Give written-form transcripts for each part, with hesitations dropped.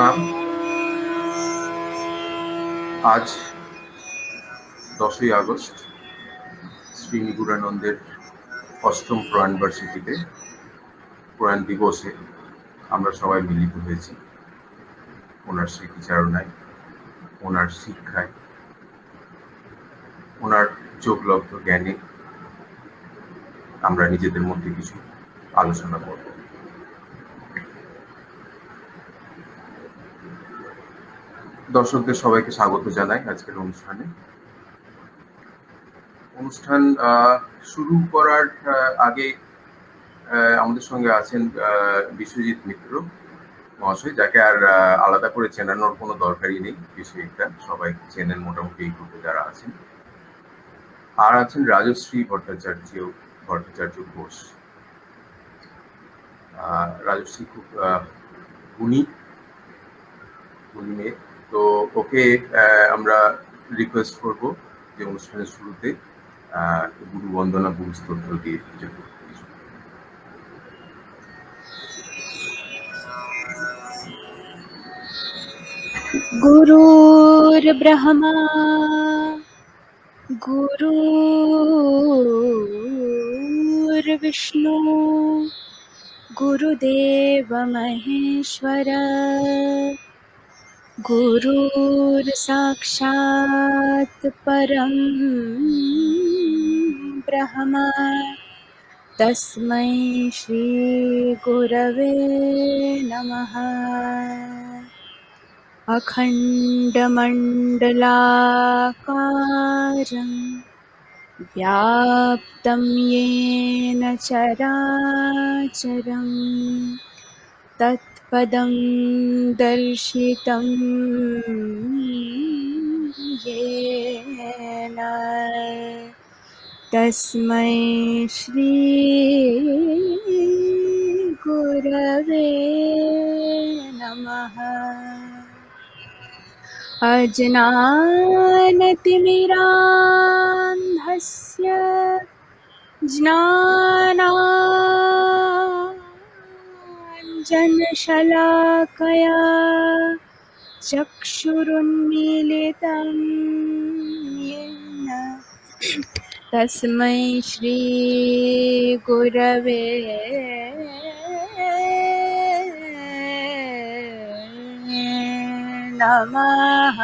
প্রণাম। আজ 10ই আগস্ট শ্রী নিগুড়ানন্দের অষ্টম প্রয়াণবার্ষিকীতে, প্রয়াণ দিবসে আমরা সবাই মিলিত হয়েছি ওনার স্মৃতিচারণায়, ওনার শিক্ষায়, ওনার চোখলব্ধ জ্ঞানে আমরা নিজেদের মধ্যে কিছু আলোচনা করব। দর্শকদের সবাইকে স্বাগত জানাই আজকের অনুষ্ঠানে। অনুষ্ঠান শুরু করার আগে আমাদের সঙ্গে আছেন বিশ্বজিৎ মিত্র মহাশয়, যাকে আর আলাদা করে চেনানোর কোনো দরকারই নেই, বিষয়টা সবাই চেনেন মোটামুটি এই গ্রুপে যারা আছেন। আর আছেন রাজশ্রী ভট্টাচার্য ঘোষ। রাজশ্রী খুব গুণী মেয়ে, তো ওকে আমরা রিকোয়েস্ট করবো যে অনুষ্ঠানের শুরুতে গুরু বন্দনা, গুরু স্তোত্র দিয়ে কিছু। गुरुर्ब्रह्मा गुरुर्विष्णु गुरुदेव महेश्वर गुरुर्साक्षात् परं ब्रह्म तस्मै श्री गुरवे नमः। अखण्डमण्डलाकारं व्याप्तं येन चराचरं तत्पदं दर्शितं येन तस्मै श्री गुरवे नमः। अज्ञानतिमिरान्धस्य ज्ञानाञ्जनशलाकया चक्षुरुन्मीलितं येन तस्मै श्री गुरवे नमः।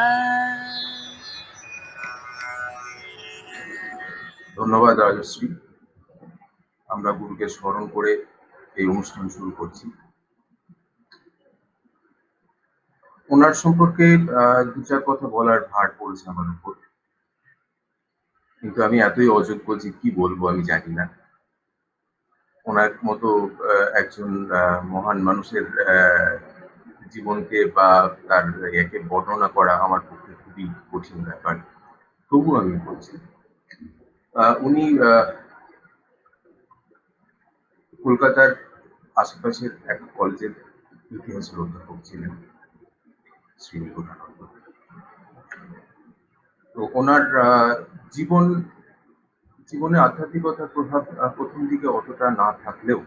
ধন্যবাদ রাজশ্রী। আমরা গুরুকে স্মরণ করে এই অনুষ্ঠান শুরু করছি। ওনার সম্পর্কে দু চার কথা বলার ভার পড়েছে আমার উপর, কিন্তু আমি এতই অযোগ্য যে কি বলবো আমি জানি না। ওনার মতো একজন মহান মানুষের জীবনকে বা তার একে বর্ণনা করা আমার পক্ষে খুবই কঠিন ব্যাপার, তবু আমি বলছি। উনি কলকাতার আশেপাশের এক কলেজের ইতিহাসের অধ্যাপক ছিলেন, শ্রী নিগুড়ানন্দ। তো ওনার জীবনে আধ্যাত্মিকতার প্রভাব প্রথম দিকে অতটা না থাকলেও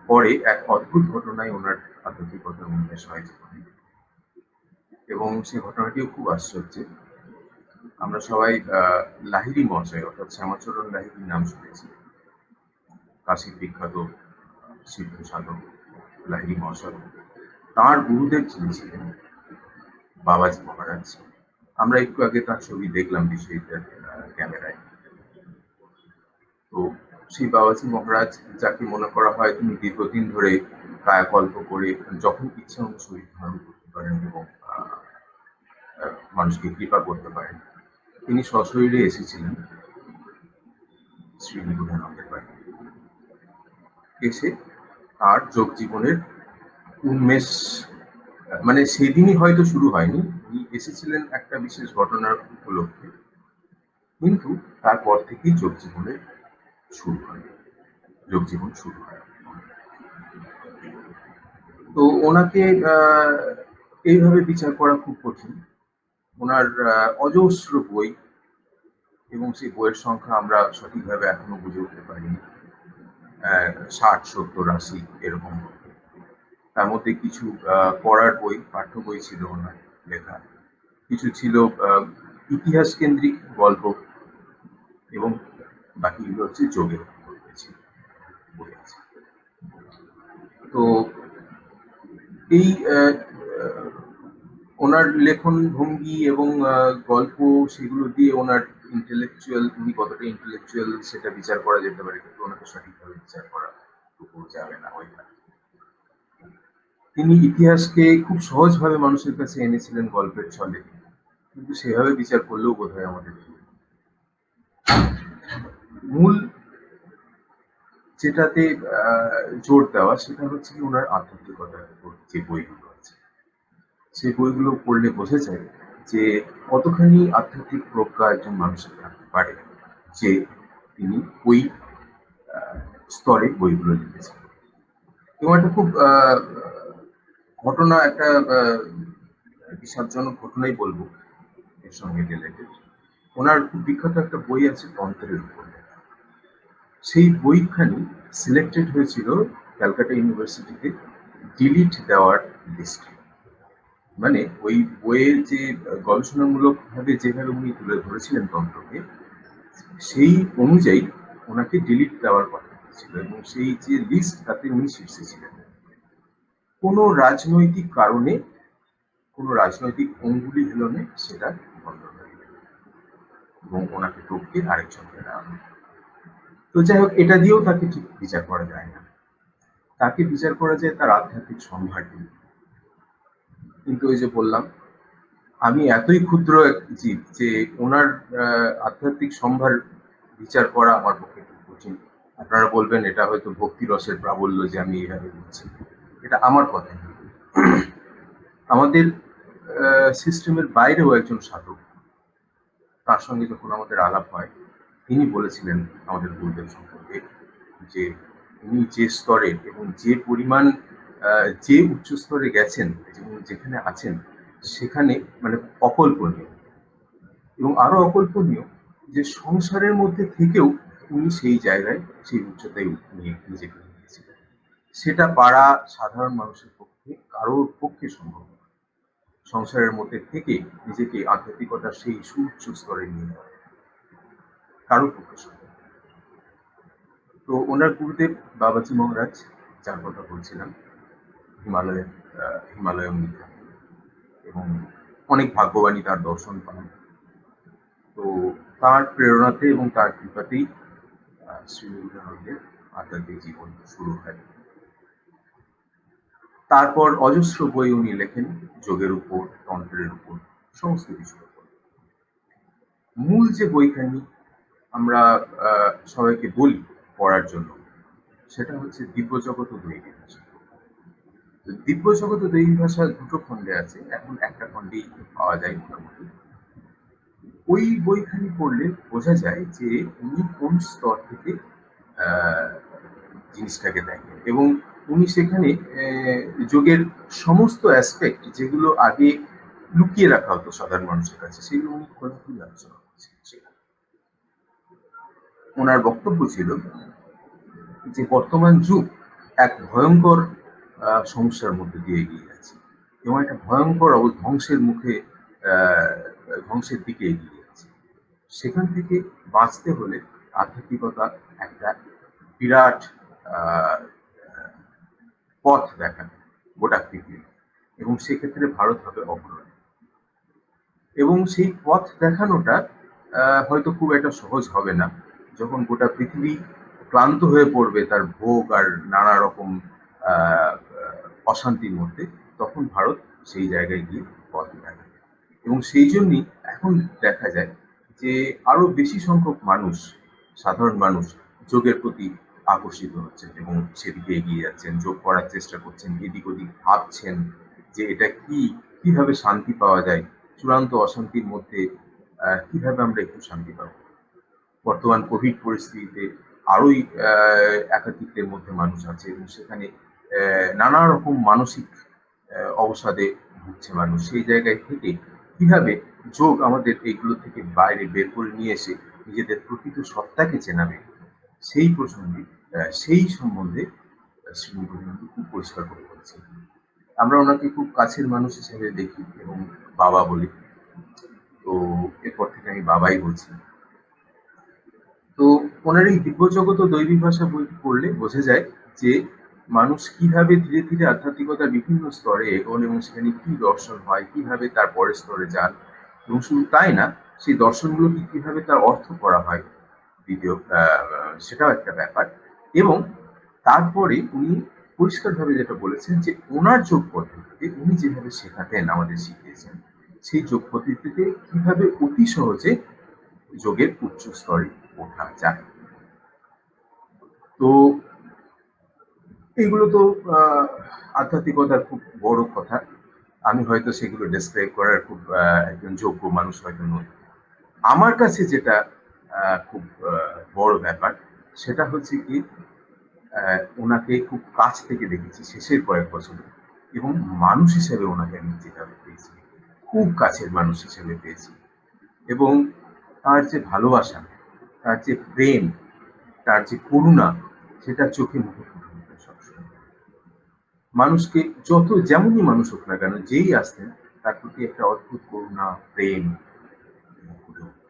পরে এক অদ্ভুত ঘটনায় ওনার আধ্যাত্মিকতার উন্মেষ হয় জীবনে, এবং সেই ঘটনাটিও খুব আশ্চর্যের। আমরা সবাই লাহিড়ী মহাশয় অর্থাৎ শ্যামাচরণ লাহিড়ীর নাম শুনেছি, কাশীর বিখ্যাত সিদ্ধ সাধক লাহিড়ী মহাশয়। তাঁর গুরুদেব যিনি ছিলেন বাবাজি মহারাজ। আমরা একটু আগে তার ছবি দেখলাম বিশ্ববিদ্যালয়ের ক্যামেরায়। তো সেই বাবাজি মহারাজ, যাকে মনে করা হয় তিনি দীর্ঘদিন ধরে কায়াকল্প করে যখন ইচ্ছা মতো শরীর ধারণ করতে পারেন এবং মানুষকে কৃপা করতে পারেন, তিনি সশরীরে এসেছিলেন শ্রী নিগুড়ানন্দের বাড়ি। এসে তার যোগ জীবনের উন্মেষ মানে সেদিনই হয়তো শুরু হয়নি, উনি এসেছিলেন একটা বিশেষ ঘটনার উপলক্ষে, কিন্তু তারপর থেকেই যোগ জীবন শুরু হয়। তো ওনাকে এইভাবে বিচার করা খুব কঠিন। ওনার অজস্র বই, এবং সেই বইয়ের সংখ্যা আমরা সঠিকভাবে এখনো বুঝে উঠতে পারিনি, 60, 70, 80 এরকম। তার মধ্যে কিছু পড়ার বই, পাঠ্য বই ছিল ওনার লেখা, কিছু ছিল ইতিহাস কেন্দ্রিক গল্প, এবং বাকিগুলো হচ্ছে যোগের উপর ছিল বই আছে। তো এই ওনার লেখন ভঙ্গি এবং গল্প, সেগুলো দিয়ে ওনার ইন্টেলেকচুয়াল, উনি কতটা ইন্টেলেকচুয়াল সেটা বিচার করা যেতে পারে, কিন্তু ওনাকে সঠিকভাবে বিচার করা যাবে না। ওই তিনি ইতিহাসকে খুব সহজভাবে মানুষের কাছে এনেছিলেন গল্পের ছলে, কিন্তু সেভাবে বিচার করলেও বোধ হয় আমাদের মূল যেটাতে জোর দেওয়া, সেটা হচ্ছে কি ওনার আধ্যাত্মিকতার উপর যে বইগুলো আছে, সেই বইগুলো পড়লে বোঝা যায় যে কতখানি আধ্যাত্মিক প্রজ্ঞা একজন মানুষের থাকতে পারে, যে তিনি ওই স্তরে বইগুলো লিখেছেন। এবং একটা খুব ঘটনা, একটা বিষাদজনক ঘটনাই বলবো এর সঙ্গে রিলেটেড। ওনার খুব বিখ্যাত একটা বই আছে তন্ত্রের উপর। সেই বইখানি সিলেক্টেড হয়েছিল ক্যালকাটা ইউনিভার্সিটিতে ডিলিট দেওয়ার লিস্টে। মানে ওই বইয়ের যে গবেষণামূলক ভাবে যেভাবে উনি তুলে ধরেছিলেন তন্ত্রকে, সেই অনুযায়ী ওনাকে ডিলিট দেওয়ার কথা ছিল, এবং সেই যে লিস্ট তাতে উনি শীর্ষে ছিলেন। কোনো রাজনৈতিক কারণে, কোনো রাজনৈতিক অঙ্গুলি হেলনে সেটা বন্ধ হয়ে গেল এবং ওনাকে টপকে আরেকজনকে দেওয়া হলো। তো যাই হোক, এটা দিয়েও তাকে ঠিক বিচার করা যায় না, তাকে বিচার করা যায় তার আধ্যাত্মিক সম্ভার দিয়ে। কিন্তু ওই যে বললাম, আমি এতই ক্ষুদ্র এক জীব যে ওনার আধ্যাত্মিক সম্ভার বিচার করা আমার পক্ষে খুব কঠিন। আপনারা বলবেন এটা হয়তো ভক্তি রসের প্রাবল্য যে আমি এইভাবে বলছি, এটা আমার কথা নয়। আমাদের সিস্টেমের বাইরেও একজন সাধক, তার সঙ্গে যখন আমাদের আলাপ হয়, তিনি বলেছিলেন আমাদের গুরুদেব সম্পর্কে যে উনি যে স্তরে এবং যে পরিমাণ যে উচ্চ স্তরে গেছেন এবং যেখানে আছেন, সেখানে মানে অকল্পনীয়। এবং আরো অকল্পনীয় যে সংসারের মধ্যে থেকেও উনি সেই জায়গায়, সেই উচ্চতায় নিয়ে নিজেকে নিয়েছিলেন। সেটা পারা সাধারণ মানুষের পক্ষে কারোর পক্ষে সম্ভব নয়। সংসারের মধ্যে থেকে নিজেকে আধ্যাত্মিকতার সেই সুউচ্চ স্তরে নিয়ে যাওয়া কারোর পক্ষে সম্ভব নয়। তো ওনার গুরুদেব বাবাজি মহারাজ, যার কথা বলছিলাম, হিমালয়ে উনি থাকেন এবং অনেক ভাগ্যবানী তার দর্শন পান। তো তার প্রেরণাতে এবং তার কৃপাতেই শ্রী বিবেকানন্দের আধ্যাত্মিক জীবন শুরু হয়। তারপর অজস্র বই উনি লেখেন যোগের উপর, তন্ত্রের উপর, সমস্ত কিছুর উপর। মূল যে বইখানি আমরা সবাইকে বলি পড়ার জন্য, সেটা হচ্ছে দিব্যজগৎ ও দৈহিক ভাষা। দিব্যজগৎ ও দৈহিক ভাষা দুটো খণ্ডে আছে, এখন একটা খণ্ডেই পাওয়া যায় মোটামুটি। ওই বইখানি পড়লে বোঝা যায় যে উনি কোন স্তর থেকে জিনিসটাকে দেখেন, এবং উনি সেখানে যোগের সমস্ত অ্যাসপেক্ট যেগুলো আগে লুকিয়ে রাখা হতো সাধারণ মানুষের কাছে, সেগুলো উনি খোলাখুলি আলোচনা করছেন। ওনার বক্তব্য ছিল যে বর্তমান যুগ এক ভয়ঙ্কর সমস্যার মধ্যে দিয়ে এগিয়ে যাচ্ছে এবং একটা ভয়ঙ্কর ধ্বংসের মুখে, ধ্বংসের দিকে এগিয়ে যাচ্ছে। সেখান থেকে বাঁচতে হলে আধ্যাত্মিকতা একটা বিরাট পথ দেখাবে গোটা পৃথিবী, এবং সেক্ষেত্রে ভারত হবে অগ্রণী। এবং সেই পথ দেখানোটা হয়তো খুব একটা সহজ হবে না। যখন গোটা পৃথিবী ক্লান্ত হয়ে পড়বে তার ভোগ আর নানা রকম অশান্তির মধ্যে, তখন ভারত সেই জায়গায় গিয়ে পথ দেখাবে। এবং সেই জন্যই এখন দেখা যায় যে আরো বেশি সংখ্যক মানুষ, সাধারণ মানুষ, যোগের প্রতি আকর্ষিত হচ্ছেন এবং সেদিকে এগিয়ে যাচ্ছেন, যোগ করার চেষ্টা করছেন, এদিক ওদিক ভাবছেন যে এটা কিভাবে শান্তি পাওয়া যায়, চূড়ান্ত অশান্তির মধ্যে কিভাবে আমরা একটু শান্তি পাবো। বর্তমান কোভিড পরিস্থিতিতে আরোই একাকিত্বের মধ্যে মানুষ আছে এবং সেখানে নানা রকম মানসিক অবসাদে ভুগছে মানুষ। সেই জায়গায় থেকে কিভাবে যোগ আমাদের এইগুলো থেকে বাইরে বের করে নিয়ে এসে নিজেদের প্রকৃত সত্তাকে চেনাবে, সেই প্রসঙ্গে, সেই সম্বন্ধে শ্রী মুরলীধর খুব পরিষ্কার করে বলেছেন। আমরা ওনাকে খুব কাছের মানুষ হিসেবে দেখি এবং বাবা বলি। তো এরপর থেকে আমি বাবাই বলছি। তো ওনার এই দিব্যজগৎ ও দৈবিক ভাষা বইটি পড়লে বোঝা যায় যে মানুষ কিভাবে ধীরে ধীরে আধ্যাত্মিকতার বিভিন্ন স্তরে এগোন এবং সেখানে কি দর্শন হয়, কিভাবে তার পরের স্তরে যান, এবং শুধু তাই না, সেই দর্শনগুলোকে কিভাবে তার অর্থ করা হয়, দ্বিতীয় সেটাও একটা ব্যাপার। এবং তারপরে উনি পরিষ্কারভাবে যেটা বলেছেন যে ওনার যোগ পদ্ধতিতে উনি যেভাবে শেখাতেন, আমাদের শিখিয়েছেন, সেই যোগ পদ্ধতিতে কিভাবে অতি সহজে যোগের উচ্চ স্তরে ওঠা যায়। তো এগুলো তো আধ্যাত্মিকতার খুব বড় কথা। আমি হয়তো সেগুলো ডেসক্রাইব করার খুব একজন যোগ্য মানুষ হয়তো নই। আমার কাছে যেটা খুব বড় ব্যাপার, সেটা হচ্ছে কি ওনাকে খুব কাছ থেকে দেখেছি শেষের কয়েক বছরে, এবং মানুষ হিসেবে ওনাকে আমি যেভাবে পেয়েছি, খুব কাছের মানুষ হিসেবে পেয়েছি। এবং তার যে ভালোবাসা, তার যে প্রেম, তার যে করুণা, সেটা চোখে মুখে ফুটে উঠবে সবসময়। মানুষকে যত যেমনই মানুষ হোক না কেন, যেই আসতেন তার প্রতি একটা অদ্ভুত করুণা, প্রেম ফুটে উঠত।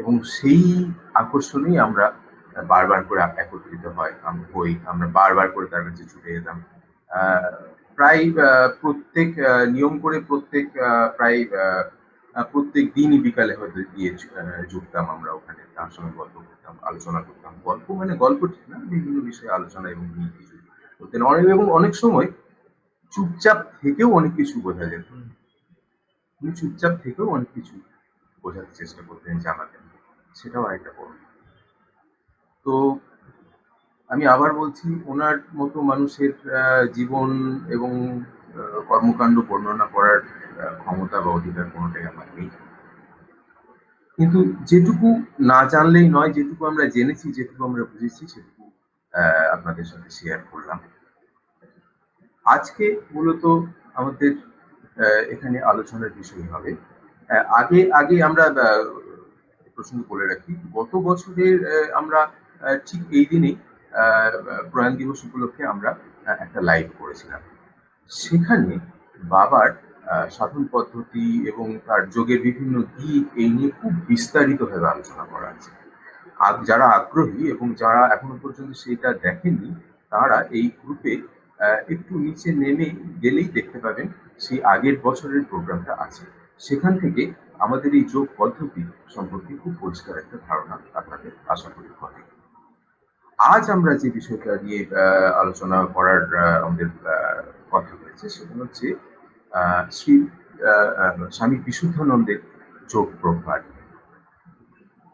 এবং সেই আকর্ষণেই আমরা বারবার করে একত্রিত হই, আমরা বারবার করে তার কাছে ছুটে যেতাম। প্রায় প্রত্যেক নিয়ম করে প্রায় প্রত্যেক দিনই বিকালে হয়তো গিয়ে জুটতাম আমরা ওখানে, তার সঙ্গে গল্প করতাম, আলোচনা করতাম। গল্প মানে গল্প ঠিক না, বিভিন্ন বিষয়ে আলোচনা এবং কিছু করতেন এবং অনেক সময় চুপচাপ থেকেও অনেক কিছু বোঝা যেত। উনি চুপচাপ থেকেও অনেক কিছু বোঝার চেষ্টা করতেন, জানাতেন। সেটাও আরেকটা বড়। তো আমি আবার বলছি, ওনার মতো মানুষের জীবন এবং কর্মকাণ্ড বর্ণনা করার ক্ষমতা বা অধিকার কোনোটাই আমার নেই। কিন্তু যেটুকু না জানলেই নয়, যেটুকু আমরা জেনেছি, যেটুকু আমরা বুঝেছি, সেটুকু আপনাদের সাথে শেয়ার করলাম। আজকে মূলত আমাদের এখানে আলোচনার বিষয় হবে, আগে আমরা প্রসঙ্গ বলে রাখি, গত বছরের আমরা ঠিক এই দিনেই প্রয়াণ দিবস উপলক্ষে আমরা একটা লাইভ করেছিলাম। সেখানে বাবার সাধন পদ্ধতি এবং তার যোগের বিভিন্ন দিক এই নিয়ে খুব বিস্তারিতভাবে আলোচনা করা আছে। যারা আগ্রহী এবং যারা এখনো পর্যন্ত সেটা দেখেননি, তারা এই গ্রুপে একটু নিচে নেমে গেলেই দেখতে পাবেন সেই আগের বছরের প্রোগ্রামটা আছে। সেখান থেকে আমাদের এই যোগ পদ্ধতি সম্পর্কে খুব পরিষ্কার একটা ধারণা আপনাদের আশা করি হবে। আজ আমরা যে বিষয়টা নিয়ে আলোচনা করার আমাদের কথা হয়েছে, সেটা হচ্ছে শ্রী স্বামী বিশুদ্ধানন্দের যোগ প্রভাব।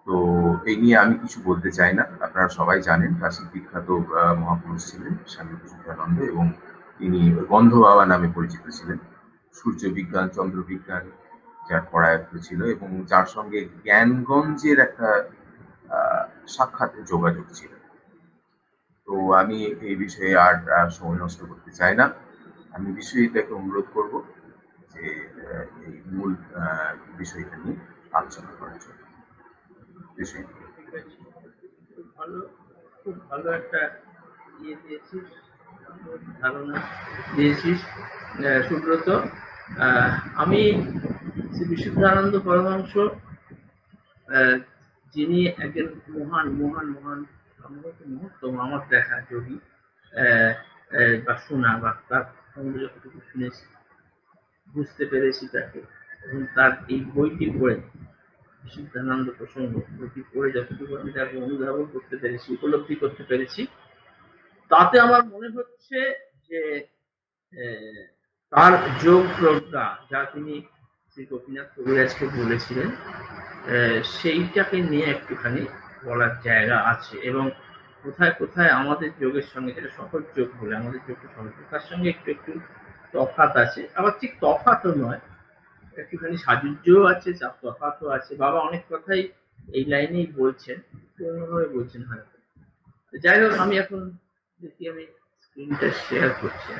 তো এই নিয়ে আমি কিছু বলতে চাই না, আপনারা সবাই জানেন কাশীর বিখ্যাত মহাপুরুষ ছিলেন স্বামী বিশুদ্ধানন্দ, এবং তিনি গন্ধ বাবা নামে পরিচিত ছিলেন। সূর্য বিজ্ঞান, চন্দ্র বিজ্ঞান যার পড়ায়ত্ত ছিল, এবং যার সঙ্গে জ্ঞানগঞ্জের একটা সাক্ষাৎ যোগাযোগ ছিল। তো আমি এই বিষয়ে আর সময় নষ্ট করতে চাই না। আমি বিষয়টাকে অনুরোধ করব যে এই মূল বিষয়টা নিয়ে আলোচনা করার জন্য। খুব ভালো একটা ইয়ে দিয়েছিস, ধারণা দিয়েছিস সুব্রত। আমি শ্রী বিশুদ্ধানন্দ পরমহংস, যিনি একজন মহান মহান মহান মহত্তম আমার দেখা যোগী বা শোনা বা তার সম্বন্ধে যতটুকু শুনেছি, বুঝতে পেরেছি তাকে, এবং তার এই বইটি পড়ে, বিশুদ্ধানন্দ প্রসঙ্গ বইটি পড়ে যতটুকু আমি তাকে অনুধাবন করতে পেরেছি, উপলব্ধি করতে পেরেছি, তাতে আমার মনে হচ্ছে যে তার যোগ প্রজ্ঞা, যা তিনি শ্রী গোপীনাথ কবিরাজকে বলেছিলেন, সেইটাকে নিয়ে একটুখানি বলার জায়গা আছে। এবং কোথায় কোথায় আমাদের যোগের সঙ্গে, যেটা সহজ যোগ বলে, আমাদের যোগটা সহজ, তার সঙ্গে একটু একটু তফাৎ আছে। আবার ঠিক তফাৎও নয়, একটুখানি সাযুজ্যও আছে, তফাৎও আছে। বাবা অনেক কথাই এই লাইনেই বলছেন, অন্যভাবে বলছেন হয়তো। যাই হোক, আমি এখন দেখি, আমি স্ক্রিনটা শেয়ার করছি।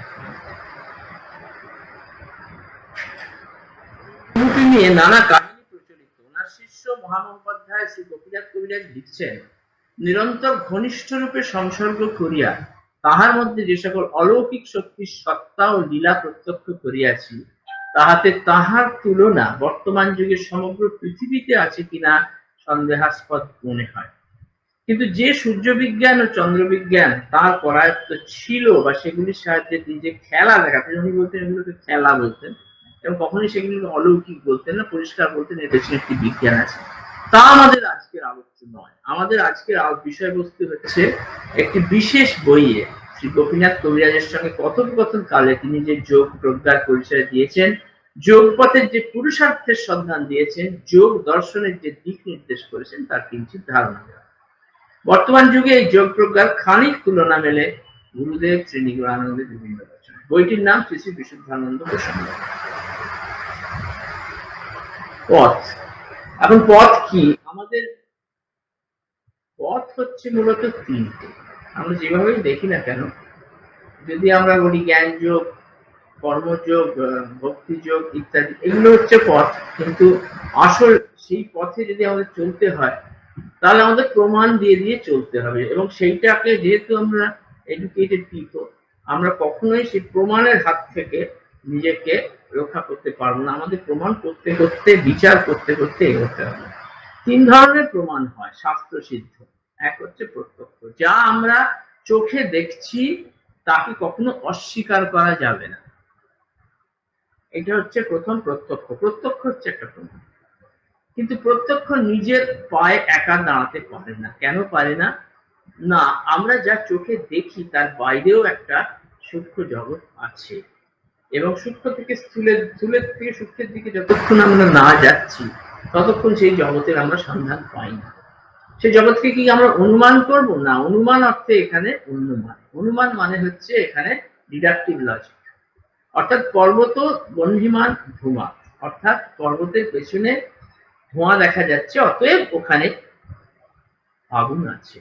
নিয়ে নানা কাহিনী প্রচলিত। ওনার শিষ্য মহামহোপাধ্যায় শ্রী গোপীনাথ কবিরাজ লিখছেন, নিরন্তর ঘনিষ্ঠ রূপে সংসর্গ করিয়া তাহার মধ্যে যে সকল অলৌকিক শক্তির সত্তা ও লীলা প্রত্যক্ষ করিয়াছি, তাহাতে তাহার তুলনা বর্তমান যুগে সমগ্র পৃথিবীতে আছে কিনা সন্দেহাস্পদ মনে হয়। কিন্তু যে সূর্য বিজ্ঞান ও চন্দ্র বিজ্ঞান তার করায়ত্ত ছিল বা সেগুলির সাহায্যে তিনি যে খেলা দেখাতেন, উনি বলতেন এগুলোকে খেলা বলতেন, এবং কখনোই সেগুলিকে অলৌকিক বলতেন না, পরিষ্কার বলতেন এর পেছনে একটি বিজ্ঞান আছে। তা আমাদের আজকের আলোচ্য নয়। আমাদের আজকের বিষয়বস্তু হচ্ছে একটি বিশেষ বইয়ে শ্রী গোপীনাথ কবিরাজের সঙ্গে কথোপকথন কালে তিনি যে যোগ প্রজ্ঞার পরিচয় দিয়েছেন, যোগ পথের যে পুরুষার্থের সন্ধান দিয়েছেন, যোগ দর্শনের যে দিক নির্দেশ করেছেন তার কিঞ্চিত ধারণা দেওয়া। বর্তমান যুগে এই যোগ প্রজ্ঞার খানিক তুলনা মেলে গুরুদেব শ্রী নিগমানন্দের বিভিন্ন রচনায়। বইটির নাম শ্রী শ্রী বিশুদ্ধানন্দ প্রসঙ্গ। পথ। এখন পথ কি? আমাদের পথ হচ্ছে মূলত তিনটে। আমরা যেভাবেই দেখি না কেন, যদি আমরা বলি জ্ঞান যোগ, কর্মযোগ, ভক্তি যোগ ইত্যাদি, এগুলো হচ্ছে পথ। কিন্তু আসল সেই পথে যদি আমাদের চলতে হয় তাহলে আমাদের প্রমাণ দিয়ে দিয়ে চলতে হবে, এবং সেইটাকে যেহেতু আমরা এডুকেটেড পিপল, আমরা কখনোই সেই প্রমাণের হাত থেকে নিজেকে রক্ষা করতে পারবো না। আমাদের প্রমাণ করতে করতে, বিচার করতে করতে এগোতে হবে। তিন ধরনের প্রমাণ হয় শাস্ত্র সিদ্ধ। এক হচ্ছে প্রত্যক্ষ, যা আমরা চোখে দেখছি তাকে কখনো অস্বীকার করা যাবে না। এটা হচ্ছে প্রথম প্রত্যক্ষ। প্রত্যক্ষ হচ্ছে একটা প্রমাণ, কিন্তু প্রত্যক্ষ নিজের পায়ে একা দাঁড়াতে পারে না। কেন পারে না? না, আমরা যা চোখে দেখি তার বাইরেও একটা সূক্ষ্ম জগৎ আছে, এবং সূক্ষ্ম থেকে স্থূলের থেকে সূক্ষ্মের দিকে যতক্ষণ আমরা না যাচ্ছি ততক্ষণ সেই জগতের আমরা সন্ধান পাই না। সেই জগৎকে কি আমরা অনুমান করব? না, অনুমান অর্থে এখানে অনুমান মানে হচ্ছে এখানে ডিডাকটিভ লজিক। অর্থাৎ পর্বত গণ্ডিমান ধোঁয়া, অর্থাৎ পর্বতের পেছনে ধোঁয়া দেখা যাচ্ছে, অতএব ওখানে আগুন আছে।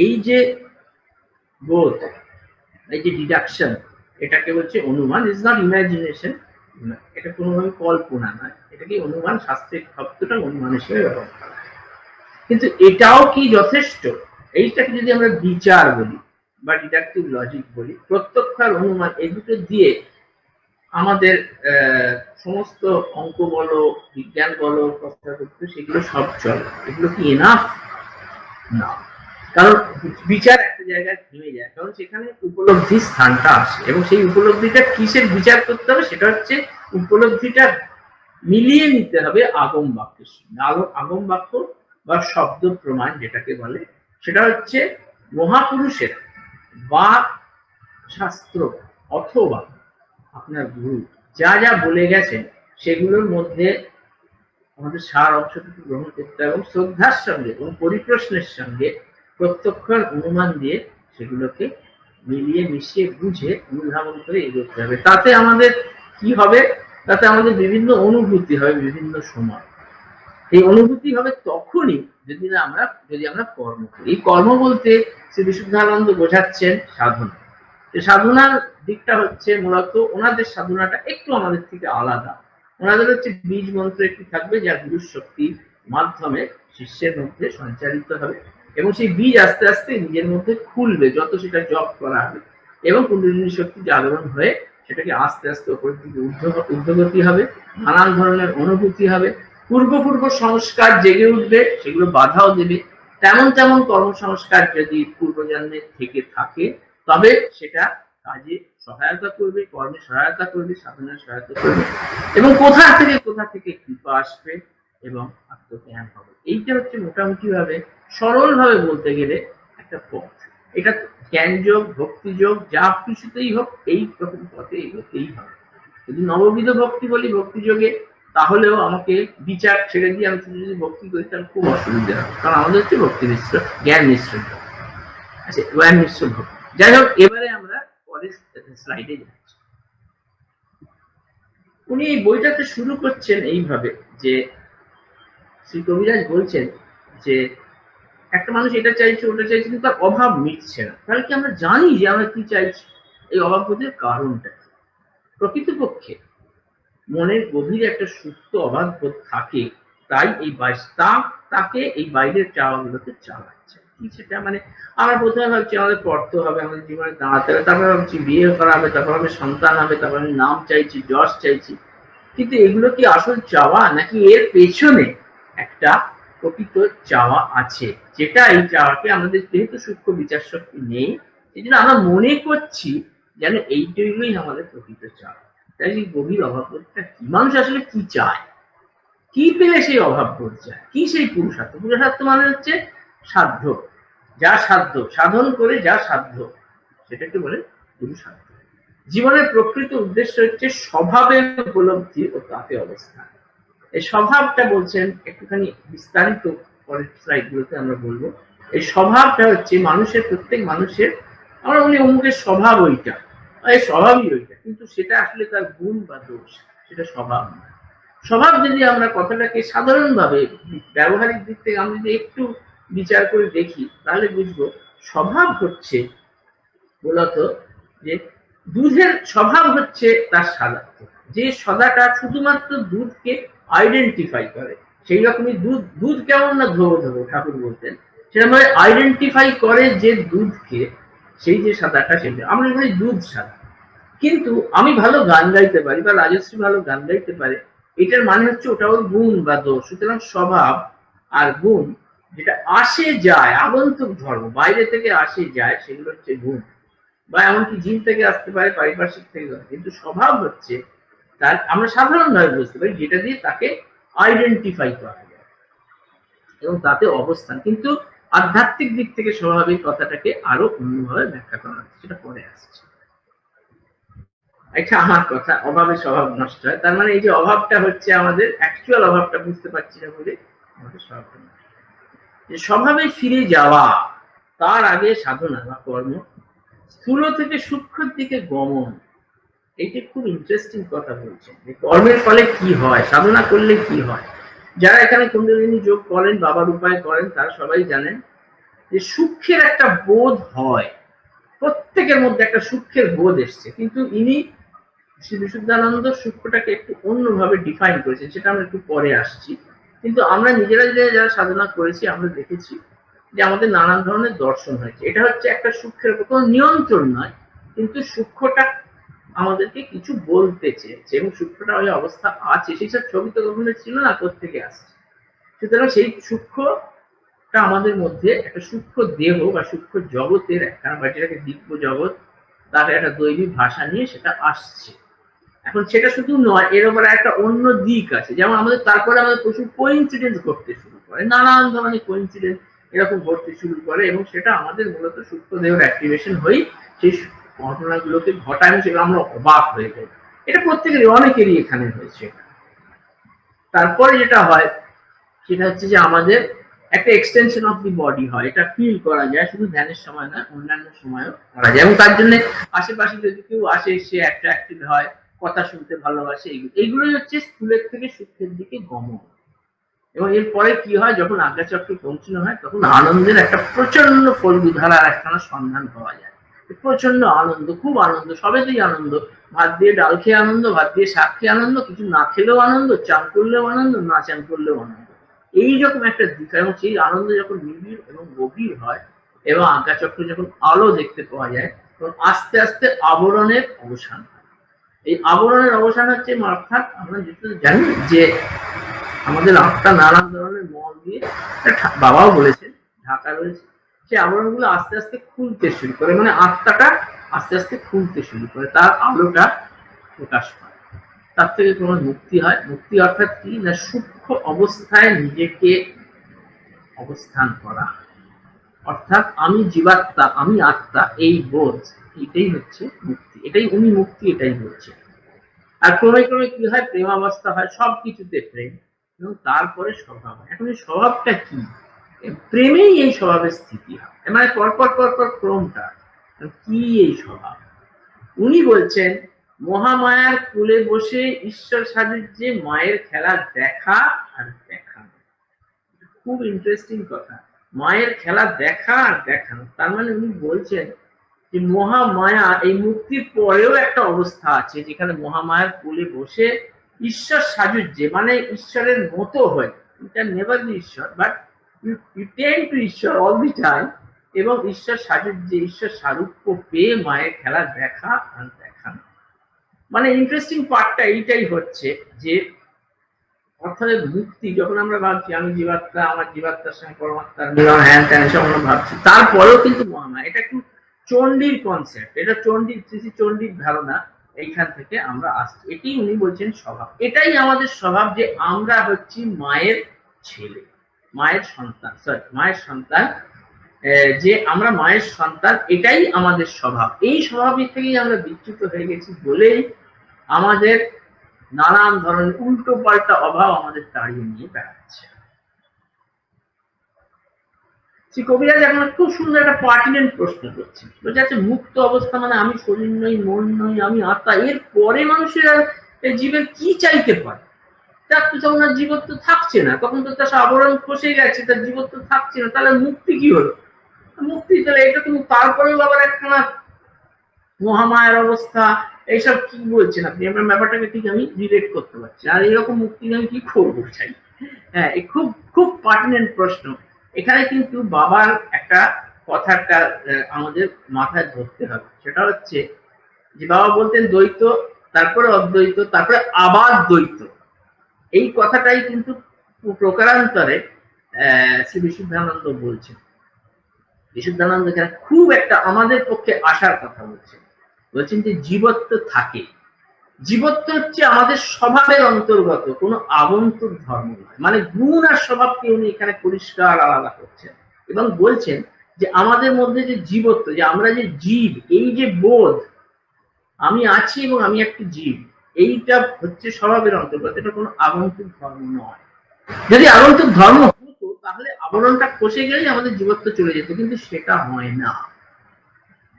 এই যে বোধ, এই যে ডিডাকশন, এটাকে বলছে অনুমান। ইজ নট ইমাজিনেশন, এটা কোনোভাবে কল্পনা নয়, এটাকে অনুমান, শাস্ত্রিক শব্দটা অনুমান হিসেবে ব্যবহার করা। কিন্তু এটাও কি যথেষ্ট? এইটাকে যদি আমরা বিচার বলি বা ডিডাকটিভ লজিক বলি, প্রত্যক্ষ আর অনুমান এই দুটো দিয়ে আমাদের সমস্ত অঙ্ক বলো, বিজ্ঞান বলো, কথা করতে, সেগুলো সব চলে। এগুলো কি এনাফ? না, কারণ বিচার একটা জায়গায় থেমে যায়, কারণ সেখানে উপলব্ধির স্থানটা আসে, এবং সেই উপলব্ধিটা কিসের বিচার করতে হবে? সেটা হচ্ছে উপলব্ধিটা মিলিয়ে নিতে হবে আগম বাক্যের সঙ্গে। আগম বাক্য বা শব্দ প্রমাণ যেটাকে বলে, সেটা হচ্ছে মহাপুরুষের বা শাস্ত্র অথবা আপনার গুরু যা যা বলে গেছেন সেগুলোর মধ্যে আমাদের সার অংশটুকু গ্রহণ করতে হবে, এবং শ্রদ্ধার সঙ্গে এবং পরিপ্রশ্নের সঙ্গে প্রত্যক্ষ অনুমান দিয়ে সেগুলোকে মিলিয়ে মিশিয়ে বুঝে অনুধাবন করে এগোতে হবে। তাতে আমাদের কি হবে? তাতে আমাদের বিভিন্ন অনুভূতি হবে বিভিন্ন সময়। এই অনুভূতি হবে তখনই যদি আমরা কর্ম করি। এই কর্ম বলতে শ্রী বিশুদ্ধানন্দ বোঝাচ্ছেন সাধনা। সাধনার দিকটা হচ্ছে মূলত ওনাদের সাধনাটা একটু আমাদের থেকে আলাদা। ওনাদের হচ্ছে বীজ মন্ত্র একটি থাকবে, যা গুরুর শক্তির মাধ্যমে শিষ্যের মধ্যে সঞ্চারিত হবে, এবং সেই বীজ আস্তে আস্তে নিজের মধ্যে খুলবে যত সেটা জপ করা হবে, এবং কুণ্ডলিনী শক্তি জাগরণ হয়ে সেটাকে আস্তে আস্তে উপরের দিকে ঊর্ধ্বগতি হবে। নানান ধরনের অনুভূতি হবে, পূর্ব সংস্কার জেগে উঠবে, সেগুলো বাধাও দেবে। তেমন তেমন কর্মসংস্কার যদি পূর্বজন্মে থেকে থাকে তবে সেটা কাজে সহায়তা করবে, কর্মে সহায়তা করবে, সাধনায় সহায়তা করবে, এবং কোথা থেকে কৃপা আসবে এবং আত্মজ্ঞান হবে। এইটা হচ্ছে মোটামুটি ভাবে, সরল ভাবে বলতে গেলে একটা পথ। এটা জ্ঞানযোগ, ভক্তিযোগ, যা কিছুতেই হোক এই রকম পথে এগোতেই হবে। যদি নববিধ ভক্তি বলি ভক্তিযোগে, তাহলেও আমাকে বিচার ছেড়ে দিয়ে আমি যদি ভক্তি করি তাহলে খুব অসুবিধা হবে, কারণ আমাদের হচ্ছে ভক্তি মিশ্র, জ্ঞান মিশ্র। আচ্ছা, জ্ঞান মিশ্র ভক্তি। যাই হোক, এবারে আমরা পরের স্লাইডে যাচ্ছি। উনি এই বইটাতে শুরু করছেন এইভাবে যে শ্রী কবিরাজ বলছেন যে একটা মানুষ এটা চাইছে ওটা চাইছে, কিন্তু তার অভাব মিটছে না। তাহলে কি আমরা জানি যে আমরা কি চাইছি? এই অভাববোধের কারণটা প্রকৃতপক্ষে মনের গভীরে একটা সুপ্ত অভাববোধ থাকে, তাই এই তাকে এই বাইরের চাওয়াগুলোকে চালাচ্ছে। কি সেটা মানে আমরা প্রথমে ভাবছি আমাদের পড়তে হবে, আমাদের জীবনে দাঁড়াতে হবে, তারপর ভাবছি বিয়ে করা হবে, তারপর হবে সন্তান হবে, তারপর আমি নাম চাইছি, যশ চাইছি। কিন্তু এগুলো কি আসল চাওয়া, নাকি এর পেছনে একটা প্রকৃত চাওয়া আছে, যেটা এই চাওয়াকে আমাদের যেহেতু সূক্ষ্ম বিচার শক্তি নেই, এই জন্য আমরা মনে করছি যেন এইটুকুই আমাদের প্রকৃত চাওয়া। তাই এই গভীর অভাববোধটা কি, মানুষ আসলে কি চায়, কি পেলে সেই অভাববোধ চায়, কি সেই পুরুষার্থ। পুরুষার্থ মানে হচ্ছে সাধ্য, যা সাধ্য সাধন করে যা সাধ্য, সেটাকে বলে পুরুষার্থ। জীবনের প্রকৃত উদ্দেশ্য হচ্ছে স্বভাবের উপলব্ধি ও তাতে অবস্থান। এই স্বভাবটা বলছেন একটুখানি বিস্তারিত পরের স্লাইডগুলোতে আমরা বলবো। এই স্বভাবটা হচ্ছে মানুষের, প্রত্যেক মানুষের, আমরা বলি অমুকের স্বভাব ওইটা, এই স্বভাবই ওইটা, কিন্তু সেটা আসলে তার গুণ বা দোষ, সেটা স্বভাব না। স্বভাব যদি আমরা কথাটাকে সাধারণভাবে ব্যবহারিক দিক থেকে আমরা যদি একটু বিচার করে দেখি, তাহলে বুঝবো স্বভাব হচ্ছে মূলত যে দুধের স্বভাব হচ্ছে তার সাদাত্ব, যে সদাটা শুধুমাত্র দুধকে আইডেন্টিফাই করে। সেই রকমই দুধ, দুধ কেমন না ধোবো ধোবো ঠাকুর বলতেন, সেরকম আইডেন্টিফাই করে যে দুধকে, সেই যে সাদাটা, সেটা আমরা বলি দুধ সাদা। কিন্তু আমি ভালো গান গাইতে পারি বা রাজশ্রী ভালো গান গাইতে পারে, এটার মানে হচ্ছে ওটা ওর গুণ বা দোষ। সুতরাং স্বভাব আর গুণ যেটা আসে যায়, আগন্তুক ধর্ম বাইরে থেকে আসে যায়, সেগুলো হচ্ছে গুণ, বা এমনকি জিন থেকে আসতে পারে, পারিপার্শ্বিক থেকে, কিন্তু স্বভাব হচ্ছে তার, আমরা সাধারণভাবে বুঝতে পারি যেটা দিয়ে তাকে আইডেন্টিফাই করা যায় এবং তাতে অবস্থান। কিন্তু আধ্যাত্মিক দিক থেকে স্বভাবের কথাটাকে আরো অন্যভাবে ব্যাখ্যা করা হচ্ছে, সেটা পরে আসছে। এটা আমার কথা, অভাবে স্বভাব নষ্ট হয়, তার মানে এই যে অভাবটা হচ্ছে আমাদের অ্যাকচুয়াল অভাবটা বুঝতে পারছি না বলে আমাদের স্বভাবটা নষ্ট। যে স্বভাবে ফিরে যাওয়া, তার আগে সাধনা বা কর্ম, স্থূল থেকে সূক্ষ্মের দিকে গমন। এইটা খুব ইন্টারেস্টিং কথা বলছেন, যে কর্মের ফলে কি হয়, সাধনা করলে কি হয়। যারা এখানে কুণ্ডলিনী যোগ করেন, বাবার উপায় করেন, তারা সবাই জানেন যে সূক্ষ্মের একটা বোধ হয়, প্রত্যেকের মধ্যে একটা সূক্ষ্মের বোধ এসছে। কিন্তু ইনি শ্রী বিশুদ্ধানন্দ সূক্ষ্মটাকে একটু অন্যভাবে ডিফাইন করেছেন, সেটা আমরা একটু পরে আসছি। কিন্তু আমরা নিজেরা যারা সাধনা করেছি, আমরা দেখেছি যে আমাদের নানান ধরনের দর্শন হয়েছে। এটা হচ্ছে একটা সূক্ষ্মের কোনো নিয়ন্ত্রণ নয়, কিন্তু সূক্ষ্মটা আমাদেরকে কিছু বলতে চেয়েছে, এবং সূক্ষ্মটা ওই অবস্থা আছে। সেই সব ছবি তো কখনো ছিল না, কোত্থেকে আসছে। সুতরাং সেই সূক্ষ্মটা আমাদের মধ্যে একটা সূক্ষ্ম দেহ বা সূক্ষ্ম জগতের একখানা, বা যেটাকে দিব্য জগৎ, তার একটা দৈবিক ভাষা নিয়ে সেটা আসছে। এখন সেটা শুধু নয়, এর উপরে একটা অন্য দিক আছে, যেমন আমাদের তারপরে আমাদের প্রচুর কোইন্সিডেন্স ঘটতে শুরু করে, নানান ধরনের কোইন্সিডেন্স এরকম ঘটতে শুরু করে, এবং সেটা আমাদের মূলত সূক্ষ্ম দেহের অ্যাক্টিভেশন হয়ে সেই ঘটনাগুলোকে ঘটায়, এবং সেগুলো আমরা অবাক হয়ে যাই। এটা প্রত্যেকেরই, অনেকেরই এখানে হয়েছে। তারপরে যেটা হয় সেটা হচ্ছে যে আমাদের একটা এক্সটেনশন অফ দি বডি হয়, এটা ফিল করা যায়, শুধু ধ্যানের সময় না, অন্যান্য সময়ও করা যায়। এবং তার জন্য আশেপাশে যদি কেউ আসে, সে অ্যাট্রাক্টিভ হয়, কথা শুনতে ভালোবাসে। এইগুলোই হচ্ছে স্থূলের থেকে সূক্ষ্মের দিকে গমন। এবং এরপরে কি হয়, যখন আজ্ঞাচক্রে পৌঁছানো হয়, তখন আনন্দের একটা প্রচন্ড ফলগুধারার একখানা সন্ধান পাওয়া যায়। প্রচন্ড আনন্দ, খুব আনন্দ, সবেতেই আনন্দ। ভাত দিয়ে ডাল খেয়ে আনন্দ, ভাত দিয়ে শাক খেয়ে আনন্দ, কিছু না খেলেও আনন্দ, চান করলেও আনন্দ, না চান করলেও আনন্দ, এইরকম একটা দিক। এবং সেই আনন্দ যখন নিবিড় এবং গভীর হয়, এবং আজ্ঞাচক্রে যখন আলো দেখতে পাওয়া যায়, তখন আস্তে আস্তে আবরণের অবসান হয়। এই আবরণের অবসান হচ্ছে, অর্থাৎ আমরা যেটা জানি যে আমাদের আত্মা নানান ধরনের মল দিয়ে, বাবাও বলেছেন, ঢাকা রয়েছে। সেই আবরণগুলো আস্তে আস্তে খুলতে শুরু করে, মানে আত্মাটা আস্তে আস্তে খুলতে শুরু করে, তার আলোটা প্রকাশ পায়, তার থেকে তোমার মুক্তি হয়। মুক্তি অর্থাৎ কি না, সূক্ষ্ম অবস্থায় নিজেকে অবস্থান করা, অর্থাৎ আমি জীবাত্মা, আমি আত্মা, এই বোধ, এটাই হচ্ছে মুক্তি। এটাই উনি মুক্তি, এটাই বলছে। আর ক্রমে ক্রমে কি হয়, প্রেমাবস্থা হয়, সবকিছুতে প্রেম, এবং তারপরে স্বভাব হয়। এখন এই স্বভাবটা কি, প্রেমেই এই স্বভাবের স্থিতি হয়, মানে পরপর পরপর ক্রমটা কি, এই স্বভাব। উনি বলছেন, মহামায়ার কোলে বসে ঈশ্বর সাযুজ্যে মায়ের খেলা দেখা আর দেখানো। খুব ইন্টারেস্টিং কথা, মায়ের খেলা দেখা আর দেখানো। তার মানে উনি বলছেন যে মহামায়া, এই মুক্তির পরেও একটা অবস্থা আছে, যেখানে মহামায়ার কোলে বসে ঈশ্বর সাযুজ্যে, মানে ঈশ্বরের মতো হয়ে, এটা নেভার বি ঈশ্বর, বাট ইউ টেন্ড টু ঈশ্বর অল দি টাইম, এবং ঈশ্বর সাজুজ্যে ঈশ্বর সারূপ্য পেয়ে মায়ের খেলা দেখা আর দেখানো। মানে ইন্টারেস্টিং পার্টটা এইটাই হচ্ছে যে অর্থাৎ মুক্তি যখন আমরা ভাবছি আমি জীবাত্মা, আমার জীবাত্মার সঙ্গে পরমাত্মার মিলন, হ্যান ত্যান এসব আমরা ভাবছি, তারপরেও কিন্তু মহামায়া, এটা একটু চণ্ডীর কনসেপ্ট, এটা চণ্ডীর শ্রী চণ্ডীর ধারণা, এইখান থেকে আমরা আসছি। এটি উনি বলছেন স্বভাব, এটাই আমাদের স্বভাব যে আমরা হচ্ছি মায়ের ছেলে, মায়ের সন্তান, সরি মায়ের সন্তান, যে আমরা মায়ের সন্তান, এটাই আমাদের স্বভাব। এই স্বভাবের থেকেই আমরা বিচ্যুত হয়ে গেছি বলেই আমাদের নানান ধরনের উল্টো পাল্টা অভাব আমাদের তাড়িয়ে নিয়ে বেড়াচ্ছে। শ্রী কবিরাজ এখন খুব সুন্দর একটা পার্টিনেন্ট প্রশ্ন করছে, বলছে আচ্ছা মুক্ত অবস্থা মানে আমি শরীর নই, মন নই, আমি আত্মা, এর পরে মানুষের আর জীবের কি চাইতে পারে? তার তো তখন আর জীবত্ব থাকছে না, তখন তো তার আবরণ খসে গেছে, তার জীবত্ব থাকছে না, তাহলে মুক্তি কি হলো? মুক্তি তাহলে এটা তুমি তারপরেও আবার একখানা মহামায়ার অবস্থা, এইসব কি বলছেন আপনি? আমার ব্যাপারটাকে ঠিক আমি রিলেট করতে পারছি, আর এরকম মুক্তি আমি কি করবো চাই? হ্যাঁ, খুব খুব পার্টিনেন্ট প্রশ্ন। এখানে কিন্তু বাবার একটা কথাটা আমাদের মাথায় ধরতে হবে, সেটা হচ্ছে যে বাবা বলতেন দ্বৈত, তারপরে অদ্বৈত, তারপরে আবার দ্বৈত। এই কথাটাই কিন্তু প্রকারান্তরে শ্রী বিশুদ্ধানন্দ বলছেন। বিশুদ্ধানন্দ এখানে খুব একটা আমাদের পক্ষে আসার কথা বলছেন, বলছেন যে জীবত্ব থাকে, জীবত্ব হচ্ছে আমাদের স্বভাবের অন্তর্গত, কোনো আগন্তুক ধর্ম নয়। মানে গুণ আর স্বভাবকে উনি এখানে পরিষ্কার আলাদা করছেন এবং বলছেন যে আমাদের মধ্যে যে জীবত্ব, যে আমরা যে জীব, এই যে বোধ আমি আছি এবং আমি একটি জীব, এইটা হচ্ছে স্বভাবের অন্তর্গত, এটা কোনো আগন্তুক ধর্ম নয়। যদি আগন্তুক ধর্ম হতো তাহলে আবরণটা খসে গেলেই আমাদের জীবত্ব চলে যেত, কিন্তু সেটা হয় না।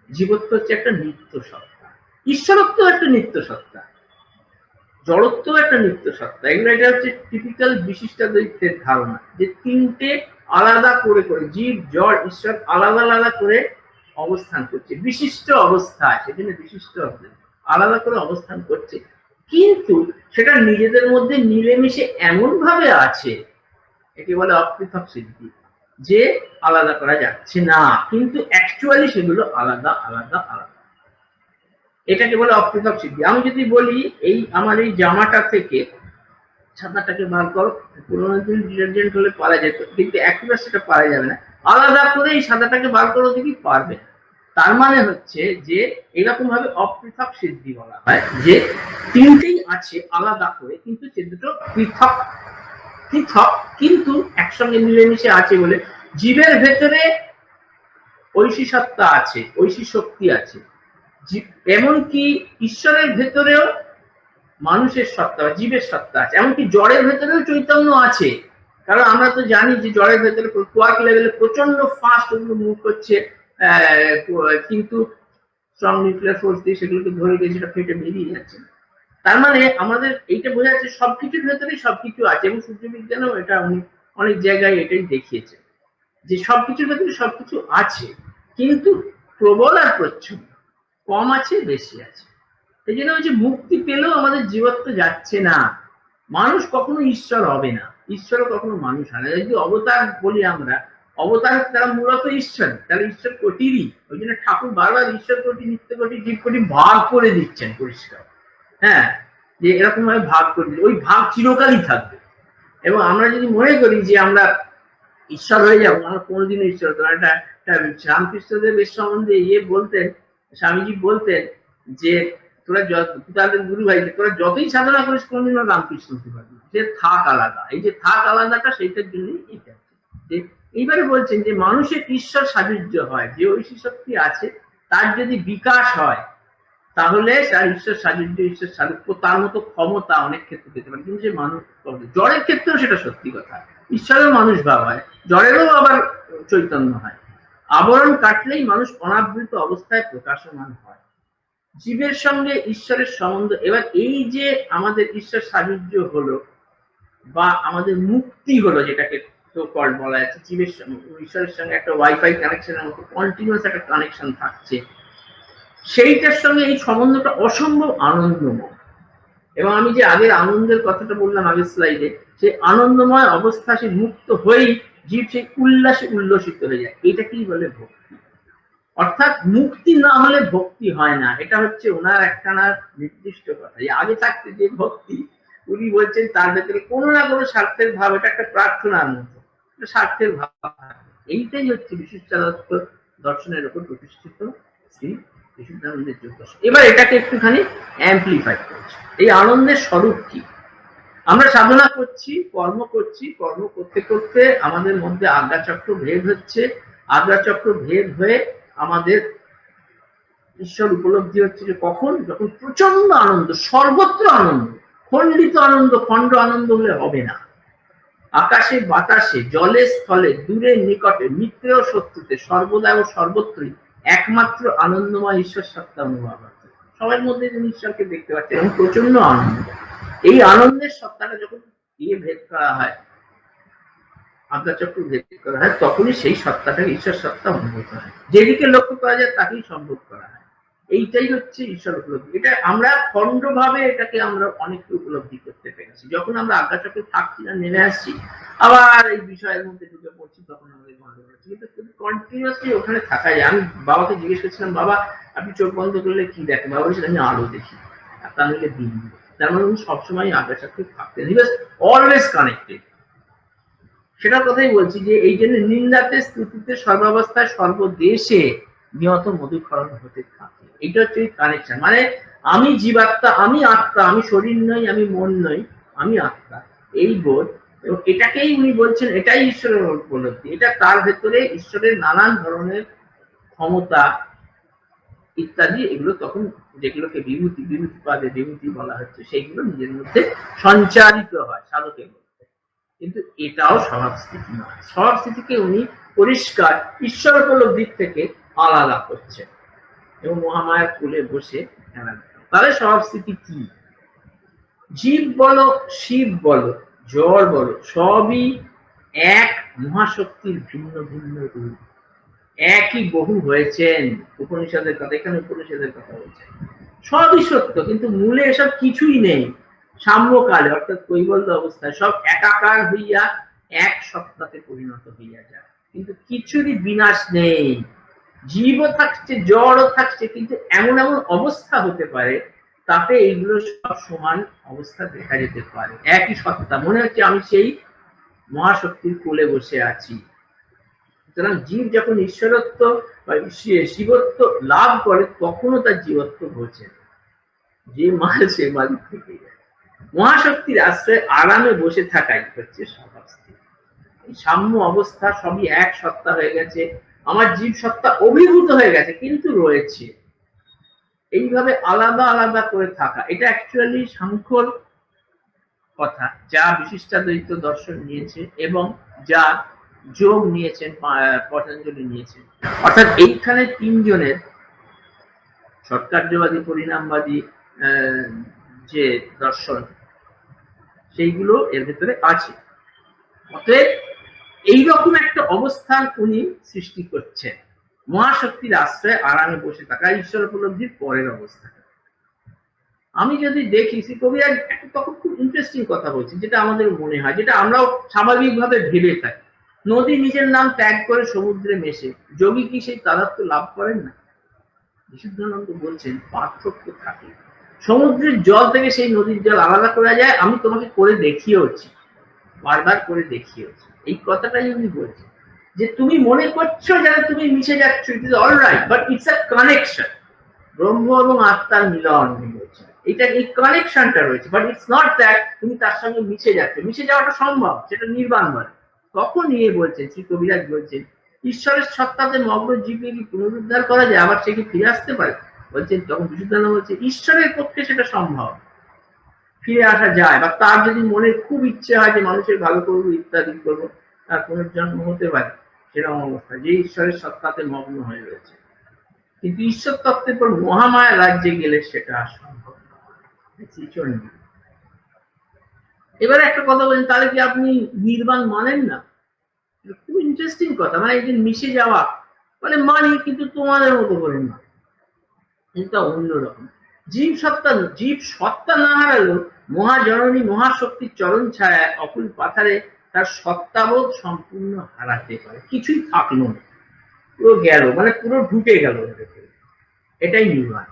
জীবত্ব হচ্ছে একটা নিত্য সত্তা, ঈশ্বরত্ব একটা নিত্য সত্তা, জড়ত্ব একটা নিত্য সত্তা। এগুলো এটা হচ্ছে টিপিক্যাল বিশিষ্টাদ্বৈতের ধারণা, যে তিনটে আলাদা করে করে জীব, জড়, ঈশ্বর আলাদা আলাদা করে অবস্থান করছে, বিশিষ্ট অবস্থায়, সেজন্য বিশিষ্ট আলাদা করে অবস্থান করছে, কিন্তু সেটা নিজেদের মধ্যে মিলেমিশে এমন ভাবে আছে, একে বলে অপৃথক সিদ্ধি, যে আলাদা করা যাচ্ছে না, কিন্তু অ্যাকচুয়ালি সেগুলো আলাদা আলাদা আলাদা। এটাকে বলে অপৃথক সিদ্ধি। আমি যদি বলি এই আমার এই জামাটা থেকে ছাতাটাকে বার করো, পুরোনো দিন ডিটারজেন্ট হলে পারা যেত, কিন্তু এখন সেটা পারা যাবে না, আলাদা করে এই সাদাটাকে বার করো দেখি পারবে। তার মানে হচ্ছে যে এরকম ভাবে অপৃথক সিদ্ধি বলা হয়, যে তিনটেই আছে আলাদা করে, কিন্তু সে দুটো পৃথক পৃথক কিন্তু একসঙ্গে মিলেমিশে আছে বলে জীবের ভেতরে ঐশী সত্তা আছে, ঐশী শক্তি আছে, এমনকি ঈশ্বরের ভেতরেও মানুষের সত্তা, জীবের সত্তা আছে, এমনকি জড়ের ভেতরেও চৈতন্য আছে। কারণ আমরা তো জানি যে জড়ের ভেতরে কোয়ার্ক লেভেলে প্রচন্ড ফাস্ট ওগুলো মুভ করছে, কিন্তু স্ট্রং নিউক্লিয়ার ফোর্স দিয়ে সেগুলোকে ধরে গিয়ে সেটা ফেটে বেরিয়ে যাচ্ছে। তার মানে আমাদের এইটা বোঝা যাচ্ছে সবকিছুর ভেতরেই সবকিছু আছে, এবং সূর্যবিজ্ঞানেও এটা অনেক জায়গায় এটাই দেখিয়েছে যে সবকিছুর ভেতরে সবকিছু আছে, কিন্তু প্রবল আর প্রচ্ছন্ন, কম আছে বেশি আছে। এই জন্য হচ্ছে মুক্তি পেলেও আমাদের জীবত্ব যাচ্ছে না। মানুষ কখনো ঈশ্বর হবে না, ঈশ্বরও কখনো মানুষ হয় না। যদি অবতার বলি আমরা, অবতার তারা মূলত ঈশ্বর, তাহলে ঈশ্বর কোটিরই। ওই জন্য ঠাকুর বারবার ঈশ্বর কোটি, নিত্য কোটি, জীব কোটি ভাগ করে দিচ্ছেন পরিষ্কার। হ্যাঁ, যে এরকম ভাবে ভাগ করে দিচ্ছে, ওই ভাগ চিরকালই থাকবে। এবং আমরা যদি মনে করি যে আমরা ঈশ্বর হয়ে যাবো, আমরা কোনোদিনও ঈশ্বর হতো না। একটা রামকৃষ্ণদেব এর সম্বন্ধে বলতেন, স্বামীজি বলতেন যে তোরা তাদের গুরু ভাই, তোরা যতই সাধনা করিস কোনোদিনও রামকৃষ্ণ হতে পারবি না, যে থাক আলাদা। এই যে থাক আলাদাটা, সেইটার জন্যই এটা। যে এইবারে বলছেন যে মানুষের ঈশ্বর সাযুজ্য হয়, যে ঐশী শক্তি আছে তার যদি বিকাশ হয়, তাহলে তার ঈশ্বর সাযুজ্য, ঈশ্বর সারূপ্য, তার মতো ক্ষমতা অনেক ক্ষেত্রে পেতে পারে। কিন্তু যে মানুষ, জড়ের ক্ষেত্রেও সেটা সত্যি কথা, ঈশ্বরের মানুষ ভাব হয়, জড়েরও আবার চৈতন্য হয়। আবরণ কাটলেই মানুষ অনাবৃত অবস্থায় প্রকাশমান হয়। জীবের সঙ্গে ঈশ্বরের সম্বন্ধ। এবার এই যে আমাদের ঈশ্বর সাযুজ্য হলো বা আমাদের মুক্তি হলো, যেটাকে তো কল বলা যাচ্ছে, জীবের ঈশ্বরের সঙ্গে একটা ওয়াইফাই কানেকশনের মতো কন্টিনিউয়াস একটা কানেকশন থাকছে, সেইটার সঙ্গে এই সম্বন্ধটা অসম্ভব আনন্দময়। এবং আমি যে আগের আনন্দের কথাটা বললাম আগের স্লাইডে, সেই আনন্দময় অবস্থা, সে মুক্ত হয়েই জীব সেই উল্লাসে উল্লসিত হয়ে যায়, এটাকেই বলে ভক্তি। অর্থাৎ মুক্তি না হলে ভক্তি হয় না, এটা হচ্ছে ওনার একখানা নির্দিষ্ট কথা। আগে থাকতে যে ভক্তি উনি বলছেন তার ভেতরে কোনো না কোনো স্বার্থের ভাব, এটা একটা প্রার্থনার মতো স্বার্থের ভাব। এইটাই হচ্ছে বিশিষ্টাদ্বৈত দর্শনের উপর প্রতিষ্ঠিত শ্রী বিশুদ্ধানন্দের যোগ দর্শন। এবার এটাকে একটুখানি অ্যাম্পলিফাই করছে। এই আনন্দের স্বরূপ কি? আমরা সাধনা করছি, কর্ম করছি, কর্ম করতে করতে আমাদের মধ্যে আজ্ঞাচক্র ভেদ হচ্ছে, আজ্ঞাচক্র ভেদ হয়ে আমাদের ঈশ্বর উপলব্ধি হচ্ছে যে কখন? যখন প্রচন্ড আনন্দ, সর্বত্র আনন্দ, খণ্ডিত আনন্দ, খণ্ড আনন্দ হলে হবে না। আকাশে বাতাসে, জলে স্থলে, দূরে নিকটে, মিত্রে ও শত্রুতে, সর্বদা ও সর্বত্রই একমাত্র আনন্দময় ঈশ্বর সত্তা অনুভব হচ্ছে। সবার মধ্যে যিনি ঈশ্বরকে দেখতে পাচ্ছে এবং প্রচন্ড আনন্দ। এই আনন্দের সত্তাটা যখন ভেদ করা হয়, আজ্ঞাচক্র ভেদ করা হয়, তখনই সেই সত্তাটাকে ঈশ্বর সত্তা অনুভূত হয়। যেদিকে লক্ষ্য করা যায় তাকেই সম্ভব করা হয়। এইটাই হচ্ছে ঈশ্বর উপলব্ধি। এটা আমরা খণ্ড ভাবে এটাকে আমরা অনেকটা উপলব্ধি করতে পেরেছি। যখন আমরা আজ্ঞাচক্রে থাকছি না, নেমে আসছি, আবার এই বিষয়ের মধ্যে ঢুকে পড়ছি, তখন আমাদের গন্ডগোল হচ্ছে। কিন্তু কন্টিনিউয়াসলি ওখানে থাকা যায়। আমি বাবাকে জিজ্ঞেস করছিলাম, বাবা আপনি চোখ বন্ধ করলে কি দেখেন? বাবা বলছেন আমি আলো দেখি, আর তা নিলে দিন। তার মানে উনি সবসময় আজ্ঞাচক্রে থাকতেন, হি ওয়াজ অলওয়েজ কানেক্টেড। সেটার কথাই বলছি যে এই জন্য নিন্দাতে, স্তুতিতে, সর্বাবস্থায়, সর্বদেশে নিয়ত মধুক্ষরণ হতে থাকে। এটা হচ্ছে কানেকশন। মানে আমি জীবাত্মা, আমি আত্মা, আমি শরীর নই, আমি মন নই, আমি আত্মা, এই বোধ। এবং এটাকেই উনি বলছেন এটাই ঈশ্বরের উপলব্ধি। এটা তার ভেতরে ঈশ্বরের নানান ধরনের ক্ষমতা ইত্যাদি, এগুলো তখন যেগুলোকে বিভূতি, বিভূতিপাদে বিভূতি বলা হচ্ছে, সেইগুলো নিজের মধ্যে সঞ্চারিত হয় সাধকের মধ্যে। কিন্তু এটাও স্বভাবস্থিতি নয়। স্বভাবস্থিতিকে উনি পরিষ্কার ঈশ্বর উপলব্ধির থেকে আলাদা করছেন এবং মহামায়ার কোলে বসে খেলা দেখেন। তাহলে স্বভাবস্থিতি কি? জীব বলো, শিব বলো, জড় বলো, সবই এক মহাশক্তির ভিন্ন ভিন্ন রূপ। একই বহু হয়েছেন। উপনিষদের কথা, এখানে উপনিষদের কথা বলছেন। সবই সত্য, কিন্তু মূলে এসব কিছুই নেই। সাম্যকালে অর্থাৎ কৈবল্য অবস্থায় সব একাকার হইয়া এক সত্তাতে পরিণত হইয়া যায়, কিন্তু কিছুরই বিনাশ নেই। জীবও থাকছে, জড়ও থাকছে, কিন্তু এমন এমন অবস্থা হতে পারে তাতে এইগুলো সব সমান অবস্থা দেখা যেতে পারে। একই সত্তা, মনে হচ্ছে আমি সেই মহাশক্তির কোলে বসে আছি। সুতরাং জীব যখন ঈশ্বরত্ব বা শিবত্ব লাভ করে, তখনও তার জীবত্ব বোঝে। যে মাল সে মালিক থেকে যায়। মহাশক্তির আশ্রয়ে আরামে বসে থাকাই হচ্ছে স্বভাবস্থিতি। এই সাম্য অবস্থা, সবই এক সত্তা হয়ে গেছে, আমার জীব সত্তা অভিভূত হয়ে গেছে, কিন্তু রয়েছে। এইভাবে আলাদা আলাদা করে থাকা, এটা অ্যাকচুয়ালি সাংখ্যর কথা, যা বিশিষ্টাদ্বৈত দর্শন নিয়েছে এবং যা যোগ নিয়েছেন, পতঞ্জলি নিয়েছেন। অর্থাৎ এইখানে তিনজনের সৎকার্যবাদী, পরিণামবাদী যে দর্শন, সেইগুলো এর ভেতরে আছে। অতএব এইরকম একটা অবস্থান উনি সৃষ্টি করছেন, মহাশক্তির আশ্রয়ে আরামে বসে থাকা, ঈশ্বর উপলব্ধির পরের অবস্থা। আমি যদি দেখি শ্রী কবিরাজ তখন খুব ইন্টারেস্টিং কথা বলছি, যেটা আমাদের মনে হয়, যেটা আমরাও স্বাভাবিকভাবে ভেবে থাকি। নদী নিজের নাম ত্যাগ করে সমুদ্রে মেশে, যোগী কি সেই তাদাত্ম্য লাভ করেন না? বিশুদ্ধানন্দ বলছেন পার্থক্য থাকে। সমুদ্রের জল থেকে সেই নদীর জল আলাদা করা যায়, আমি তোমাকে করে দেখিয়েছি, বারবার করে দেখিয়েছি। এই কথাটাই উনি বলছেন যে তুমি মনে করছো যারা তুমি মিশে যাচ্ছ, it is alright, but it's a connection. ব্রহ্ম এবং আত্মার মিলন বলছেন, এটা এই কানেকশনটা রয়েছে, বাট ইটস নট দ্যাট তুমি তার সঙ্গে মিশে যাচ্ছ। মিশে যাওয়াটা সম্ভব, সেটা নির্বাণ বলে। তখন নিয়ে বলছেন, শ্রী কবিরাজ বলছেন, ঈশ্বরের সত্তাতে মগ্ন জীবকে কি পুনরুদ্ধার করা যায়, আবার সে কি ফিরে আসতে পারে? বলছেন, তখন বিশুদ্ধানন্দ বলছে ঈশ্বরের পক্ষে সেটা সম্ভব, ফিরে আসা যায়। বা তার যদি মনে খুব ইচ্ছে হয় যে মানুষের ভালো করবো, ইত্যাদি করবো, তার পুনর্জন্ম হতে পারে সেরকম অবস্থা, যে ঈশ্বরের সত্তাতে মগ্ন হয়ে রয়েছে। কিন্তু ঈশ্বর তত্ত্বের পর মহামায়া রাজ্যে গেলে সেটা সম্ভব নয়। এবারে একটা কথা বলেন, তাহলে কি আপনি নির্বাণ মানেন না? খুব ইন্টারেস্টিং কথা। মানে এই যে মিশে যাওয়া, মানে মানি, কিন্তু তোমাদের মতো করে না, এটা অন্যরকম। জীব সত্তা না হারালেও মহাজননী মহাশক্তির চরণ ছায়া অকুল পাথারে তার সত্তাবোধ সম্পূর্ণ হারাতে পারে, কিছুই থাকলো না, পুরো গেল, মানে পুরো ঢুকে গেল। এটাই নির্বাণ।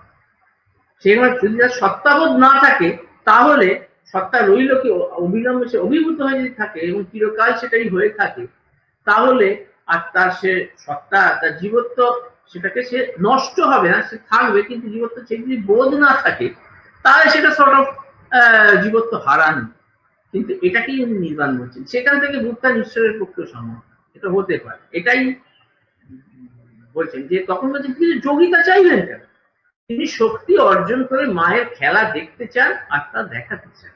সেখানে যদি তার সত্তাবোধ না থাকে, তাহলে সত্তা রইল কি অবিলম্বে সে অভিভূত হয়ে যদি থাকে এবং চিরকাল সেটাই হয়ে থাকে, তাহলে আর তার সে সত্তা, তার জীবত্ব, সেটাকে সে নষ্ট হবে না, সে থাকবে, কিন্তু জীবত্ব সে যদি বোধ না থাকে, তাহলে সেটা সর্ট অফ জীবত্ব হারানো। কিন্তু এটাকেই উনি নির্বাণ বলছেন। সেখান থেকে বুদ্ধ ঈশ্বরের পক্ষে সম্ভব, এটা হতে পারে, এটাই বলছেন। যে তখন বলছেন তিনি যোগিতা চাইলেন কেন? তিনি শক্তি অর্জন করে মায়ের খেলা দেখতে চান আর তা দেখাতে চান।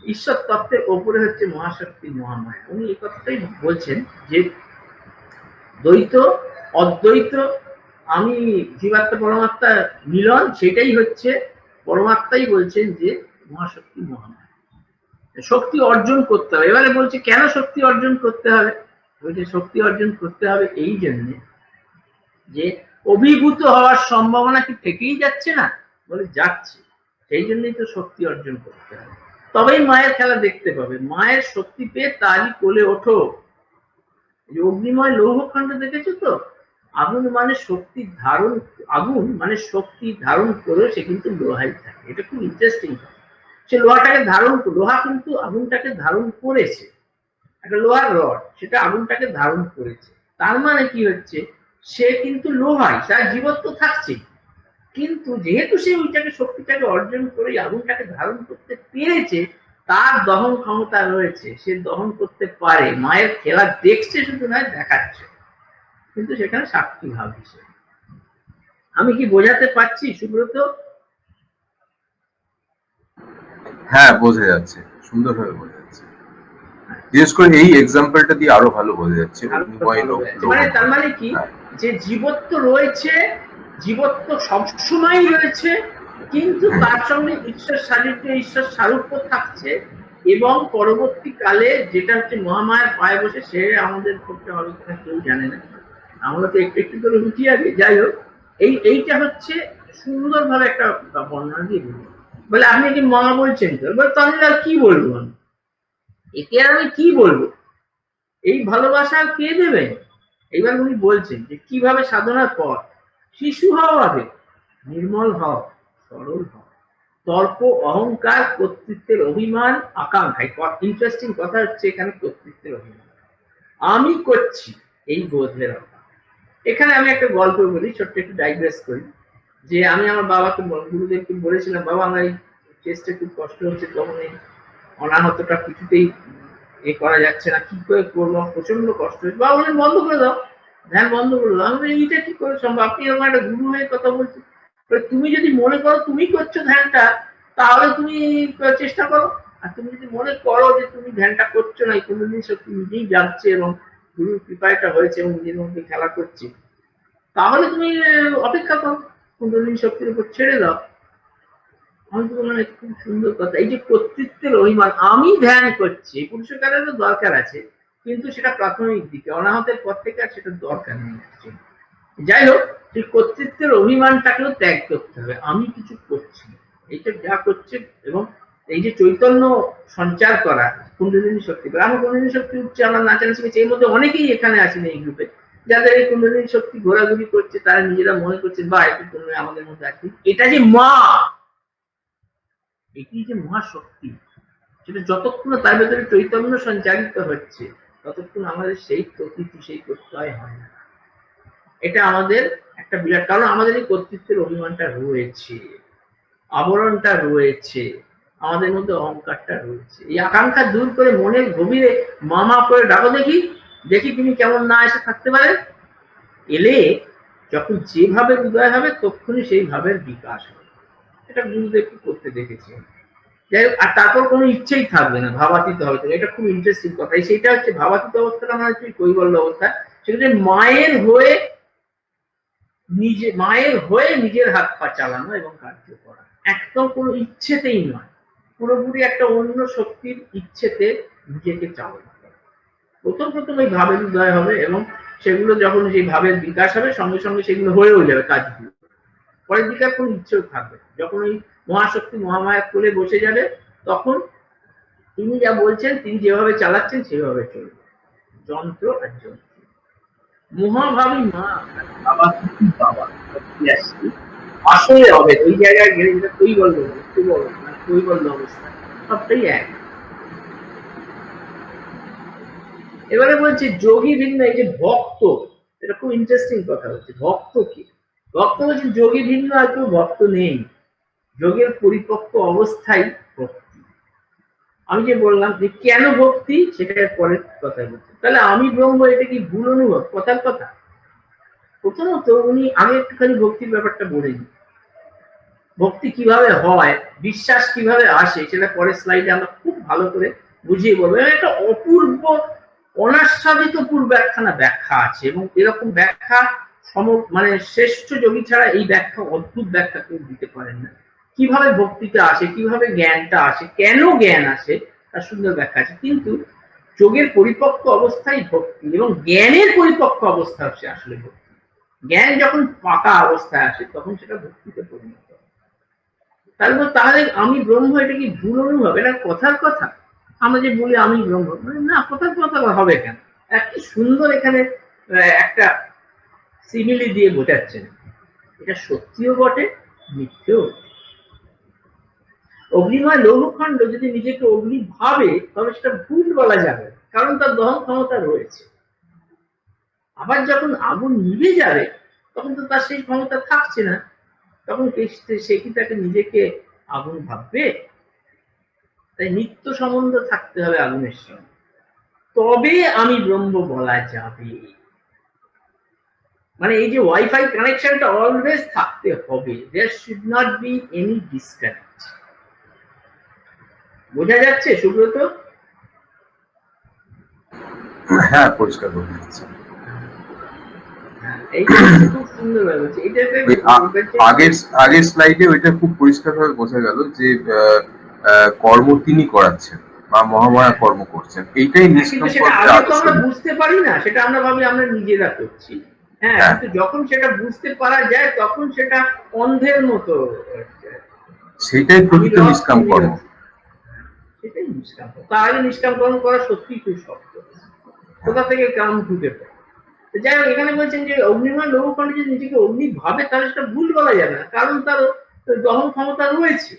ঈশ্বর তত্ত্বের ওপরে হচ্ছে মহাশক্তি মহামায়া। উনি এই কথাটাই বলছেন যে দ্বৈত অদ্বৈত, আমি জীবাত্মা পরমাত্মা মিলন, সেটাই হচ্ছে পরমাত্মাই বলছেন যে মহাশক্তি মহামায়া। শক্তি অর্জন করতে হবে। এবারে বলছে কেন শক্তি অর্জন করতে হবে? বলছে শক্তি অর্জন করতে হবে এই জন্যে যে অভিভূত হওয়ার সম্ভাবনা কি থেকেই যাচ্ছে না? বলে যাচ্ছে, সেই জন্যই তো শক্তি অর্জন করতে হবে, তবেই মায়ের খেলা দেখতে পাবে। মায়ের শক্তি পেয়ে তারই কোলে ওঠো। অগ্নিময় লৌহখণ্ড দেখেছো তো? আগুন মানে শক্তি ধারণ, আগুন মানে শক্তি ধারণ করে সে কিন্তু লোহাই থাকে। এটা খুব ইন্টারেস্টিং। সে লোহাটাকে ধারণ, লোহা কিন্তু আগুনটাকে ধারণ করেছে, একটা লোহার রড, সেটা আগুনটাকে ধারণ করেছে। তার মানে কি হচ্ছে, সে কিন্তু লোহাই, তার জীবত্ব থাকছে, কিন্তু যেহেতু সে ওইটাকে শক্তিটাকে অর্জন করে আগুনটাকে ধারণ করতে পেরেছে, তার দহন ক্ষমতা রয়েছে, সে দহন করতে পারে। মায়ের খেলা দেখছে, শুধু নয় দেখাচ্ছে, কিন্তু সেখানে সাক্ষী ভাব হিসেবে। আমি কি বোঝাতে পারছি সুব্রত? হ্যাঁ, বোঝা যাচ্ছে, সুন্দরভাবে বোঝা যাচ্ছে। বিশেষ করে এই এক্সাম্পলটা দিয়ে আরো ভালো বোঝা যাচ্ছে। মানে তার মানে কি, যে জীবত্ব রয়েছে, জীবত্ব সবসময় রয়েছে, কিন্তু তার সঙ্গে ঈশ্বর সান্নিধ্য, ঈশ্বর সারূপ্য থাকছে, এবং পরবর্তীকালে যেটা হচ্ছে মহামায়ার পায়ে বসে, সে আমাদের করতে হবে কিনা কেউ জানে না, আমরা তো একটু একটু করে উঠি আগে। যাই হোক, এইটা হচ্ছে সুন্দরভাবে একটা বর্ণনা দিয়ে বলবো। বলে আপনি কি মা বলছেন তো? বলে তাহলে আর কি বলবো আমি, এতে আর আমি কি বলবো? এই ভালোবাসা কে দেবে? এইবার উনি বলছেন যে কিভাবে সাধনার পর শিশু হও, আগে নির্মল হও, সরল হও, তর্ক অহংকার কর্তৃত্বের অভিমান আকাঙ্ক্ষায়। ইন্টারেস্টিং কথা হচ্ছে এখানে কর্তৃত্বের অভিমান, আমি করছি এই বোধের অভাব। এখানে আমি একটা গল্প বলি, ছোট্ট একটু ডাইগ্রেস করি। যে আমি আমার বাবাকে, গুরুদেবকে বলেছিলাম, বাবা আমার এই চেস্টে খুব কষ্ট হচ্ছে, তখন এই অনাহতটা কিছুতেই এ করা যাচ্ছে না, কি করে করবো, প্রচন্ড কষ্ট হচ্ছে। বাবা বলেন বন্ধ করে দাও, ধ্যান বন্ধ করে দাও। আমি এইটা কি করে সম্ভব? আপনি আমার একটা গুরু হয়ে কথা বলছেন, তুমি যদি মনে করো তুমি করছো ধ্যানটা, তাহলে তুমি চেষ্টা করো। আর তুমি যদি মনে করো যে তুমি ধ্যানটা করছো না, কোনোদিন সত্যি নিজেই যাচ্ছে এবং গুরুর কৃপাটা হয়েছে এবং নিজের মধ্যে খেলা করছে, তাহলে তুমি অপেক্ষা করো, কোনোদিন শক্তির উপর ছেড়ে দাও। আমি তো বললাম খুব সুন্দর কথা। এই যে কর্তৃত্বের অভিমান, আমি ধ্যান করছি, পুরুষকারেরও দরকার আছে, কিন্তু সেটা প্রাথমিক দিকে, অনাহতের পর থেকে আর সেটা দরকার নেই। যাই হোক, সেই কর্তৃত্বের অভিমানটাকেও ত্যাগ করতে হবে। আমি কিছু করছি, এইটা যা করছে, এবং এই যে চৈতন্য সঞ্চার করা, কুণ্ডলিনী শক্তি, আমার কুণ্ডলিনী শক্তি উঠছে, আমার নাচানো শিখেছে, এর মধ্যে অনেকেই এখানে আছেন এই গ্রুপে, যাদের এই কুণ্ডলিনী শক্তি ঘোরাঘুরি করছে, তারা নিজেরা মনে করছে বা একটু আমাদের মধ্যে আছে। এটা যে মা, এটি যে মহাশক্তি, সেটা যতক্ষণ তার ভেতরে চৈতন্য সঞ্চারিত হচ্ছে, ততক্ষণ আমাদের সেই প্রকৃতি, সেই প্রত্যয় হয় না। এটা আমাদের একটা বিরাট কারণ, আমাদের এই কর্তৃত্বের অভিমানটা রয়েছে, আবরণটা রয়েছে, আমাদের মধ্যে অহংকারটা রয়েছে। এই আকাঙ্ক্ষা দূর করে মনের গভীরে মামা করে ডাকো, দেখি দেখি তিনি কেমন না এসে থাকতে পারেন। এলে যখন যেভাবে উদয় হবে, তখনই সেই ভাবের বিকাশ হবে। এটা গুরুদেবকে করতে দেখেছি। যাই হোক, আর তারপর কোনো ইচ্ছেই থাকবে না, ভাবাতীত হবে। এটা খুব ইন্টারেস্টিং কথা। সেটা হচ্ছে ভাবাতীত অবস্থাটা মানে হচ্ছে কৈবল্য অবস্থা, সেটা মায়ের হয়ে নিজের হাত পা চালানো এবং কার্য করা, একদম কোনো ইচ্ছেতেই নয়, পুরোপুরি একটা অন্য শক্তির ইচ্ছেতে নিজেকে চালানো। প্রথম এই ভাবের উদয় হবে, এবং সেগুলো যখন সেই ভাবের বিকাশ হবে, সঙ্গে সঙ্গে সেগুলো হয়েও যাবে কাজগুলো। পরের দিকে কোনো ইচ্ছেও থাকবে। যখন ওই মহাশক্তি মহামায়া কোলে বসে যাবে, তখন তিনি যা বলছেন, তিনি যেভাবে চালাচ্ছেন সেভাবে চলবে। যন্ত্র আর যন্ত্র। মহাভাবী মা বাবা কি বাবা আসলে হবে ওই জায়গায় গেলে যেটা কৈবল্য অবস্থা সবটাই এক। এবারে বলছে যোগী ভিন্ন, এই যে ভক্ত, এটা খুব ইন্টারেস্টিং কথা হচ্ছে। ভক্ত কি? ভক্ত হচ্ছে যোগী ভিন্ন, আর কেউ ভক্ত নেই। যোগের পরিপক্ক অবস্থায় ভক্তি। আমি যে বললাম যে কেন ভক্তি, সেটা পরের কথা বলছি। তাহলে আমি ব্রহ্ম, এটা কি ভুল অনুভব? কথার কথা। প্রথমত উনি আগে একটুখানি ভক্তির ব্যাপারটা বলে নিন। ভক্তি কিভাবে হয়, বিশ্বাস কিভাবে আসে, সেটা পরের স্লাইডে আমরা খুব ভালো করে বুঝিয়ে বলবো। একটা অপূর্ব অনাস্বাদিত পূর্ব একখানা ব্যাখ্যা আছে, এবং এরকম ব্যাখ্যা মানে শ্রেষ্ঠ যোগী ছাড়া এই ব্যাখ্যা, অদ্ভুত ব্যাখ্যা কেউ দিতে পারেন না। কিভাবে ভক্তিটা আসে, কিভাবে জ্ঞানটা আসে, কেন জ্ঞান আসে, তার সুন্দর ব্যাখ্যা আছে। কিন্তু যোগের পরিপক্ক অবস্থায় ভক্তি, এবং জ্ঞানের পরিপক্ক অবস্থা হচ্ছে আসলে ভক্তি। জ্ঞান যখন পাকা অবস্থায় আসে তখন সেটা ভক্তিতে পরিণত হয়। তাহলে আমি ব্রহ্ম, এটা কি ভুল অনুভব? এটা কথার কথা। আমরা যে বলি আমি ব্রহ্ম, না, কথার কথা হবে কেন? কি সুন্দর এখানে একটা সিমিলি দিয়ে বোঝাচ্ছেন। এটা সত্যিও বটে, মিথ্যেও। অগ্নিময় লৌহখণ্ড যদি নিজেকে অগ্নি ভাবে, তবে সেটা ভুল বলা যাবে, কারণ তার দহন ক্ষমতা রয়েছে। আবার যখন আগুন নিভে যাবে, তখন তো তার সেই ক্ষমতা থাকছে না, তখন সে কি তাকে নিজেকে আগুন ভাববে? তাই নিত্য সম্বন্ধ থাকতে হবে আগুনের সঙ্গে, তবে আমি ব্রহ্ম বলা যাবে। মানে এই যে ওয়াইফাই কানেকশনটা অলওয়েজ থাকতে হবে, there should not be any disconnect. বোঝা যাচ্ছে সুব্রত? হ্যাঁ, পরিষ্কার বোঝা যাচ্ছে। এইটা খুব সুন্দর হয়েছে। আগের স্লাইডে ওইটা খুব পরিষ্কার ভাবে বোঝা গেল যে কর্ম তিনি করাচ্ছেন বা মহামায়া কর্ম করছেন, এইটাই নিষ্কাম কর্মের আদর্শ। আমরা বুঝতে পারি না, সেটা আমরা ভাবি আমরা নিজেরা করছি। হ্যাঁ, কিন্তু যখন সেটা বুঝতে পারা যায়, তখন সেটা অন্ধের মতো, সেটাই প্রকৃত নিষ্কাম কর্ম। সেটাই নিষ্কাম কর্ম। তার আগে নিষ্কাম কর্ম করা সত্যি খুব শক্ত। কোথা থেকে কাম ঢুকে পড়ে। যাই হোক, এখানে বলছেন যে অগ্নিময় লৌহখণ্ড যদি নিজেকে অগ্নি ভাবে, তাহলে সেটা ভুল বলা যাবে না, কারণ তার দহন ক্ষমতা রয়েছে।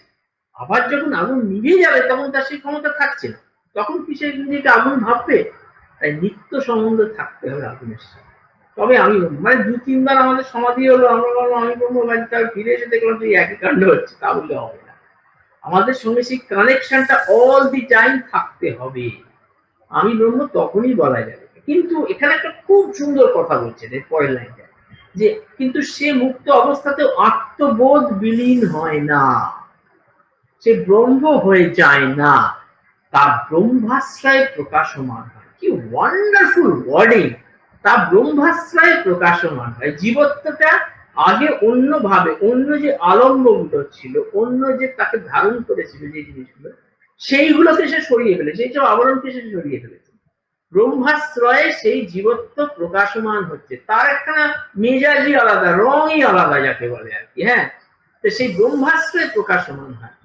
আবার যখন আগুন নিভে যাবে, তখন তার সেই ক্ষমতা থাকছে না, তখন কি সে নিজেকে আগুন ভাববে? তাই নিত্য সম্বন্ধ থাকতে হবে আগুনের সাথে, তবে আমি মানে 2-3 বার আমাদের সমাধি হলো, আমরা বললাম আমি ব্রহ্ম, তার ফিরে এসে দেখলাম যে একই কাণ্ড হচ্ছে, তা বললে হবে না। আমাদের সঙ্গে সেই কানেকশনটা অল দি টাইম থাকতে হবে। আমি ব্রহ্ম তখনই বলা যাবে। কিন্তু এখানে একটা খুব সুন্দর কথা বলছেন এর পরের লাইনটা, যে কিন্তু সে মুক্ত অবস্থাতেও আত্মবোধ বিলীন হয় না, সে ব্রহ্ম হয়ে যায় না, তা ব্রহ্মাশ্রয়ে প্রকাশমান হয়। কি ওয়ান্ডারফুল ওয়ার্ডিং! তা ব্রহ্মাশ্রয়ে প্রকাশমান হয়। জীবত্বটা আগে অন্যভাবে, অন্য যে আলম্বগুলো ছিল, অন্য যে তাকে ধারণ করেছিল যে জিনিসগুলো, সেইগুলোকে সে সরিয়ে ফেলেছে, সেই সব আবরণকে সে সরিয়ে ফেলেছে। ব্রহ্মাশ্রয়ে সেই জীবত্ব প্রকাশমান হচ্ছে, তার একটা মেজাজই আলাদা, রঙই আলাদা, যাকে বলে আর কি। হ্যাঁ, তো সেই ব্রহ্মাশ্রয়ে প্রকাশমান হয়।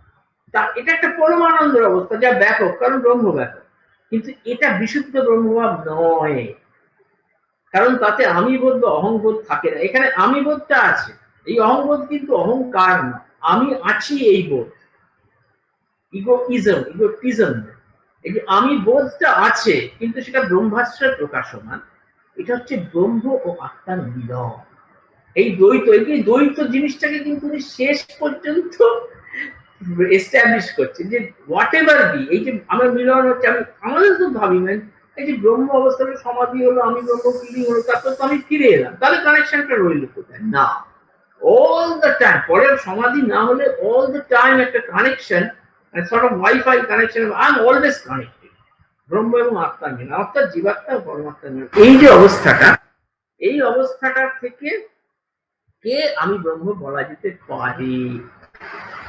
তা এটা একটা পরমানন্দের অবস্থা, যা ব্যাপক, কারণ ব্রহ্ম ব্যাপক। কিন্তু এটা বিশুদ্ধ ব্রহ্মভাব নয়, কারণ তাতে আমি বোধ বা অহংবোধ থাকে না। এখানে আমি বোধটা আছে, এই অহংবোধ কিন্তু অহংকার না, আমি আছি এই বোধ, ইগোটিজম। এই যে আমি বোধটা আছে, কিন্তু সেটা ব্রহ্মাশ্রয়ে প্রকাশমান। এটা হচ্ছে ব্রহ্ম ও আত্মার মিলন। এই দ্বৈত জিনিসটাকে কিন্তু উনি শেষ পর্যন্ত এস্টাবলিশ করছে, যে হোয়াট এভার বি, এই যে আমার মিলন হচ্ছে, আমি আমাদের তো ভাবি না, এই যে ব্রহ্ম অবস্থাটা সমাধি হলো, আমি ব্রহ্ম ফিলিং হলো, তারপর তো আমি ফিরে এলাম, তাহলে কানেকশনটা রইল কোথায়? না, অল দ্য টাইম, পরে সমাধি না হলে অল দ্য টাইম একটা connection, sort of wifi connection, I am always connected. ব্রহ্ম এবং আত্মার মিলন, অর্থাৎ জীবাত্মা ও পরমাত্মার মিলন, এই যে অবস্থাটা, এই অবস্থাটা থেকে কে আমি ব্রহ্ম বলা যেতে পারে।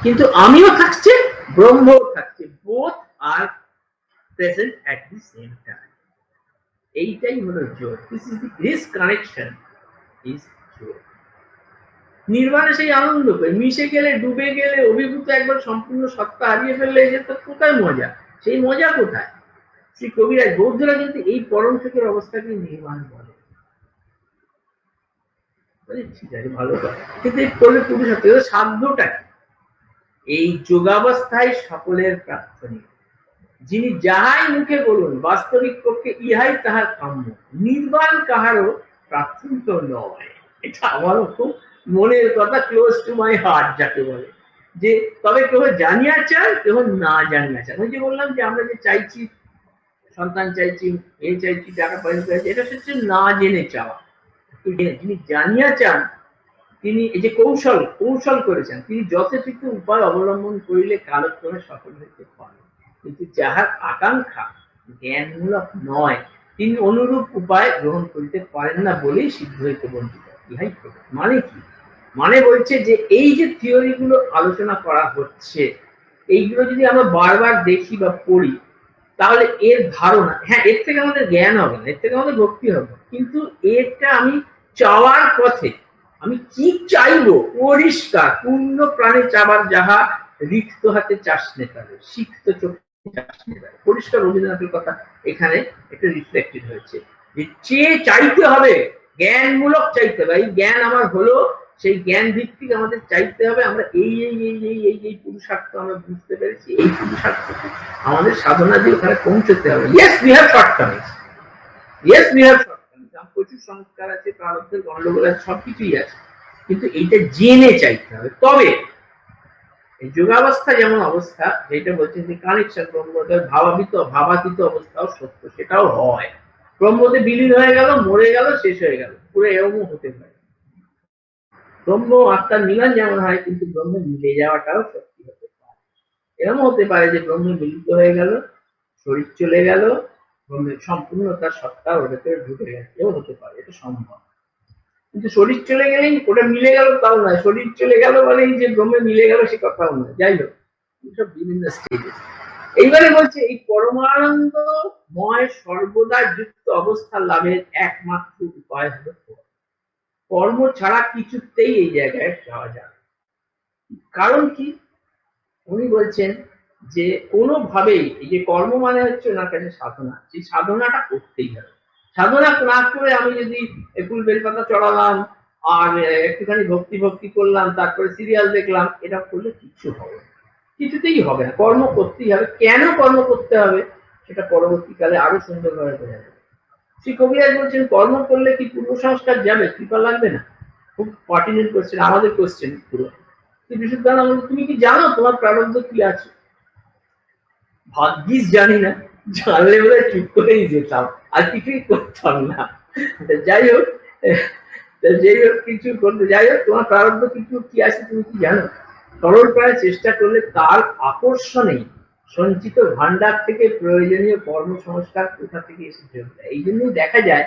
কিন্তু আমিও থাকছে, ব্রহ্মও থাকছে, both are present at the same time. এইটাই হলো যোগ। দিস কানেকশন ইজ যোগ। নির্বাণে সেই আনন্দ পাই, মিশে গেলে, ডুবে গেলে, অভিভূত একবার সম্পূর্ণ সত্তা হারিয়ে ফেললে, যে তো কোথায় মজা? সেই মজা কোথায়? শ্রী কবিরাজ বৌদ্ধরা কিন্তু এই পরম সুখের অবস্থাকে নির্মাণ বলে। ঠিক আছে, ভালো কথা, কিন্তু এই করলে পুরুষার্থ সাধ্যটা কি? এই যোগাবস্থায় সকলের প্রার্থনিক, যিনি যাহাই মুখে বলুন বাস্তবিক পক্ষে ইহাই তাহার কাম্য, নির্বাণ কাহারও প্রার্থনিক নয়। এটা আমারও খুব মনের কথা, ক্লোজ টু মাই হার্ট যাকে বলে, যে তবে কেউ জানিয়া চায়, কেউ না জানিয়া চায়। ওই যে বললাম যে আমরা যে চাইছি, সন্তান চাইছি, এ চাইছি, টাকা পয়সা চাইছি, এটা হচ্ছে না জেনে চাওয়া। যিনি জানিয়া চান, তিনি এই যে কৌশল করেছেন, তিনি যথেষ্ট উপায় অবলম্বন করিলে কালক্রমে সফল হইতে পারেন। কিন্তু যাহার আকাঙ্ক্ষা জ্ঞানমূলক নয়, তিনি অনুরূপ উপায় গ্রহণ করিতে পারেন না বলেই সিদ্ধ হইতে বঞ্চিত। ইহাই মানে কি? মানে বলছে যে এই যে থিওরি গুলো আলোচনা করা হচ্ছে, এইগুলো যদি আমরা বারবার দেখি বা পড়ি, তাহলে এর ধারণা, হ্যাঁ এর থেকে আমাদের জ্ঞান হবে না, এর থেকে আমাদের ভক্তি হবে, কিন্তু এটা আমি চাওয়ার পথে আমি কি চাইবো পরিষ্কার, পূর্ণ প্রাণে চাবার যাহা রিক্ত হাতে চাষনে পারে, সিক্ত চোখে চাষনে পারে, পরিষ্কার রবীন্দ্রনাথের কথা এখানে একটু রিফ্লেক্টেড হয়েছে। যে চেয়ে চাইতে হবে, জ্ঞানমূলক চাইতে হবে। এই জ্ঞান আমার হলো, সেই জ্ঞান ভিত্তিক আমাদের চাইতে হবে। আমরা এই এই এই এই এই এই পুরুষার্থ আমরা বুঝতে পেরেছি, এই পুরুষার্থ আমাদের সাধনা দিয়ে ওখানে পৌঁছতে হবে। Yes we have shortcomings, yes we have shortcomings, প্রচুর সংস্কার আছে, প্রারব্ধের গন্ডগোল আছে, সবকিছুই আছে, কিন্তু এইটা জেনে চাইতে হবে। তবে এই যোগাবস্থা যেমন অবস্থা, যেটা বলছেন যে কানেকশন ব্রহ্মদের ভাবাতীত অবস্থাও সত্য, সেটাও হয়। ব্রহ্মতে বিলীন হয়ে গেল, মরে গেল, শেষ হয়ে গেল, পুরো এরকম হতে পারে। ব্রহ্ম আত্মার মিলন যেমন হয়, কিন্তু ব্রহ্মে মিলে যাওয়াটাও সত্যি হতে পারে। এরকম হতে পারে যে ব্রহ্মে মিলিত হয়ে গেল, শরীর চলে গেল, ব্রহ্মের সম্পূর্ণ তার সত্তা ওর ভেতরে ঢুকে গেছে, এও হতে পারে, এটা সম্ভব। কিন্তু শরীর চলে গেলেই ওটা মিলে গেল তাও নয়, শরীর চলে গেল বলেই যে ব্রহ্মে মিলে গেল সে কথাও নয়। যাই হোক, সব বিভিন্ন স্টেজে। এইবারে বলছে এই পরমানন্দময় সর্বদা যুক্ত অবস্থা লাভের একমাত্র উপায় হলো কর্ম ছাড়া কিছুতেই এই জায়গায় যাওয়া যায়। কারণ কি? উনি বলছেন যে কোনোভাবেই এই যে কর্ম মানে হচ্ছে ওনার কাছে সাধনা, সেই সাধনাটা করতেই হবে। সাধনা না করে আমি যদি ফুল বেলপাতা চড়ালাম আর একটুখানি ভক্তি করলাম, তারপরে সিরিয়াল দেখলাম, এটা করলে কিছু হবে না, কিছুতেই হবে না। কর্ম করতেই হবে। কেন কর্ম করতে হবে সেটা পরবর্তীকালে আরো সুন্দরভাবে বোঝা যাবে। শ্রী কবিরাজ বলছেন কর্ম করলে কি পূর্ব সংস্কার যাবে, কৃপা লাগবে না? খুব পার্টিনেন্ট কোশ্চেন, আমাদের কোশ্চেন পুরো। বিশুদ্ধানন্দ, তুমি কি জানো তোমার প্রারব্ধ কি আছে? ভাগ্যিস জানি না, জানলে বলে চুপ করেই যেতাম, আর কিছুই করতাম না। যাই হোক কিছু করতে, যাই হোক তোমার প্রারব্ধ কিছু কি আছে তুমি কি জানো? সরল প্রায় চেষ্টা করলে তার আকর্ষণেই সঞ্চিত ভান্ডার থেকে প্রয়োজনীয় কর্মসংস্কার কোথা থেকে এসে যোগ দেয়। এই জন্যই দেখা যায়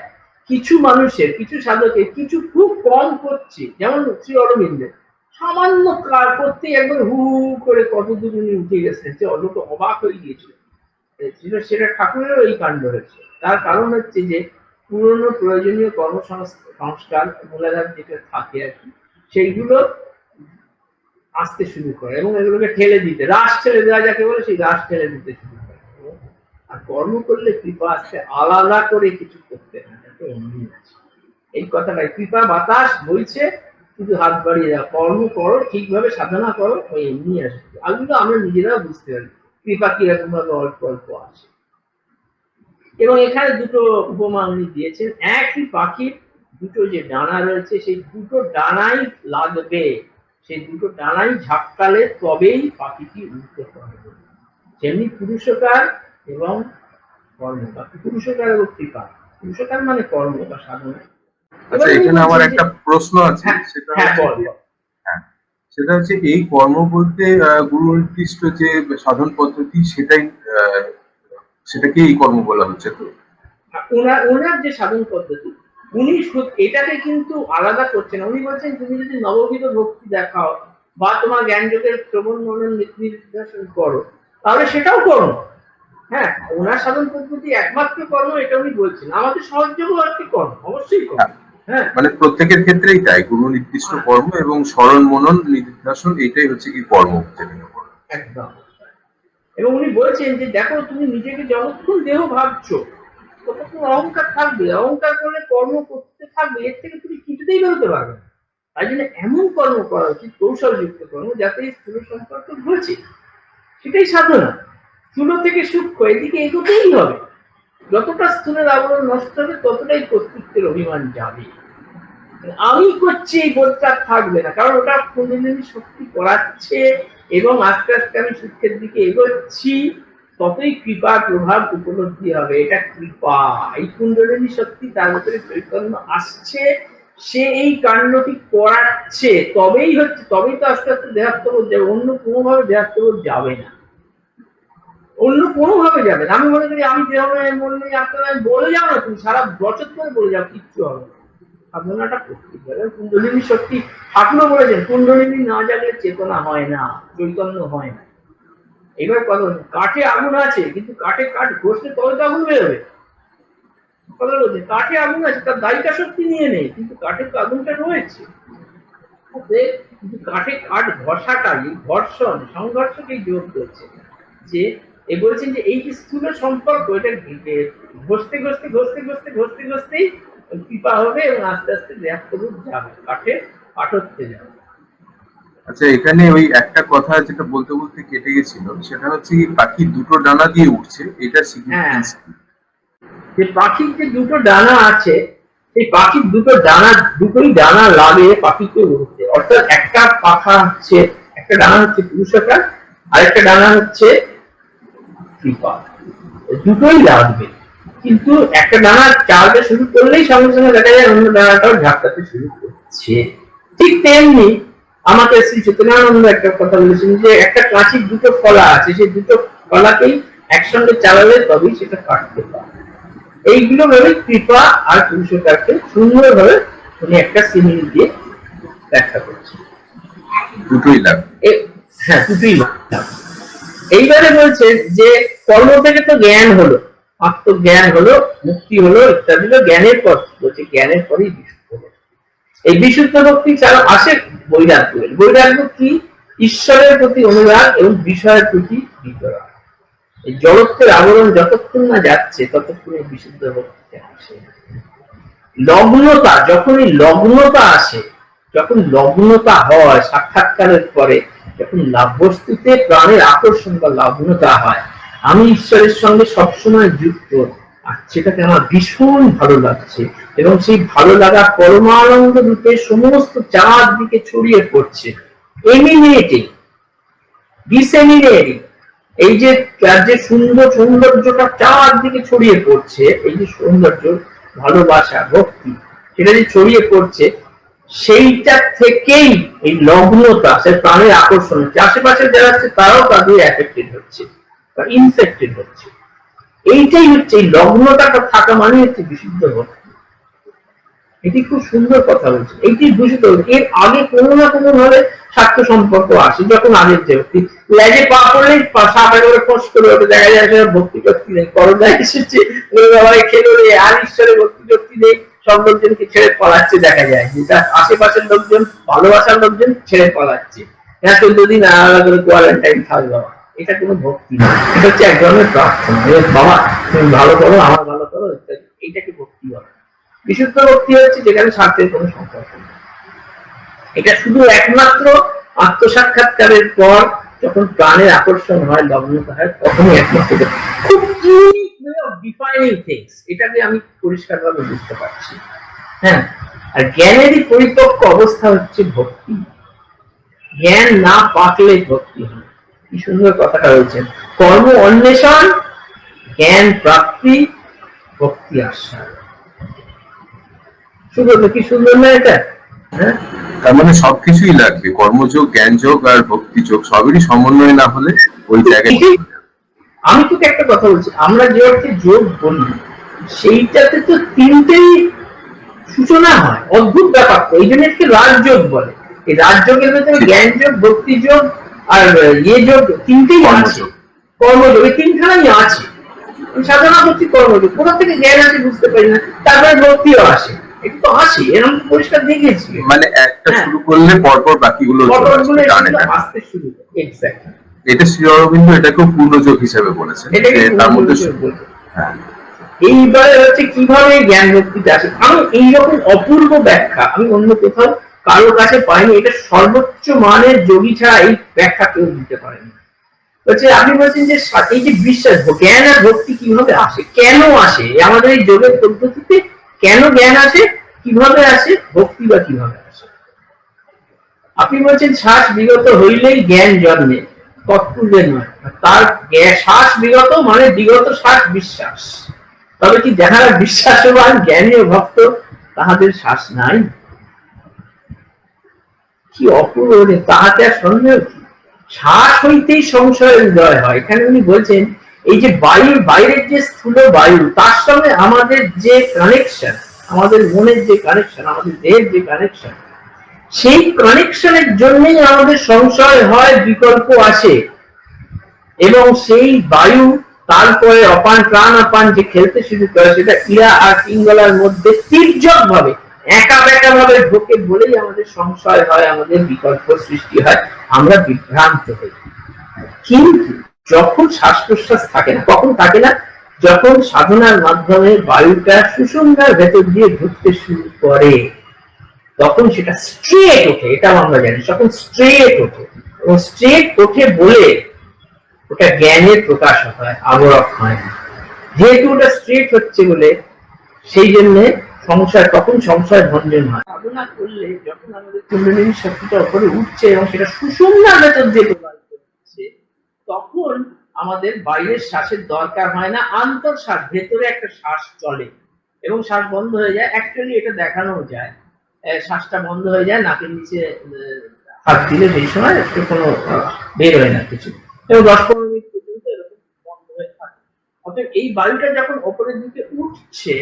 কিছু মানুষের, কিছু সাধকের কিছু খুব কম করছে, যেমন শ্রী অরবিন্দের সামান্য কাজ করতেই একবার হু করে কত দূর উনি উঠে গেছেন, যে অল্প অবাক হয়ে গিয়েছিল। সেটা ঠাকুরেরও এই কাণ্ড হয়েছে। তার কারণ হচ্ছে যে পুরনো প্রয়োজনীয় কর্মসংস্কার মূলাধার যেটা থাকে আর কি, সেইগুলো আসতে শুরু করে এবং এগুলোকে ঠেলে দিতে, রাশ ঠেলে দেওয়া যাকে বলে, সেই রাশ ঠেলে দিতে শুরু করে। আর কর্ম করলে কৃপা আসতে আলাদা করে কিছু করতে হয়, এমনি আছে এই কথাটা। কৃপা বাতাস বইছে, শুধু হাত বাড়িয়ে দাও, কর্ম করো, ঠিকভাবে সাধনা করো, ওই এমনি আসবে। আর কিন্তু আমরা নিজেরাও বুঝতে পারি কৃপা কিরকম ভাবে অল্প অল্প আসে। এবং এখানে দুটো উপমা উনি দিয়েছেন। একই পাখির দুটো যে ডানা রয়েছে, সেই দুটো ডানাই লাগবে, সেই দুটো ডানাই ঝাপটালে তবেই পাখিটি উঠতে পারবে। যেমনি পুরুষকার এবং কর্ম, বা পুরুষকার এবং কৃপা। পুরুষকার মানে কর্ম বা সাধনা। আচ্ছা, এখানে আমার একটা প্রশ্ন আছে, সেটা হচ্ছে এই কর্ম বলতে গুরু নির্দিষ্ট যে সাধন পদ্ধতি, সেটাকে এই কর্ম বলা হচ্ছে। তো ওনার যে সাধন পদ্ধতি, উনি এটাকে কিন্তু আলাদা করছেন। উনি বলছেন তুমি যদি নববিধ ভক্তি দেখাও বা তোমার জ্ঞান যোগের শ্রবণ মনন নির্দেশন করো, তাহলে সেটাও কর্ম। হ্যাঁ, ওনার সাধন পদ্ধতি একমাত্র কর্ম, এটা উনি বলছেন। আমাদের সহযোগ আর কি কর্ম, অবশ্যই কর্ম। হ্যাঁ, মানে প্রত্যেকের ক্ষেত্রেই তাই, গুরু নির্দিষ্ট কর্ম এবং স্মরণ মনন নির্দেশন, এটাই হচ্ছে কি কর্ম। একদম। এবং উনি বলছেন যে দেখো তুমি নিজেকে যতক্ষণ দেহ ভাবছো ততক্ষণ অহংকার থাকবে, অহংকার করলে কর্ম করতে থাকবে, এর থেকে তুমি কিছুতেই বেরোতে পারবে না। তাই জন্য এমন কর্ম করা উচিত, কৌশলযুক্ত কর্ম, যাতে এই স্থূল সম্পর্ক ঘটে। সেটাই সাধনা। স্থূল থেকে সূক্ষ্ম এদিকে এগোতেই হবে। যতটা স্থূলের আবরণ নষ্ট হবে ততটাই কর্তৃত্বের অভিমান যাবে। আমি করছি এই বোধটা থাকবে না, কারণ ওটা কুণ্ডলিনী শক্তি করাচ্ছে এবং আস্তে আস্তে আমি সূক্ষ্মের দিকে এগোচ্ছি, ততই কৃপার প্রভাব উপলব্ধি হবে। এটা কৃপা, এই কুণ্ডলিনী শক্তি তার ভিতরে চৈতন্য আসছে, সে এই কাণ্ডটি করাচ্ছে, তবেই হচ্ছে, তবেই তো আস্তে আস্তে দেহাত্মবোধ যাবে। অন্য কোনোভাবে দেহাত্মবোধ যাবে না, অন্য কোনোভাবে যাবে না। আমি মনে করি আমি যেভাবে বললে আপনারা বলে যাও না, তুমি সারা বছর ধরে বলে যাও, কিচ্ছু হবে না। সাধনাটা করতে হবে। কুণ্ডলিনী শক্তি, ঠাকুরও বলেছেন কুণ্ডলিনী না জাগলে চেতনা হয় না, চৈতন্য হয় না। এবার কথা বলছে, কাঠে আগুন আছে কিন্তু কাঠে কাঠ ঘষলে তবে তো আগুন বেরোবে। কথা বলছে কাঠে আগুন আছে, তার দায়িকা শক্তি নিয়ে নেই, কিন্তু কাঠের তো আগুনটা রয়েছে। কিন্তু কাঠে কাঠ ঘষাটাই ঘর্ষণ, সংঘর্ষকেই যোগ করছে। যে এ বলছেন যে এই যে স্থূল সম্পর্ক, এটা ঘষতে ঘষতে ঘষতে ঘষতে ঘষতে ঘষতেই কৃপা হবে এবং আস্তে আস্তে দেহাত্মবোধ যাবে, কাঠে কাঠত্বে যাবে। আচ্ছা, এখানে ওই একটা কথা যেটা বলতে বলতে কেটে গেছিল, সেটা হচ্ছে কি পাখি দুটো ডানা দিয়ে উঠছে, এটা সিগনিফিকেন্স কি? যে পাখির যে দুটো ডানা আছে, সেই পাখির দুটো ডানা, দুটোই ডানা লাগে পাখিকে উঠতে। অর্থাৎ একটা পাখা হচ্ছে, একটা ডানা হচ্ছে পুরুষাকার, আর একটা ডানা হচ্ছে কৃপা। দুটোই লাগবে, কিন্তু একটা ডানা চালতে শুরু করলেই সঙ্গে সঙ্গে দেখা যায় অন্য ডানাটাও ঝাপটাতে শুরু করছে। ঠিক তেমনি আমাকে শ্রী চৈতন্যানন্দ একটা কথা বলেছেন যে একটা কাঁচির দুটো ফলা আছে, সেই দুটো ফলাকেই একসঙ্গে চালালে তবেই সেটা কাটতে পারে। এইগুলো ভেবে কৃপা আর পুরুষকারকে সুন্দরভাবে উনি একটা সিমিল দিয়ে ব্যাখ্যা করছেন। দুটোই লাগবে। হ্যাঁ, দুটোই লাগবে। এইবারে বলছে যে কর্ম থেকে তো জ্ঞান হলো, আত্মজ্ঞান হলো, মুক্তি হলো ইত্যাদি, জ্ঞানের পর বলছে জ্ঞানের পরেই বিশুদ্ধ হলো। এই বিশুদ্ধ ভক্তি ছাড়া আসে বৈরাগ্য। বৈরাগ্য কি? ঈশ্বরের প্রতি অনুরাগ এবং বিষয়ের প্রতি বিতরণ। এই জড়ত্বের আবরণ যতক্ষণ না যাচ্ছে ততক্ষণ এই বিশুদ্ধ ভক্তিতে আসে। লগ্নতা, যখনই লগ্নতা আসে, যখন লগ্নতা হয় সাক্ষাৎকারের পরে, যখন বস্তুতে প্রাণের আকর্ষণ বা লগ্নতা হয়, আমি ঈশ্বরের সঙ্গে সবসময় যুক্ত, আর সেটাকে আমার ভীষণ ভালো লাগছে, এবং সেই ভালো লাগা পরমানন্দ রূপে সমস্ত চারদিকে ছড়িয়ে পড়ছে, এমিনেটিং, ডিসেমিনেটিং। এই যে সৌন্দর্যটা চারদিকে ছড়িয়ে পড়ছে, এই যে সৌন্দর্য, ভালোবাসা, ভক্তি, সেটা যে ছড়িয়ে পড়ছে, সেইটা থেকেই এই লগ্নতা, সে প্রাণের আকর্ষণ হচ্ছে। আশেপাশে যারা আছে তারাও তাদের এফেক্টেড হচ্ছে বা ইনফেক্টেড হচ্ছে। এইটাই হচ্ছে, এই লগ্নতাটা থাকা মানে হচ্ছে বিশুদ্ধ ভক্তি। এটি খুব সুন্দর কথা বলছে, এইটি দূষিত হচ্ছে। এর আগে কোনো না কোনো ভাবে স্বার্থ সম্পর্ক আসে, যখন আগের যে ভক্তি লেজে পা পড়লেই সাপ একেবারে ফোঁস করে ওঠে, দেখা যায় সেটা ভক্তি টক্তি নেই, করোনা এসেছে খেলো রে, আর ঈশ্বরের ভক্তি টক্তি নেই, সব লোকজনকে ছেড়ে পালাচ্ছে, দেখা যায় যেটা আশেপাশের লোকজন, ভালোবাসার লোকজন ছেড়ে পালাচ্ছে, হ্যাঁ 14 দিন আলাদা করে কোয়ারেন্টাইন থাকবে। এটা কোনো ভক্তি না, এটা হচ্ছে এক ধরনের প্রার্থনা, বাবা তুমি ভালো করো, আমার ভালো করো ইত্যাদি। এইটাকে ভক্তি বলে। বিশুদ্ধ ভক্তি হচ্ছে যেখানে স্বার্থের কোনো সম্পর্ক নেই। এটা শুধু একমাত্র আত্মসাক্ষাৎকারের পর যখন প্রাণের আকর্ষণ হয়, লগ্নতা হয়, তখনই একমাত্র। খুব unique way of defining things, এটাকে আমি পরিষ্কারভাবে বুঝতে পারছি। হ্যাঁ, আর জ্ঞানেরই পরিপক্ক অবস্থা হচ্ছে ভক্তি। জ্ঞান না পাকলে ভক্তি হয়। কি সুন্দর কথাটা বলছেন, কর্ম অন্বেষণ, জ্ঞান প্রাপ্তি, ভক্তি আশ্রয়। সুন্দর, কি সুন্দর না এটা? হ্যাঁ, তার মানে সবকিছুই লাগবে, কর্মযোগ, জ্ঞানযোগ আর ভক্তিযোগ, সবেরই সমন্বয় না হলে ওই জায়গায়। আমি তোকে একটা কথা বলছি, আমরা যে অর্থে যোগ বলি সেইটাতে তো তিনটেই সূচনা হয়, অদ্ভুত ব্যাপার তো, এই জন্য একটি রাজযোগ বলে। এই রাজযোগের ভেতরে জ্ঞানযোগ, ভক্তিযোগ আর যোগ তিনটেই আছে, কর্মযোগ এই তিনখানাই আছে। সাধনা করছি কর্মযোগ, কোথা থেকে জ্ঞান আসে বুঝতে পারি না, তারপরে ভক্তিও আসে, এটা তো আসে, এরকম পরিষ্কার দেখিয়েছি। মানে একটা শুরু করলে পরপর বাকিগুলো আসতে শুরু করে। এক্স্যাক্টলি, এটা শ্রী অরবিন্দ এটাকেও পূর্ণযোগ হিসেবে বলেছেন, এটাকে যে তার মধ্যে পূর্ণযোগ বলতে। হ্যাঁ এইবারে হচ্ছে কিভাবে জ্ঞান ভক্তিতে আসে। আমি এইরকম অপূর্ব ব্যাখ্যা আমি অন্য কোথাও কারো কাছে পাইনি। এটা সর্বোচ্চ মানের যোগী ছাড়া এই ব্যাখ্যা কেউ দিতে পারেনি। হচ্ছে আপনি বলছেন যে এই যে বিশ্বাস, জ্ঞান আর ভক্তি কিভাবে আসে, কেন আসে, আমাদের এই যোগের পদ্ধতিতে কেন জ্ঞান আসে, কিভাবে আসে, ভক্তি বা কিভাবে আসে। আপনি বলছেন শ্বাস বিগত হইলেই জ্ঞান জন্মে, তৎপূর্বে নয়। তার শ্বাস বিগত মানে বিগত শ্বাস বিশ্বাস। তবে কি যাহারা বিশ্বাসবান জ্ঞানী ও ভক্ত তাহাদের শ্বাস নাই? কি অপূর্ব, তাহাতে আর সন্দেহ কি? শ্বাস হইতেই সংশয়ের উদয় হয়। এখানে উনি বলছেন এই যে বায়ুর বাইরের যে স্থূল বায়ু, তার সঙ্গে আমাদের যে কানেকশন, আমাদের মনের যে কানেকশন, আমাদের দেহের যে কানেকশন, সেই কানেকশনের জন্যই আমাদের সংশয় হয়, বিকল্প আসে। এবং সেই বায়ু তারপরে অপান প্রাণ আপান যে খেলতে শুরু করে, সেটা ইরা আর পিঙ্গলার মধ্যে তির্যক ভাবে একা বেকা ভাবে ঢোকে বলেই আমাদের সংশয় হয়, আমাদের বিকল্প সৃষ্টি হয়, আমরা বিভ্রান্ত হই। কিন্তু যখন শ্বাস প্রশ্বাস থাকে না, কখন থাকে না? যখন সাধনার মাধ্যমে বায়ুটা সুষুম্নার ভেতর দিয়ে ঢুকতে শুরু করে, তখন সেটা স্ট্রেট ওঠে। এটাও আমরা জানি, যখন স্ট্রেট ওঠে, এবং স্ট্রেট ওঠে বলে ওটা জ্ঞানের প্রকাশ হয়, আবরক হয় না। যেহেতু ওটা স্ট্রেট হচ্ছে বলে সেই জন্য সংশয়, তখন সংশয় ভঞ্জন হয়। সাধনা করলে যখন আমাদের কুণ্ডলিনী শক্তিটা উপরে উঠছে এবং সেটা সুষুম্নার ভেতর দিয়ে প্রবাহিত হচ্ছে, তখন আমাদের বাইরের শ্বাসের দরকার হয় না, আন্তঃশ্বাস, ভেতরে একটা শ্বাস চলে এবং শ্বাস বন্ধ হয়ে যায়। অ্যাকচুয়ালি এটা দেখানো যায়, শ্বাসটা বন্ধ হয়ে যায়, নাকের নিচে হাত দিলে সেই সময় কোনো বের হয় না কিছু, এবং 10-15 মিনিট পর্যন্ত এরকম বন্ধ হয়ে থাকে। অতএব এই বায়ুটা যখন ওপরের দিকে উঠছে,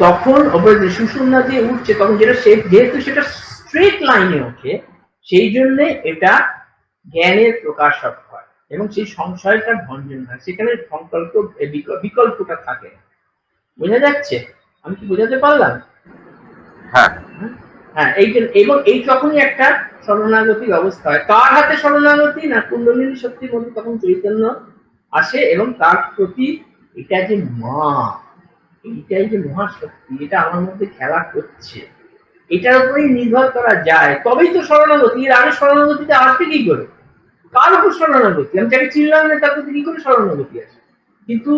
তখন ওপরের সুষুম্না দিয়ে উঠছে, তখন যেটা যেহেতু সেটা স্ট্রেট লাইনে ওঠে, সেই জন্য এটা জ্ঞানের প্রকাশক হয় এবং সেই সংশয়টা ভঞ্জন হয়, সেখানে সংকল্প বিকল্পটা থাকে। বোঝা যাচ্ছে? আমি কি বোঝাতে পারলাম? হ্যাঁ হ্যাঁ, এবং এই তখনই একটা শরণাগতির অবস্থা হয়। কার হাতে শরণাগতি? না, কুণ্ডলিনী শক্তির মধ্যে তখন চৈতন্য আসে এবং তার প্রতি এটা যে মা, এইটাই যে মহাশক্তি, এটা আমার মধ্যে খেলা করছে, এটার উপরেই নির্ভর করা যায়, তবেই তো শরণাগতি। এর আগে শরণাগতিতে আসবে কি করে? কার উপর শরণাগতি? আমি যাকে চিনলাম না তার প্রতি কি করে শরণাগতি আসে? কিন্তু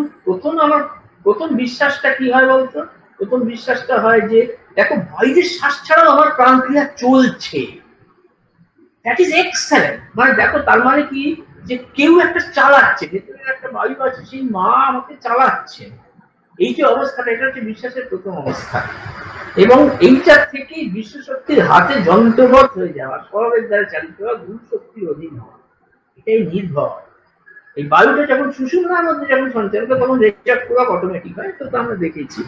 প্রথম বিশ্বাসটা কি হয় বলতো? প্রথম বিশ্বাসটা হয় যে দেখো, বাইরের শ্বাস ছাড়াও আমার প্রাণক্রিয়া চলছে, দ্যাট ইজ এক্সেলেন্ট। মানে দেখো, তার মানে কি, যে কেউ একটা চালাচ্ছে, ভেতরের একটা বায়ু আছে, সেই মা আমাকে চালাচ্ছে। এই যে অবস্থাটা, এটা হচ্ছে বিশ্বাসের প্রথম অবস্থা। এবং এইটার থেকেই বিশ্বশক্তির হাতে যন্ত্রবৎ হয়ে যাওয়া, স্বভাবের দ্বারা চালিত হওয়া, গুরু শক্তির অধীন হওয়া, এটাই নির্ভর। এই বায়ুটা যখন সুষুম্নার মধ্যে যখন সঞ্চালিত, তখন রেচার্জ পুরো অটোমেটিক হয়, তো আমরা দেখেছি।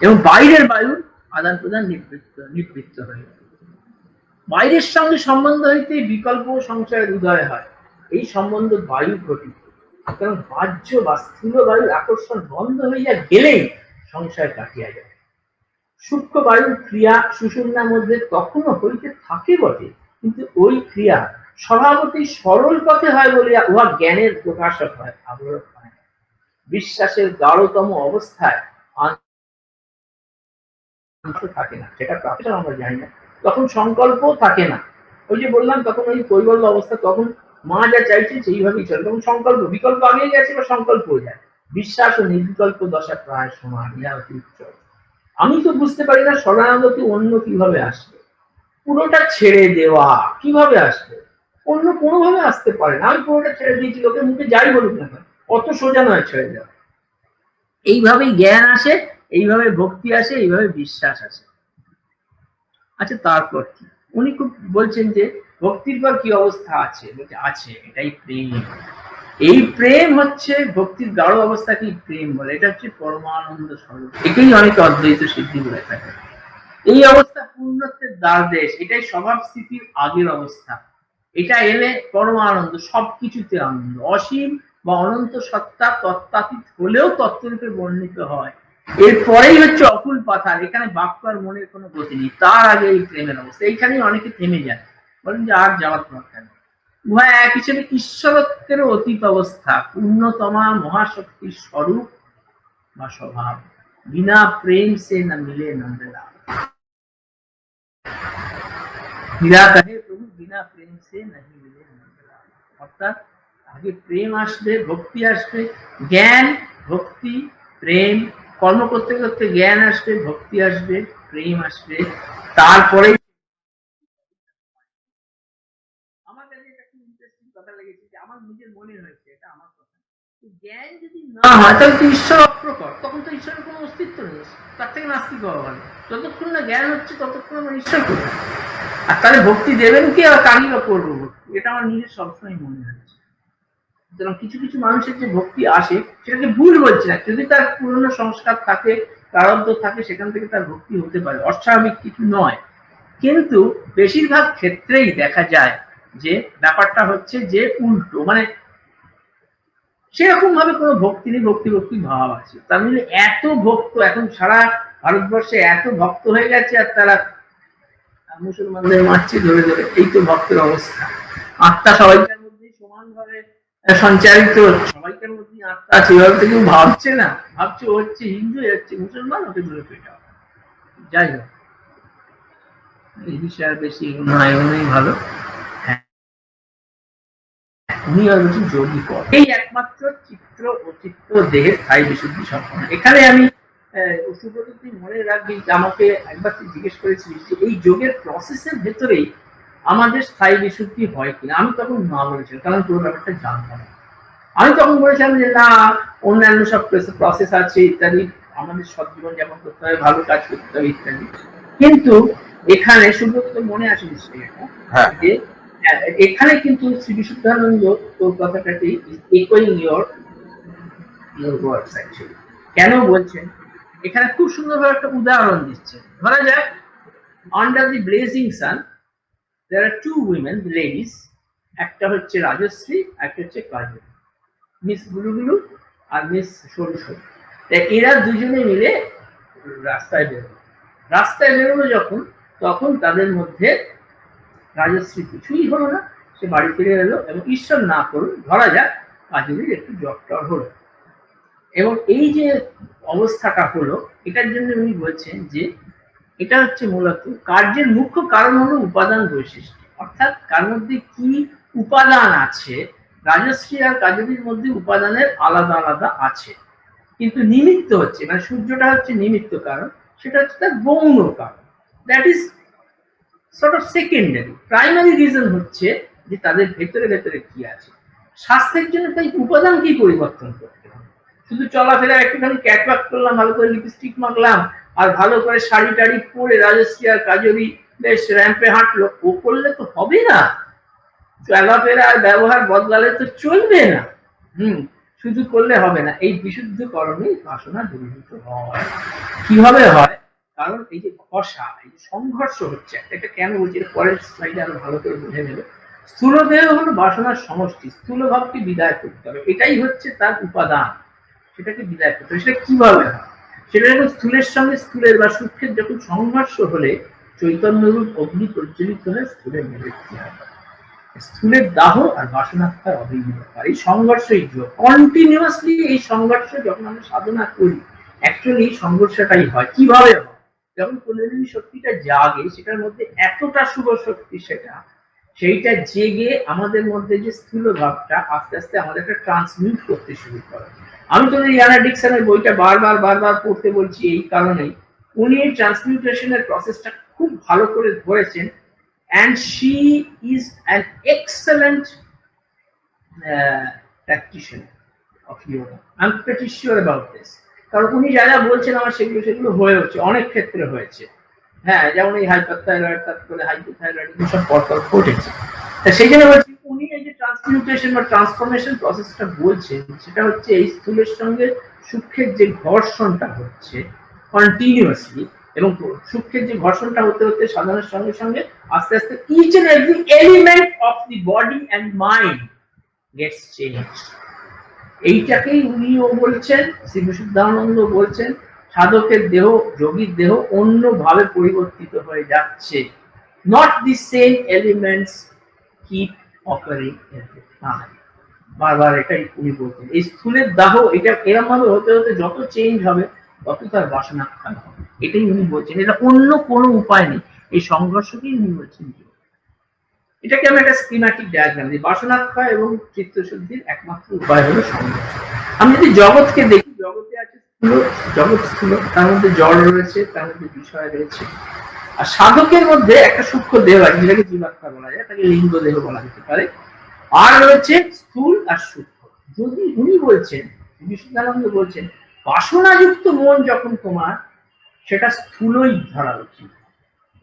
এবং বাইরের বায়ুর আদান প্রদান নিবৃত্ত হয়। বাইরের সঙ্গে সম্বন্ধ হইতে বিকল্প সংশয়ের উদয় হয়। এই সম্বন্ধ বায়ু ঘটিত, কারণ বাহ্য বা স্থূল বায়ুর আকর্ষণ বন্ধ হইয়া গেলেই সংশয় কাটিয়া যায়। সূক্ষ্ম বায়ুর ক্রিয়া সুষুম্নার মধ্যে তখনও হইতে থাকে বটে, কিন্তু ওই ক্রিয়া স্বভাবতই সরল পথে হয় বলিয়া উহা জ্ঞানের প্রকাশক হয়, আবরক হয়। বিশ্বাসের গাঢ়তম অবস্থায় থাকে না, সেটা প্রাপ্ত আমরা জানি না, তখন সংকল্প থাকে না। ওই যে বললাম, তখন ওই কৈবল্য অবস্থা, তখন মা যা চাইছে সেইভাবেই চলে, তখন সংকল্প বিকল্প আগে গেছে বা সংকল্প হয়ে যায়। বিশ্বাস ও নির্বিকল্প দশা প্রায় সমান, ইহা অতি উচ্চ। আমি তো বুঝতে পারি না শরণাগতি অন্য কিভাবে আসবে, পুরোটা ছেড়ে দেওয়া কিভাবে আসবে, অন্য কোনোভাবে আসতে পারে না। আমি পুরোটা ছেড়ে দিয়েছি, লোকের মুখে যাই বলুক না, অত সোজা নয় ছেড়ে দেওয়া। এইভাবেই জ্ঞান আসে, এইভাবে ভক্তি আসে, এইভাবে বিশ্বাস আসে। আচ্ছা, তারপর কি উনি খুব বলছেন যে ভক্তির পর কি অবস্থা আছে? আছে এটাই প্রেম। এই প্রেম হচ্ছে ভক্তির গাঢ় অবস্থাকেই প্রেম বলে। এটা হচ্ছে পরমানন্দ স্বরূপ। এটাই অনেকে অদ্বৈত সিদ্ধি বলে থাকে। এই অবস্থা পূর্ণত্বের দ্বারদেশ, এটাই স্বভাব স্থিতির আগের অবস্থা। এটা এলে পরমানন্দ, সবকিছুতে আনন্দ, অসীম বা অনন্ত সত্তা তত্ত্বাতীত হলেও তত্ত্বরূপে বর্ণিত হয়। এরপরেই হচ্ছে অকুল পাথার, এখানে বাক্য আর মনের কোনো গতি নেই, তার আগে এই প্রেমের অবস্থা। এইখানেই অনেকে থেমে যায়, বলেন যে আর যাওয়ার দরকার নেই। উহা এক হিসেবে ঈশ্বরত্বের অতীত অবস্থা, পূর্ণতমা মহাশক্তির স্বরূপ বা স্বভাব। বিনা প্রেম সে না মিলে নন্দলা। হীরা কাহে প্রভু বিনা প্রেম সে নাহি মিলে নন্দলা। অর্থাৎ আগে প্রেম আসবে, ভক্তি আসবে, জ্ঞান, ভক্তি, প্রেম, কর্ম করতে করতে জ্ঞান আসবে, ভক্তি আসবে, প্রেম আসবে, তারপরে আমার কাছে একটা খুব ইন্টারেস্টিং কথা লেগেছে, যে আমার নিজের মনে হয়েছে, এটা আমার কথা, জ্ঞান যদি না হয় তাহলে তো ঈশ্বর অপ্রকট, তখন তো ঈশ্বরের কোনো অস্তিত্ব নেই, তার থেকে নাস্তিক হওয়া ভালো। যতক্ষণ না জ্ঞান হচ্ছে ততক্ষণ আমার ঈশ্বর করবে। আর তাহলে ভক্তি দেবেন কি, আর কারই বা করবো ভক্তি, এটা আমার নিজের সবসময় মনে হচ্ছে। সুতরাং কিছু কিছু মানুষের যে ভক্তি আসে সেটাকে ভুল বলছে না, যদি তার পুরনো সংস্কার থাকে, প্রারব্ধ থাকে, সেখান থেকে তার ভক্তি হতে পারে, অস্বাভাবিক কিছু নয়। কিন্তু বেশিরভাগ ক্ষেত্রেই দেখা যায় যে ব্যাপারটা হচ্ছে যে উল্টো, মানে সেরকম ভাবে কোনো ভক্তি নেই, ভক্তি ভক্তি ভাব আছে। তার মানে এত ভক্ত এখন সারা ভারতবর্ষে এত ভক্ত হয়ে গেছে, আর তারা মুসলমানদের মারছে ধরে ধরে, এই তো ভক্তের অবস্থা। আত্মা সবাইকার মধ্যে সমানভাবে সঞ্চারিত, সবাইকার মধ্যে আত্মা আছে, এভাবে তো কেউ ভাবছে না, ভাবছে ও হচ্ছে হিন্দু, হচ্ছে মুসলমান, ওকে ধরে পেটা। যাই হোক, এই বিষয়ে আর বেশি নয় ভালো। উনি হচ্ছেন যোগী পদ, এই একমাত্র চিত্র ও চিত্র দেহের স্থায়ী বিশুদ্ধি সম্পন্ন। এখানে আমি সুব্রত তুই মনে রাখবি, আমাকে একবার তুই জিজ্ঞেস করেছিলিস যে এই যোগের প্রসেসের ভেতরেই আমাদের স্থায়ী বিশুদ্ধি হয় কিনা। আমি তখন না বলেছিলাম, কারণ তোর ব্যাপারটা জানতাম। আমি তখন বলেছিলাম যে না, অন্যান্য সব প্রসেস আছে ইত্যাদি, আমাদের সব জীবন যাপন করতে হবে, ভালো কাজ করতে হবে ইত্যাদি। কিন্তু এখানে সুব্রত মনে আছে নিশ্চয়ই যে এখানে কিন্তু শ্রী বিশুদ্ধানন্দ তোর কথাটাকে ইকোয়িং ইয়োর ওয়ার্ডস অ্যাকচুয়ালি কেন বলছেন, এখানে খুব সুন্দরভাবে একটা উদাহরণ দিচ্ছেন। ধরা যাক, under the blazing sun there are two women ladies, একটা হচ্ছে রাজশ্রী, একটা হচ্ছে কাজল, মিস গুলুগুলু আর মিস সরু সরু। এরা দুজনে মিলে রাস্তায় বেরোলো যখন, তখন তাদের মধ্যে রাজশ্রী কিছুই হলো না, সে বাড়ি ফিরে এলো, এবং ঈশ্বর না করুন ধরা যাক কাজলের একটু জ্বর হলো। এবং এই যে অবস্থাটা হলো, এটার জন্য উনি বলছেন যে এটা হচ্ছে মূলত কার্যের মুখ্য কারণ হলো উপাদান বৈশিষ্ট্য, অর্থাৎ কার মধ্যে কি উপাদান আছে। রাজশ্রী আর কাজলির মধ্যে উপাদানের আলাদা আলাদা আছে, কিন্তু নিমিত্ত হচ্ছে, মানে সূর্যটা হচ্ছে নিমিত্ত কারণ, সেটা হচ্ছে তার গৌণ কারণ। That is sort of secondary. Primary reason হচ্ছে যে তাদের ভেতরে ভেতরে কি আছে। স্বাস্থ্যের জন্য তাই উপাদানকেই পরিবর্তন করতে হবে। শুধু চলাফেরা একটুখানি ক্যাটওয়াক করলাম, ভালো করে লিপস্টিক মাখলাম, আর ভালো করে শাড়ি টাড়ি পরে রাজশ্রী আর কাজলি বেশ র্যাম্পে হাঁটলো, ও করলে তো হবে না। চলাফেরা আর ব্যবহার বদলালে তো চলবে না। শুধু করলে হবে না। এই বিশুদ্ধকরণে বাসনা দূরীভূত হয়। কিভাবে হয়? কারণ এই যে ঘষা, এই যে সংঘর্ষ হচ্ছে, এটা কেন বলছি, পরের স্লাইডে আরো ভালো করে বুঝে নেবে। স্থূল দেহ হলো বাসনার সমষ্টি, স্থূল ভাবকে বিদায় করতে হবে, এটাই হচ্ছে তার উপাদান, সেটাকে বিদায় করতে হবে। সেটা কিভাবে হয়? সেটা যখন স্থূলের সঙ্গে স্থূলের বা সূক্ষ্মের যখন সংঘর্ষ হলে চৈতন্যরূপ অগ্নি প্রজ্বলিত হলে স্থূলের নিবৃত্তি হয়। স্থূলের দাহ আর বাসনাত্মার অভিন্ন, এই সংঘর্ষই যোগ। কন্টিনিউয়াসলি এই সংঘর্ষ যখন আমরা সাধনা করি, অ্যাকচুয়ালি সংঘর্ষটাই হয়। কিভাবে হয়? যখন কুণ্ডলিনী শক্তিটা জাগে, সেটার মধ্যে এতটা শুভ শক্তি, সেইটা জেগে আমাদের মধ্যে যে স্থূল ভাবটা আস্তে আস্তে আমাদের একটা ট্রান্সমিউট করতে শুরু করে। আমি তোদের ইয়ানা ডিকসনের বইটা বারবার পড়তে বলছি এই কারণেই, উনি এই ট্রান্সমিউটেশনের প্রসেসটা খুব ভালো করে ধরেছেন। And she is an excellent practitioner of yoga. I'm pretty sure about this. কারণ উনি যা যা বলছেন আমার সেগুলো হয়েছে, অনেক ক্ষেত্রে হয়েছে। হ্যাঁ, যেমন এই হাইপারথাইরয়েড, তারপরে হাইপোথাইরয়েড, এগুলো সব পরপর ঘটেছে। সেই জন্য বলছি, উনি এই যে ট্রান্সমিউটেশন বা ট্রান্সফরমেশন প্রসেসটা বলছেন, সেটা হচ্ছে এই স্থূলের সঙ্গে সূক্ষ্মের যে ঘর্ষণটা হচ্ছে কন্টিনিউয়াসলি, এবং সূক্ষ্মের যে ঘর্ষণটা হতে হতে সাধনার সঙ্গে সঙ্গে আস্তে আস্তে each and every element of the body and mind gets change. এইটাকেই উনিও বলছেন, শ্রী বিশুদ্ধানন্দ বলছেন, সাধকের দেহ, যোগীর দেহ অন্যভাবে পরিবর্তিত হয়ে যাচ্ছে। Not the same elements keep occurring in the time. বারবার এটাই উনি বলছেন, এই স্থূলের দাহ এটা এরকম ভাবে হতে হতে যত চেঞ্জ হবে তত তার বাসনা ক্ষয় হবে, এটাই উনি বলছেন। এটা অন্য কোনো উপায় নেই, এই সংঘর্ষকেই উনি বলছেন। এটাকে আমি একটা স্কিম্যাটিক ডায়াগ্রাম দিই, বাসনাক্ষয় এবং চিত্তশুদ্ধির একমাত্র উপায় হলো সংঘর্ষ। আমি যদি জগৎকে দেখি, জগতে আছে স্থূল, জগৎ স্থূল, তার মধ্যে জড় রয়েছে, তার মধ্যে বিষয় রয়েছে। আর সাধকের মধ্যে একটা সূক্ষ্ম দেহ আছে, যেটাকে জীবাত্মা বলা যায়, তাকে লিঙ্গ দেহ বলা যেতে পারে। আর রয়েছে স্থূল আর সূক্ষ্ম। যদি উনি বলছেন, বিশুদ্ধানন্দ বলছেন, বাসনাযুক্ত মন যখন তোমার, সেটা স্থূলই ধরা উচিত,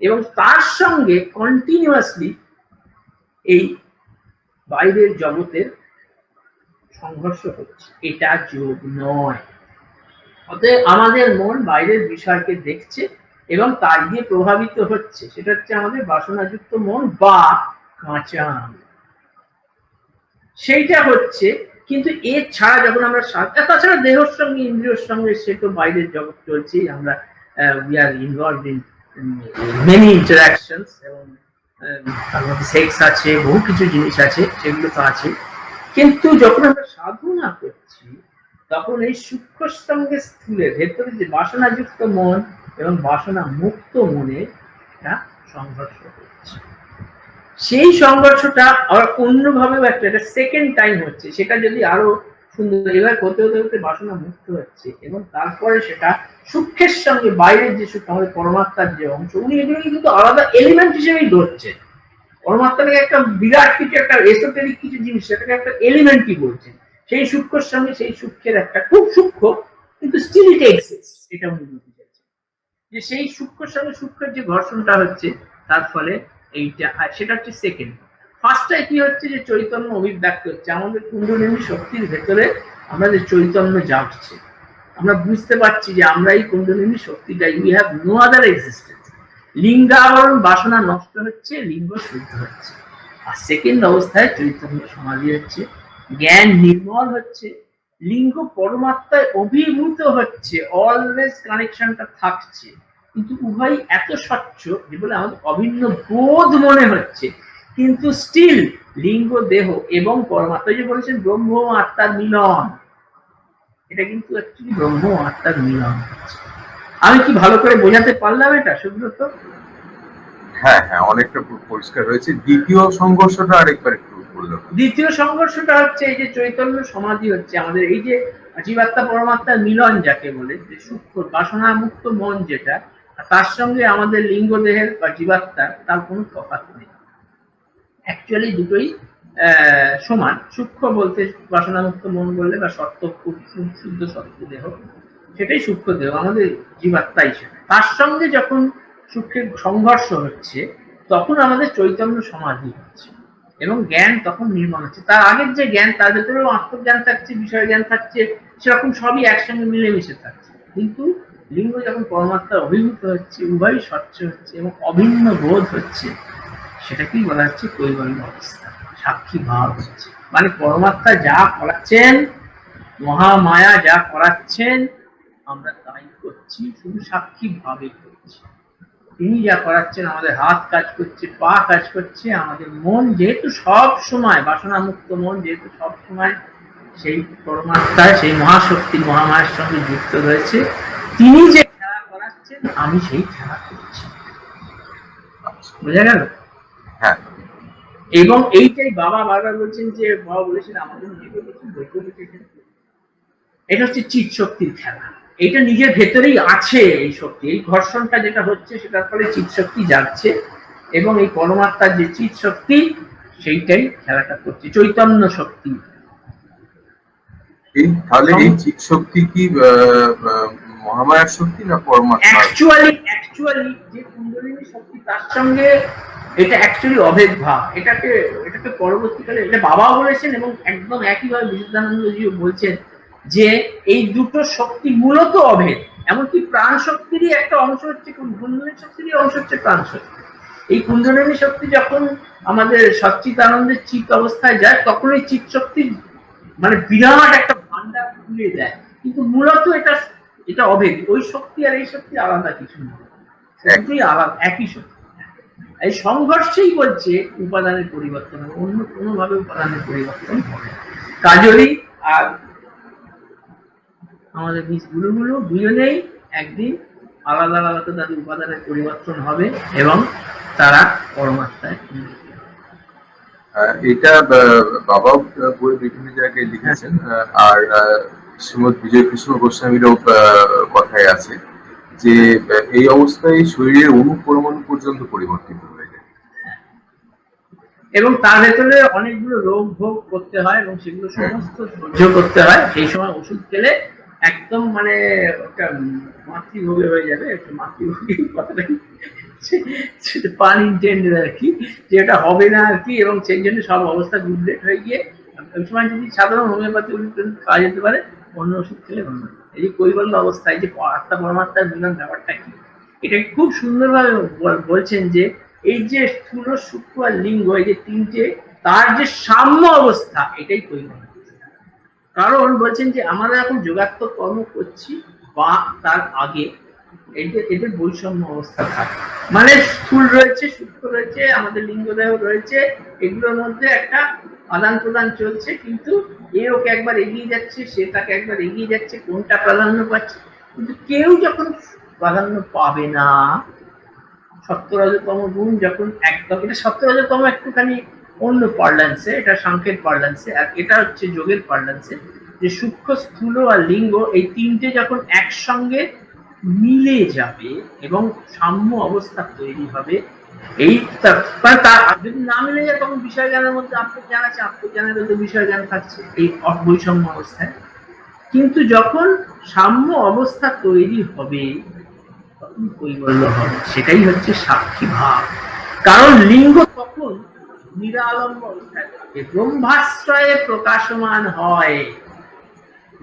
এবং তার সঙ্গে কন্টিনিউয়াসলি এই বাইরের জগতের সংঘর্ষ হচ্ছে, এটা যোগ নয়। অতএব আমাদের মন বাইরের বিষয়কে দেখছে এবং তার দিয়ে প্রভাবিত হচ্ছে, সেটা হচ্ছে আমাদের বাসনাযুক্ত মন বা কাঁচা। সেইটা হচ্ছে, কিন্তু এর ছাড়া যখন আমরা তাছাড়া দেহের সঙ্গে ইন্দ্রিয়র সঙ্গে সে তো বাইরের জগৎ চলছেই, আমরা we are involved in many interactions, এবং তার মধ্যে সেক্স আছে, বহু কিছু জিনিস আছে, সেগুলো তো আছে। কিন্তু যখন আমরা সাধনা করছি তখন এই সূক্ষ্ম সঙ্গে স্থূলের ভেতরে যে বাসনাযুক্ত মন এবং বাসনা মুক্ত মনে একটা সংঘর্ষ হচ্ছে, সেই সংঘর্ষটা আবার অন্যভাবেও একটা সেকেন্ড টাইম হচ্ছে, সেটা যদি আরো সুন্দর এবার হতে হতে হতে বাসনা মুক্ত হচ্ছে, এবং তারপরে সেটা সূক্ষ্মের সঙ্গে বাইরের যে সূক্ষ্ম আমাদের পরমাত্মার যে অংশ, উনি এগুলোকে কিন্তু আলাদা এলিমেন্ট হিসেবেই ধরছে। পরমাত্মাকে একটা বিরাট কিছু, একটা এসোটেরিক কিছু জিনিস, সেটাকে একটা এলিমেন্টই বলছেন। সেই সূক্ষ্মের সঙ্গে সেই সূক্ষ্মের একটা খুব সূক্ষ্ম, কিন্তু স্টিল ইট এক্সিস্টস, এটা উনি বলতে চাইছেন। যে সেই সূক্ষ্মের সঙ্গে সূক্ষ্মের যে ঘর্ষণটা হচ্ছে, তার ফলে এইটা, সেটা হচ্ছে সেকেন্ড। ফার্স্টটাই কি হচ্ছে, যে চৈতন্য অভিব্যক্ত হচ্ছে, আমাদের কুণ্ডলিনী শক্তির ভেতরে আমাদের চৈতন্য জাগছে, আমরা বুঝতে পারছি যে আমরা এই কুণ্ডলিনী শক্তিটাই, we have no other existence. লিঙ্গাবরণ বাসনা নষ্ট হচ্ছে, লিঙ্গ শুদ্ধ হচ্ছে। আর সেকেন্ড অবস্থায় চৈতন্য সমাধি হচ্ছে, জ্ঞান নির্মল হচ্ছে, লিঙ্গ পরমাত্মায় অভিভূত হচ্ছে, অলওয়েজ কানেকশনটা থাকছে, কিন্তু উভয় এত স্বচ্ছ যে বলে আমাদের অভিন্ন বোধ মনে হচ্ছে, কিন্তু স্টিল লিঙ্গ দেহ এবং পরমাত্মা, যে বলেছেন ব্রহ্ম আত্মার মিলন, এটা কিন্তু অ্যাকচুয়ালি ব্রহ্ম আত্মার মিলন হচ্ছে। আমি কি ভালো করে বোঝাতে পারলাম এটা সুব্রত? হ্যাঁ হ্যাঁ, অনেকটা পরিষ্কার হয়েছে। দ্বিতীয় সংঘর্ষটা আরেকবার একটু বললাম। দ্বিতীয় সংঘর্ষটা হচ্ছে এই যে চৈতন্য সমাধি হচ্ছে আমাদের, এই যে জীবাত্মা পরমাত্মার মিলন যাকে বলে, যে সূক্ষ্ম বাসনা মুক্ত মন যেটা, তার সঙ্গে আমাদের লিঙ্গ দেহের বা জীবাত্মার তার কোনো তফাৎ নেই, অ্যাকচুয়ালি দুটোই সমান। সূক্ষ্ম বলতে বাসনা মুক্ত মন বললে, বা সত্য শুদ্ধ সত্য দেহ, সেটাই সূক্ষ্ম দেহ, আমাদের জীবাত্মাই সেটা। তার সঙ্গে যখন সূক্ষ্মের সংঘর্ষ হচ্ছে, তখন আমাদের চৈতন্য সমাধি হচ্ছে এবং জ্ঞান তখন নির্মাণ হচ্ছে। তার আগের যে জ্ঞান, তার ভেতরেও আত্মজ্ঞান থাকছে, বিষয় জ্ঞান থাকছে, সেরকম সবই একসঙ্গে মিলেমিশে থাকছে, কিন্তু লিঙ্গ যখন পরমাত্মার অভিভূত হচ্ছে, উভয়ই স্বচ্ছ হচ্ছে এবং অভিন্ন বোধ হচ্ছে, সেটাকেই বলা হচ্ছে কৈবল্য অবস্থা, সাক্ষী ভাব হচ্ছে। মানে পরমাত্মা যা করাচ্ছেন, মহামায়া যা করাচ্ছেন, আমরা তাই করছি, শুধু সাক্ষী ভাবে করছি। তিনি যা করাচ্ছেন, আমাদের হাত কাজ করছে, পা কাজ করছে, আমাদের মন যেহেতু সব সময় বাসনা মুক্ত মন, যেহেতু সব সময় সেই পরমাত্মায়, সেই মহাশক্তির মহামায়ের সঙ্গে যুক্ত রয়েছে, তিনি যে খেলা করাচ্ছেন, আমি সেই খেলা করছি। বোঝা গেল? হ্যাঁ। এবং এইটাই বাবা বারবার বলছেন, যে বাবা বলেছেন আমাদের এটা হচ্ছে চিৎ শক্তির খেলা, এটা নিজের ভেতরেই আছে এই শক্তি, এই ঘর্ষণটা যেটা হচ্ছে, সেটার ফলে চিৎ শক্তি জাগছে, এবং এই পরমাত্মার যে চিৎ শক্তি, সেইটাই খেলাটা করছে, চৈতন্য শক্তি। তাহলে এই চিৎ শক্তি কি মহামায়ার শক্তি না পরমাত্মা? অ্যাকচুয়ালি যে কুণ্ডলিনী শক্তি, তার সঙ্গে এটা অ্যাকচুয়ালি অভেদ ভাব। এটাকে পরবর্তীকালে এটা বাবাও বলেছেন, এবং একদম একইভাবে বিশুদ্ধানন্দজিও বলছেন, যে এই দুটো শক্তি মূলত অভেদ। এমনকি প্রাণ শক্তিরই একটা অংশ হচ্ছে, কুণ্ডলিনী শক্তিরই অংশ হচ্ছে প্রাণ শক্তি। এই কুণ্ডলিনী শক্তি যখন আমাদের সচ্চিদানন্দের চিৎ অবস্থায় যায়, তখন এই চিৎ শক্তি মানে বিরাট একটা ভান্ডার খুলে দেয়, কিন্তু মূলত এটা অভেদ। ওই শক্তি আর এই শক্তি আলাদা কিছু নয়, দুটোই আলাদা, একই শক্তি, এই সংঘর্ষেই বলছে উপাদানের পরিবর্তন হবে, অন্য কোনোভাবে উপাদানের পরিবর্তন হবে না। কাজলি আর আমাদের গুরুগুলো দুজনেই একদিন আলাদা আলাদা তাদের উপাদানের পরিবর্তন হবে এবং তারা পরমাত্মায় মিলিত হবে। এটা বাবাও বই বিভিন্ন জায়গায় লিখেছেন, আর শ্রীমৎ বিজয় কৃষ্ণ গোস্বামীরও কথায় আছে যে এই অবস্থায় শরীরের অণু পরমাণু পর্যন্ত পরিবর্তিত হয়ে যায় এবং তার ভেতরে অনেকগুলো রোগ ভোগ করতে হয় এবং সেগুলো সমস্ত সহ্য করতে হয়। সেই সময় ওষুধ খেলে একদম মানে একটা মাতৃভোগে হয়ে যাবে, একটা মাতৃভোগী কথাটা পান ইন্টেন্ডেড আর কি, যেটা হবে না আর কি, এবং সেই জন্য সব অবস্থা গুডলেট হয়ে গিয়ে ওই সময় যদি সাধারণ হোমিওপ্যাথি ওষুধ কাজ যেতে পারে, অন্য ওষুধ খেলে অন্য। এই যে কৈবল্য অবস্থায় যে আত্মা পরমাত্মার মিলন ব্যাপারটা কি, এটা খুব সুন্দরভাবে বলছেন যে এই যে স্থূল সূক্ষ্ম আর লিঙ্গ, এই যে তিনটে, তার যে সাম্য অবস্থা, এটাই কৈবল্য। কারণ বলছেন যে আমরা এখন যোগাত্মক কর্ম করছি বা তার আগে এদের বৈষম্য অবস্থা থাকে, মানে স্থূল রয়েছে, সূক্ষ্ম রয়েছে, আমাদের লিঙ্গদেহ রয়েছে, এগুলোর মধ্যে একটা আদান প্রদান চলছে, কিন্তু এ ওকে একবার এগিয়ে যাচ্ছে, সে তাকে একবার এগিয়ে যাচ্ছে, কোনটা প্রাধান্য পাচ্ছে, কিন্তু কেউ যখন প্রাধান্য পাবে না, সত্য-রজতম গুণ যখন একদম, এটা সত্য-রজতম একটুখানি অন্য পার্লান্সে, এটা সাংখ্যের পার্লান্সে, আর এটা হচ্ছে যোগের পার্লান্সে, যে সূক্ষ্ম, স্থূল আর লিঙ্গ এই তিনটে যখন একসঙ্গে মিলে যাবে এবং সাম্য অবস্থা তৈরি হবে, এই যদি না মিলে যায় তখন বিষয় জ্ঞানের মধ্যে আত্মজ্ঞান আছে, আত্মজ্ঞানের মধ্যে বিষয় জ্ঞান থাকছে এই বৈষম্য অবস্থায়। কিন্তু যখন সাম্য অবস্থা তৈরি হবে তখন কৈবল্য হবে, সেটাই হচ্ছে সাক্ষী ভাব। কারণ লিঙ্গ তখন নিরালম্ব অবস্থায় থাকে, ব্রহ্মাশ্রয়ে প্রকাশমান হয়,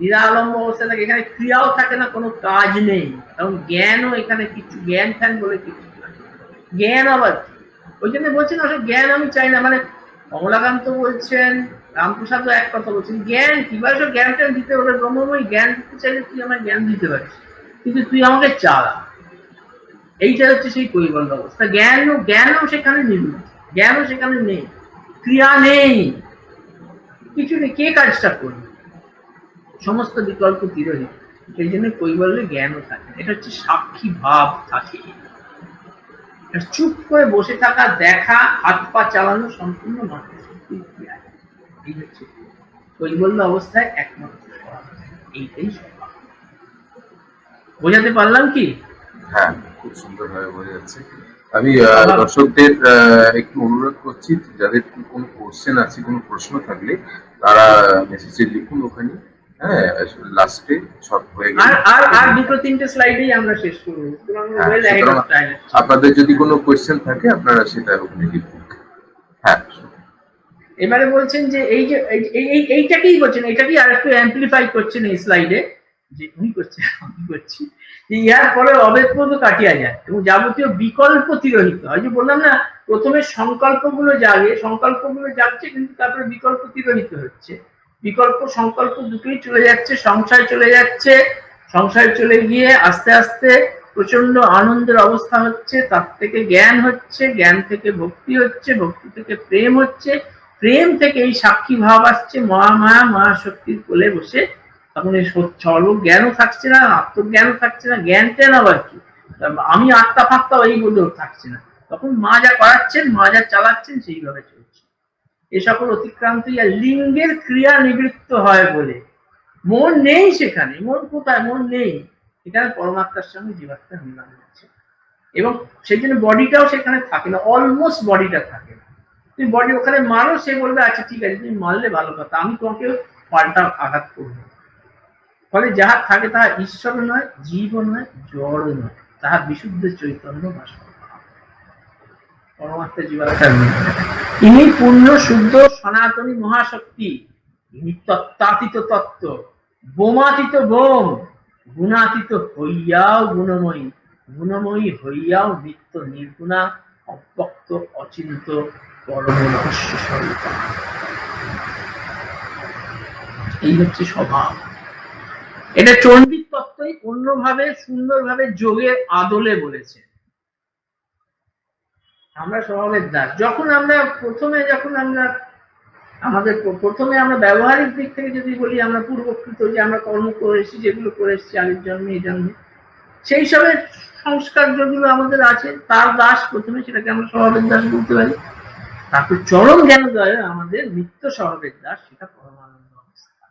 নিরালম্ব অবস্থা থাকে, এখানে ক্রিয়াও থাকে না, কোনো কাজ নেই, এবং জ্ঞানও এখানে কিছু, জ্ঞান ফ্যান বলে কিছু জ্ঞান আবার ওই জন্য বলছেন আসলে জ্ঞান আমি চাই না, মানে কমলাকান্ত বলছেন, রামপ্রসাদও এক কথা বলছেন, জ্ঞান কিভাবে জ্ঞান ট্যান দিতে হবে, ব্রহ্মময় জ্ঞান দিতে চাইলে তুই আমায় জ্ঞান দিতে পারিস, কিন্তু তুই আমাকে চালা, এইটা হচ্ছে সেই কৈবল্য অবস্থা। জ্ঞানও সেখানে নেই, জ্ঞানও সেখানে নেই, ক্রিয়া নেই, কিছু নেই, কে কাজটা করবে, সমস্ত বিকল্প তিরোহিত। সেই জন্য কৈবল্যে জ্ঞানও থাকে, এটা হচ্ছে সাক্ষী ভাব থাকে, চুপ করে বসে থাকা, দেখা, হাত পা চালানো সম্পূর্ণ মাত্র শক্তির ক্রিয়া। এই হচ্ছে কৈবল্য অবস্থায় একমাত্র স্বভাব, এইটাই স্বভাব। বোঝাতে পারলাম কি? হ্যাঁ, খুব সুন্দরভাবে বোঝা যাচ্ছে। আমি দর্শকদের একটু অনুরোধ করছি, যাদের কোনো কোশ্চেন আছে, কোনো প্রশ্ন থাকলে তারা মেসেজে লিখুন ওখানে। হ্যাঁ, লাস্টে সব হয়ে গেল, আর দুটো তিনটে স্লাইডেই আমরা শেষ করব। আপনাদের যদি কোনো কোশ্চেন থাকে আপনারা সেটা ওখানে লিখুন। হ্যাঁ, এবারে বলছেন যে এই যে এইটাকেই বলছেন, এটাকেই আর একটু অ্যাম্পলিফাই করছেন এই স্লাইডে, যে উনি করছেন, আমি করছি, যে ইহার পরে অবেদপদ কাটিয়া যায় এবং যাবতীয় বিকল্প তিরোহিত হয়। যে বললাম না, প্রথমে সংকল্পগুলো জাগছে, কিন্তু তারপরে বিকল্প তিরোহিত হচ্ছে, বিকল্প সংকল্প দুটোই চলে যাচ্ছে, সংশয় চলে যাচ্ছে, সংশয় চলে গিয়ে আস্তে আস্তে প্রচন্ড আনন্দের অবস্থা হচ্ছে, তার থেকে জ্ঞান হচ্ছে, জ্ঞান থেকে ভক্তি হচ্ছে, ভক্তি থেকে প্রেম হচ্ছে, প্রেম থেকে এই সাক্ষী ভাব আসছে, মহামায়া মহাশক্তির কোলে বসে, তখন এই সর্বজ্ঞানও থাকছে না, আত্মজ্ঞানও থাকছে না, জ্ঞান টেন আবার কি, আমি আত্মা ফাত্তা এই বলেও থাকছে না, তখন মা যা করাচ্ছেন, মা যা চালাচ্ছেন সেইভাবে চলছে। এ সকল অতিক্রান্ত লিঙ্গের ক্রিয়া নিবৃত্ত হয় বলে মন নেই সেখানে, মন কোথায়, মন নেই, এখানে পরমাত্মার সঙ্গে জীবাত্মার মিলন হচ্ছে, এবং সেই জন্য বডিটাও সেখানে থাকে না, অলমোস্ট বডিটা থাকে না। তুমি বডি ওখানে মারো, সে বলবে আচ্ছা ঠিক আছে, তুমি মারলে ভালো কথা, আমি তোমাকে পাল্টা আঘাত করবো। ফলে যাহা থাকে তাহা ঈশ্বর নয়, জীব নয়, জড় নয়, তাহা বিশুদ্ধ চৈতন্য ভাষণ, পরমাত্মা জীবাত্মার মিলন। ইনি পূর্ণ শুদ্ধ সনাতনী মহাশক্তি, ইনি তত্ত্বাতীত তত্ত্ব, বোমাতীত বোম, গুণাতীত হইয়াও গুণময়ী, গুণময়ী হইয়াও নিত্য নির্গুণা, অব্যক্ত অচিন্ত পরম রহস্য স্বরূপা। এই হচ্ছে স্বভাব। এটা চণ্ডীর তত্ত্বই অন্যভাবে সুন্দরভাবে যোগের আদলে বলেছে। আমরা স্বভাবের দাস। যখন আমরা প্রথমে আমরা ব্যবহারিক দিক থেকে যদি বলি, আমরা পূর্বকৃত যে আমরা কর্ম করে এসেছি, যেগুলো করে এসেছি আগের জন্মে এই জন্মে, সেই সবের সংস্কার যেগুলো আমাদের আছে তার দাস প্রথমে, সেটাকে আমরা স্বভাবের দাস বলতে পারি। তারপর চরম জ্ঞানোদয় আমাদের নিত্য স্বভাবের দাস, সেটা পরমানন্দ অবস্থা।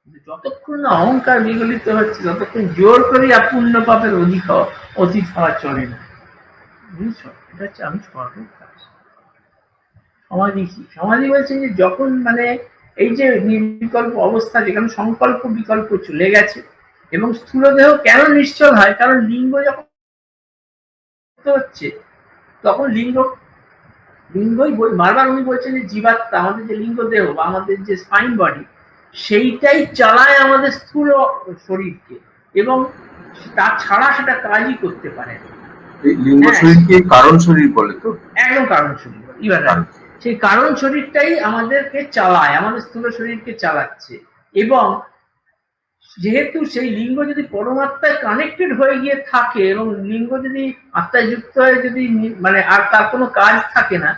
কিন্তু যতক্ষণ না অহংকার বিগলিত হচ্ছে, ততক্ষণ জোর করে পূর্ণ পাপের অতীত হওয়া চলে না। বুঝছো? এটা হচ্ছে আমি স্বভাবের দাস। সমাধি কি? সমাধি বলছেন যে যখন এই যে নির্বিকল্প অবস্থা, যেখানে সংকল্প বিকল্প চলে গেছে, এবং স্থূল দেহ কেন নিশ্চল হয়? কারণ লিঙ্গ যখন হচ্ছে, তখন লিঙ্গই বারবার উনি বলছেন যে জীবাত্মা, আমাদের যে লিঙ্গ দেহ বা আমাদের যে স্পাইন বডি, সেইটাই চালায় আমাদের স্থূল শরীরকে, এবং তাছাড়া সেটা কাজই করতে পারে না। লিঙ্গ শরীরকে কারণ শরীর বলে তো? একদম কারণ শরীর। এবার সেই কারণ শরীরটাই আমাদেরকে চালায়, আমাদের স্থূল শরীরকে চালাচ্ছে। এবং যেহেতু সেই লিঙ্গ যদি পরমাত্মায় কানেক্টেড হয়ে গিয়ে থাকে, এবং লিঙ্গ যদি আত্মায় যুক্ত হয়ে যদি আর তার কোনো কাজ থাকে না,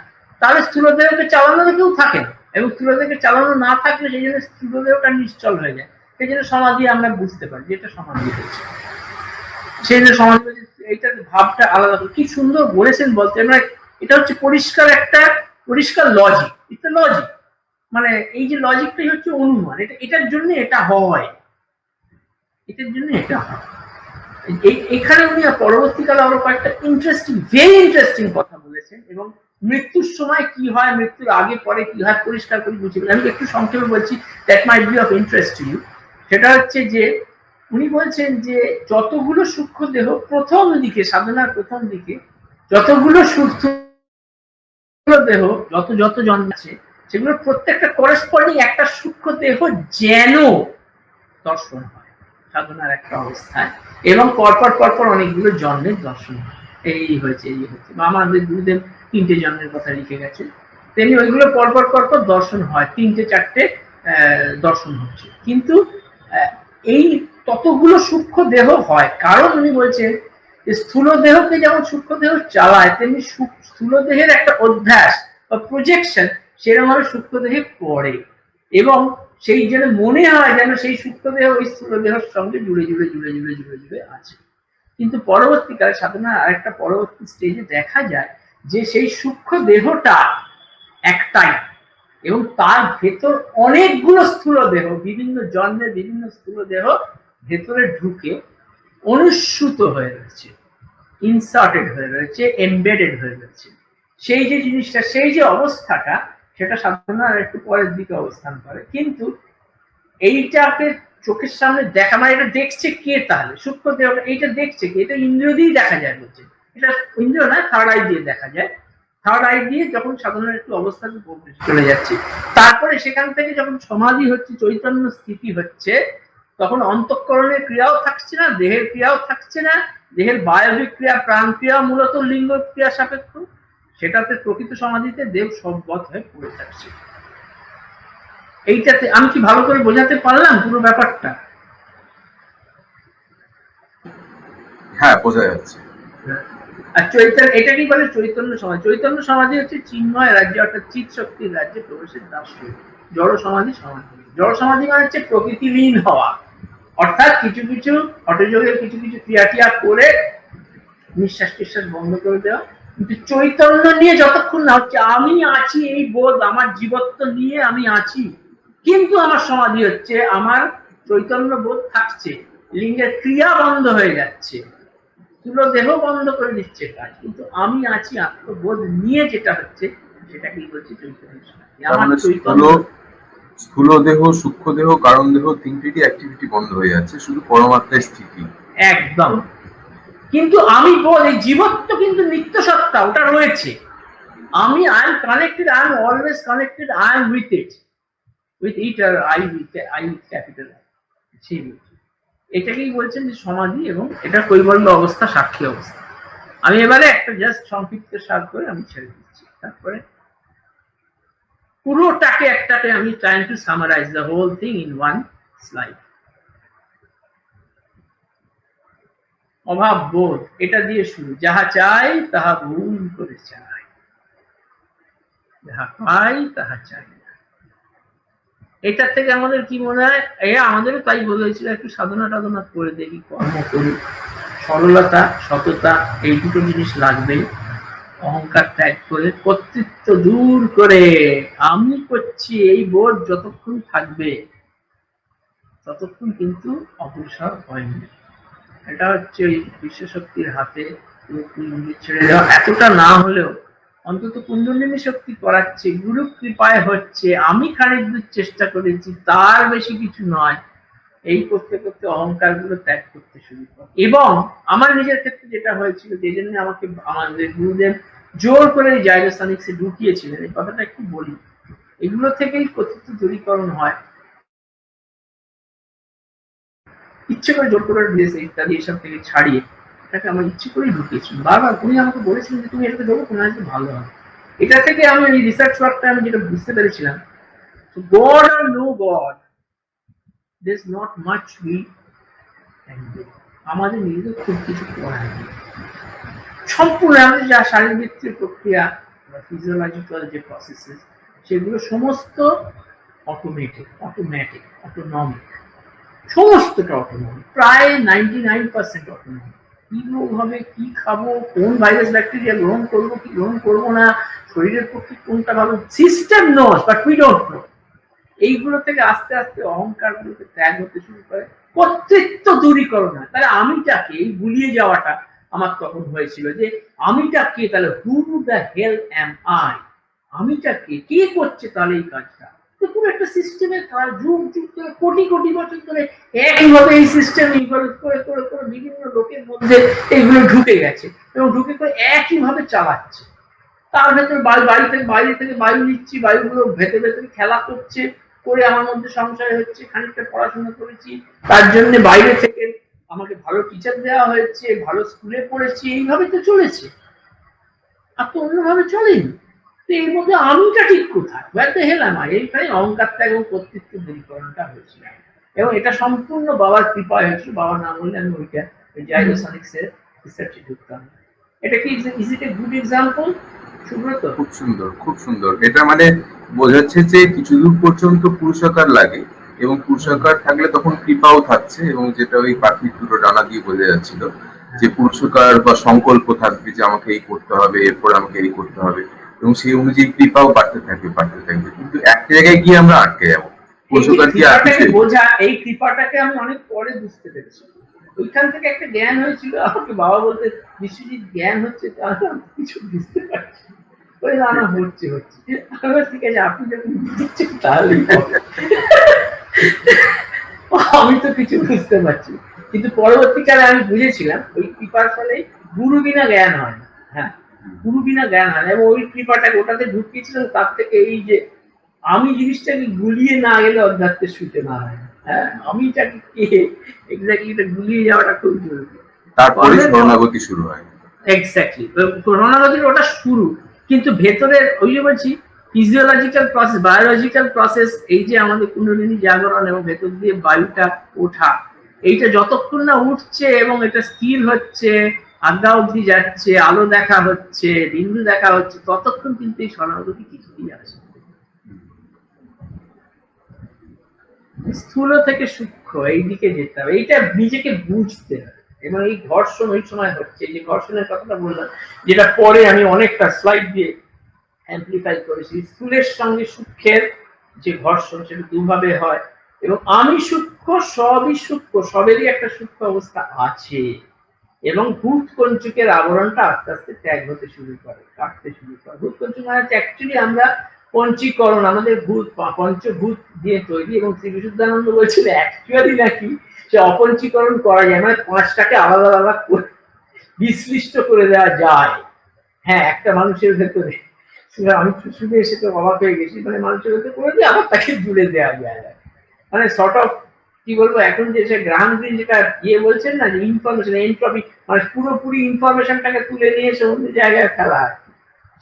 তাহলে স্থূলদেহকে চালানোর কেউ থাকে না। এবং স্থূলদেহকে চালানো না থাকলে সেই জন্য স্থূলদেহটা নিশ্চল হয়ে যায়। সেই জন্য সমাধি আমরা বুঝতে পারি যে এটা সমাধি হচ্ছে। সেই জন্য সমাধি, এইটার ভাবটা আলাদা। কি সুন্দর বলেছেন বলতে, এটা হচ্ছে পরিষ্কার লজিক। এটা লজিক, এই যে লজিকটাই হচ্ছে অনুমান। এটার জন্য এটা হয়, এটার জন্য এটা হয়। এখানে উনি পরবর্তীকালে আরো কয়েকটা ভেরি ইন্টারেস্টিং কথা বলেছেন, এবং মৃত্যুর সময় কি হয়, মৃত্যুর আগে পরে কি হয়, পরিষ্কার করে বুঝিয়ে। আমি একটু সংক্ষেপে বলছি, that might be of interest to you. সেটা হচ্ছে যে উনি বলছেন যে যতগুলো সূক্ষ্ম দেহ প্রথম দিকে, সাধনার প্রথম দিকে যতগুলো সূক্ষ্ম দেহ যত জন্মাচ্ছে, সেগুলো প্রত্যেকটা করেসপন্ডিং একটা সূক্ষ্ম দেহ যেন দর্শন হয় সাধনার একটা অবস্থায়, এবং পরপর অনেকগুলো জন্মের দর্শন হয়। এই হয়েছে বা আমাদের গুরুদেব 3টে জন্মের কথা লিখে গেছে, তেমনি ওইগুলো পরপর দর্শন হয়, 3-4টে দর্শন হচ্ছে। কিন্তু এই ততগুলো সূক্ষ্ম দেহ হয় কারণ উনি বলছেন যে স্থূল দেহকে যেমন সূক্ষ্ম দেহ চালায়, তেমনি স্থূল দেহের একটা অভ্যাস বা প্রজেকশন সেরকম ভাবে সূক্ষ্ম দেহে পড়ে, এবং সেই যেন মনে হয় যেন সেই সূক্ষ্ম দেহ ওই স্থূল দেহের সঙ্গে জুড়ে আছে। কিন্তু পরবর্তীকালে সাধনার আরেকটা পরবর্তী স্টেজে দেখা যায় যে সেই সূক্ষ্ম দেহটা একটাই, এবং তার ভেতর অনেকগুলো স্থূল দেহ, বিভিন্ন জন্মে বিভিন্ন স্থূল দেহ ভেতরে ঢুকে অনুস্যুত হয়ে রয়েছে, ইনসার্টেড হয়ে রয়েছে, এমবেডেড হয়ে রয়েছে। সেই যে জিনিসটা, সেই যে অবস্থাটা, সেটা সাধনার একটু পরের দিকে অবস্থান করে। কিন্তু এইটাকে চোখের সামনে দেখা, এটা দেখছে কে? তাহলে সূক্ষ্ম দেহটা এইটা দেখছে কে? এটা ইন্দ্রিয় দিয়েই দেখা যায় বলছে। এটা ইন্দ্রিয় নয়, থার্ড আই দিয়ে দেখা যায়। থার্ড আই দিয়ে যখন সাধনার একটু অবস্থাতে চলে যাচ্ছে, তারপরে সেখান থেকে যখন সমাধি হচ্ছে, চৈতন্য স্থিতি হচ্ছে, তখন অন্তঃকরণের ক্রিয়াও থাকছে না, দেহের ক্রিয়াও থাকছে না। দেহের বায়বিক ক্রিয়া, প্রাণ ক্রিয়া মূলত লিঙ্গ ক্রিয়া সাপেক্ষ। সেটাতে প্রকৃত সমাধিতে দেব সবগত হয়ে পড়ে থাকছে। এইটাতে আমি কি ভালো করে বোঝাতে পারলাম পুরো ব্যাপারটা? হ্যাঁ, বোঝা যাচ্ছে। আর এটাকেই বলে চৈতন্য সমাধি। চৈতন্য সমাধি হচ্ছে চিন্ময় রাজ্যে, অর্থাৎ চিৎ শক্তির রাজ্যে প্রবেশের দাস। জড় সমাধি জড় সমাধি মানে হচ্ছে প্রকৃতিলীন হওয়া, অর্থাৎ কিছু অটোযোগের কিছু ক্রিয়া করে নিঃশ্বাস টিশ্বাস বন্ধ করে দেওয়া। কিন্তু চৈতন্য নিয়ে যতক্ষণ না হচ্ছে আমি আছি এই বোধ, আমার জীবত্ব নিয়ে আমি আছি, কিন্তু আমার সমাধি হচ্ছে, আমার চৈতন্য বোধ থাকছে, লিঙ্গের ক্রিয়া বন্ধ হয়ে যাচ্ছে, স্থূল দেহ বন্ধ করে দিচ্ছে কাজ, কিন্তু আমি আছি আত্মবোধ নিয়ে যেটা হচ্ছে সেটাকেই বলছি চৈতন্য সমাধি। আমার চৈতন্য, স্থূল দেহ, সূক্ষ্ম দেহ, কারণ দেহ, তিনটিরই অ্যাক্টিভিটি বন্ধ হয়ে যাচ্ছে, শুধু পরমাত্মার স্থিতি। একদম। কিন্তু আমি বোধ, এই জীবত্ব কিন্তু নিত্য সত্তা, ওটা রয়েছে। আমি I am connected, I am always connected, I am with it, আর আই উইথ ক্যাপিটাল। এটাকেই বলছেন যে সমাধি, এবং এটা কৈবল্য অবস্থা, সাক্ষী অবস্থা। আমি এবারে একটা জাস্ট সংক্ষিপ্ত সার করে আমি ছেড়ে দিচ্ছি, তারপরে পুরোটাকে একটাকে আমি trying to summarise the whole thing in one slide. অভাব বোধ, এটা দিয়ে শুরু। যাহা চাই তাহা ভুল করে চাই, যাহা পাই তাহা চাই না। এটার থেকে আমাদের কি মনে হয়, আমাদেরও তাই বলেছিল একটু সাধনা টাধনা করে দেখি, কর্ম করি, সরলতা সততা এই দুটো জিনিস লাগবেই। অহংকার ত্যাগ করে কর্তৃত্ব দূর করে আমি করছি এই বোধ যতক্ষণ থাকবে ততক্ষণ কিন্তু অগ্রসর হয়নি। এটা হচ্ছে ওই বিশ্বশক্তির হাতে কুণ্ডলী ছেড়ে দেওয়া, এতটা না হলেও অন্তত কুণ্ডলিনী শক্তি করাচ্ছে, গুরু কৃপায় হচ্ছে, আমি খানিক দূর চেষ্টা করেছি, তার বেশি কিছু নয়। এই করতে করতে অহংকার গুলো ত্যাগ করতে শুরু করে। এবং আমার নিজের ক্ষেত্রে যেটা হয়েছিল, যে জন্য আমাকে আমাদের গুরুদেব জোর করে জাইরোসনিক্সে ঢুকিয়েছিলেন, এই কথাটা একটু বলি। এগুলো থেকেই কর্তৃত্ব দূরীকরণ হয়, ইচ্ছে করে জোর করে দিয়েছে ইত্যাদি এসব থেকে ছাড়িয়ে এটাকে আমার ইচ্ছে করেই ঢুকিয়েছিলেন। বারবার উনি আমাকে বলেছিলেন যে তুমি এটাকে দেবো, তোমার আসলে ভালো হবে। এটা থেকে আমি এই রিসার্চ ওয়ার্কটা আমি যেটা বুঝতে পেরেছিলাম, গড আর no God, there's not much we can do। আমাদের নিজেদের খুব কিছু করার নেই। সম্পূর্ণ আমাদের যা শারীরবৃত্তীয় প্রক্রিয়া বা ফিজিওলজিক্যাল যে প্রসেসেস, সেগুলো সমস্ত অটোমেটিক, অটোনমিক, সমস্তটা অটোনমিক, প্রায় 99% অটোনমিক। কি রোগ হবে, কি খাবো, কোন ভাইরাস ব্যাকটেরিয়া গ্রহণ করবো কি গ্রহণ করবো না, শরীরের পক্ষে কোনটা ভালো, system knows but we don't know. এইগুলো থেকে আস্তে আস্তে অহংকার গুলোকে ত্যাগ হতে শুরু করে, কর্তৃত্ব দূরীকরণ হয়। তাহলে আমিটাকে, এই গুলিয়ে যাওয়াটা আমার তখন হয়েছিল, যে আমিটাকে, তাহলে who the hell am I, আমিটাকে, কে করছে তাহলে এই কাজটা? তো পুরো একটা সিস্টেমের কাজ, যুগ যুগ ধরে, কোটি কোটি বছর ধরে একইভাবে এই সিস্টেম ইনভলভ করে করে করে বিভিন্ন লোকের মধ্যে এইগুলো ঢুকে গেছে এবং ঢুকে করে একইভাবে চালাচ্ছে। তার ভেতরে বাইরে থেকে বায়ু নিচ্ছি, বায়ুগুলো ভেতরে ভেতরে খেলা করছে, করে আমার মধ্যে সংশয় হচ্ছে, খানিকটা পড়াশোনা করেছি, তার জন্য বাইরে থেকে আমাকে ভালো টিচার দেওয়া হয়েছে, ভালো স্কুলে পড়েছি, এইভাবে তো চলেছে, আর তো অন্যভাবে চলেনি। তো এর মধ্যে আমিটা ঠিক কোথায়, where the hell am I? এইখানে অহংকারটা এবং কর্তৃত্ব দূরীকরণটা হয়েছিল, এবং এটা সম্পূর্ণ বাবার কৃপা হয়েছিল। বাবার নাম বললে আমি ওইটা জাইরোসনিক্স এর রিসার্চে ঢুকতাম। এটা কি is it a good example Subrata? খুব সুন্দর, খুব সুন্দর। এটা মানে বোঝাচ্ছে যে কিছু দূর পর্যন্ত পুরুষাকার লাগে, এবং পুরুষাকার থাকলে তখন কৃপাও থাকছে, এবং যেটা ওই পাখির দুটো ডানা দিয়ে বোঝা যাচ্ছিল যে পুরুষাকার বা সংকল্প থাকবে যে আমাকে এই করতে হবে, এরপর আমাকে এই করতে হবে, এবং সেই অনুযায়ী কৃপাও বাড়তে থাকবে, কিন্তু একটা জায়গায় গিয়ে আমরা আটকে যাবো। পুরুষাকার কি আর কিছু বোঝা, এই কৃপাটাকে আমি অনেক পরে বুঝতে পেরেছি। ওইখান থেকে একটা জ্ঞান হয়েছিল, আমাকে বাবা বলতে, বিশ্বজিৎ জ্ঞান হচ্ছে, তাহলে আমি কিছু বুঝতে পারছি, ওই রান্না হচ্ছে ঠিক আছে, আপনি যখন বুঝছেন তাহলেই আমি তো কিছু বুঝতে পারছি। কিন্তু পরবর্তীকালে আমি বুঝেছিলাম ওই কৃপার ফলে গুরু বিনা জ্ঞান হয় না। হ্যাঁ, গুরু বিনা জ্ঞান হয় না, এবং ওই কৃপাটাকে ওটাতে ঢুকিয়েছিলাম, তার থেকে এই যে আমি জিনিসটাকে গুলিয়ে না গেলে অধ্যাত্মের শুতে না হয়। হ্যাঁ, আমিটাকে কে এক্স্যাক্টলি, এটা গুলিয়ে যাওয়াটা খুব জরুরি। তারপরে শরণাগতি শুরু হয়। এক্স্যাক্টলি, শরণাগতির ওটা শুরু, কিন্তু ভেতরের ওই যে বলছি ফিজিওলজিক্যাল প্রসেস, বায়োলজিক্যাল প্রসেস, এই যে আমাদের কুণ্ডলিনী জাগরণ এবং ভেতর দিয়ে বায়ুটা ওঠা, এইটা যতক্ষণ না উঠছে এবং এটা স্থির হচ্ছে, আজ্ঞা অবধি যাচ্ছে, আলো দেখা হচ্ছে, বিন্দু দেখা হচ্ছে, ততক্ষণ কিন্তু এই শরণাগতি কিছুতেই আসে। স্থূল থেকে সূক্ষ্ম এই দিকে যেতে হবে, এইটা নিজেকে বুঝতে হবে। এবং এই ঘর্ষণ ওই সময় হচ্ছে, যে ঘর্ষণের কথাটা বললাম, যেটা পরে আমি অনেকটা স্লাইড দিয়ে অ্যাম্প্লিফাই করেছি, স্থূলের সঙ্গে সূক্ষ্মের যে ঘর্ষণ, সেটা দুভাবে হয়, এবং আমি সূক্ষ্ম, সবই সূক্ষ্ম, সবেরই একটা সূক্ষ্ম অবস্থা আছে, এবং ভূত কঞ্চুকের আবরণটা আস্তে আস্তে ত্যাগ হতে শুরু করে, কাটতে শুরু করে। ভূত কঞ্চুক মানে অ্যাকচুয়ালি আমরা পঞ্চীকরণ, আমাদের ভূত পঞ্চভূত দিয়ে তৈরি, এবং শ্রী বিশুদ্ধানন্দ বলছিল অ্যাকচুয়ালি নাকি সে অপঞ্চীকরণ করা যায়, মানে পাঁচটাকে আলাদা আলাদা করে বিশ্লিষ্ট করে দেওয়া যায়। হ্যাঁ, একটা মানুষের ভেতরে, আমি শুনে এসে তো অবাক হয়ে গেছি, মানে মানুষের ভেতরে করে দিয়ে আবার তাকে জুড়ে দেওয়া যায়, মানে শর্ট অফ কি বলবো, এখন যে গ্রাহাম গ্রিন যেটা বলছেন না, যে ইনফরমেশন এনট্রপি, মানে পুরোপুরি ইনফরমেশনটাকে তুলে নিয়ে এসে অন্য জায়গায় ফেলা,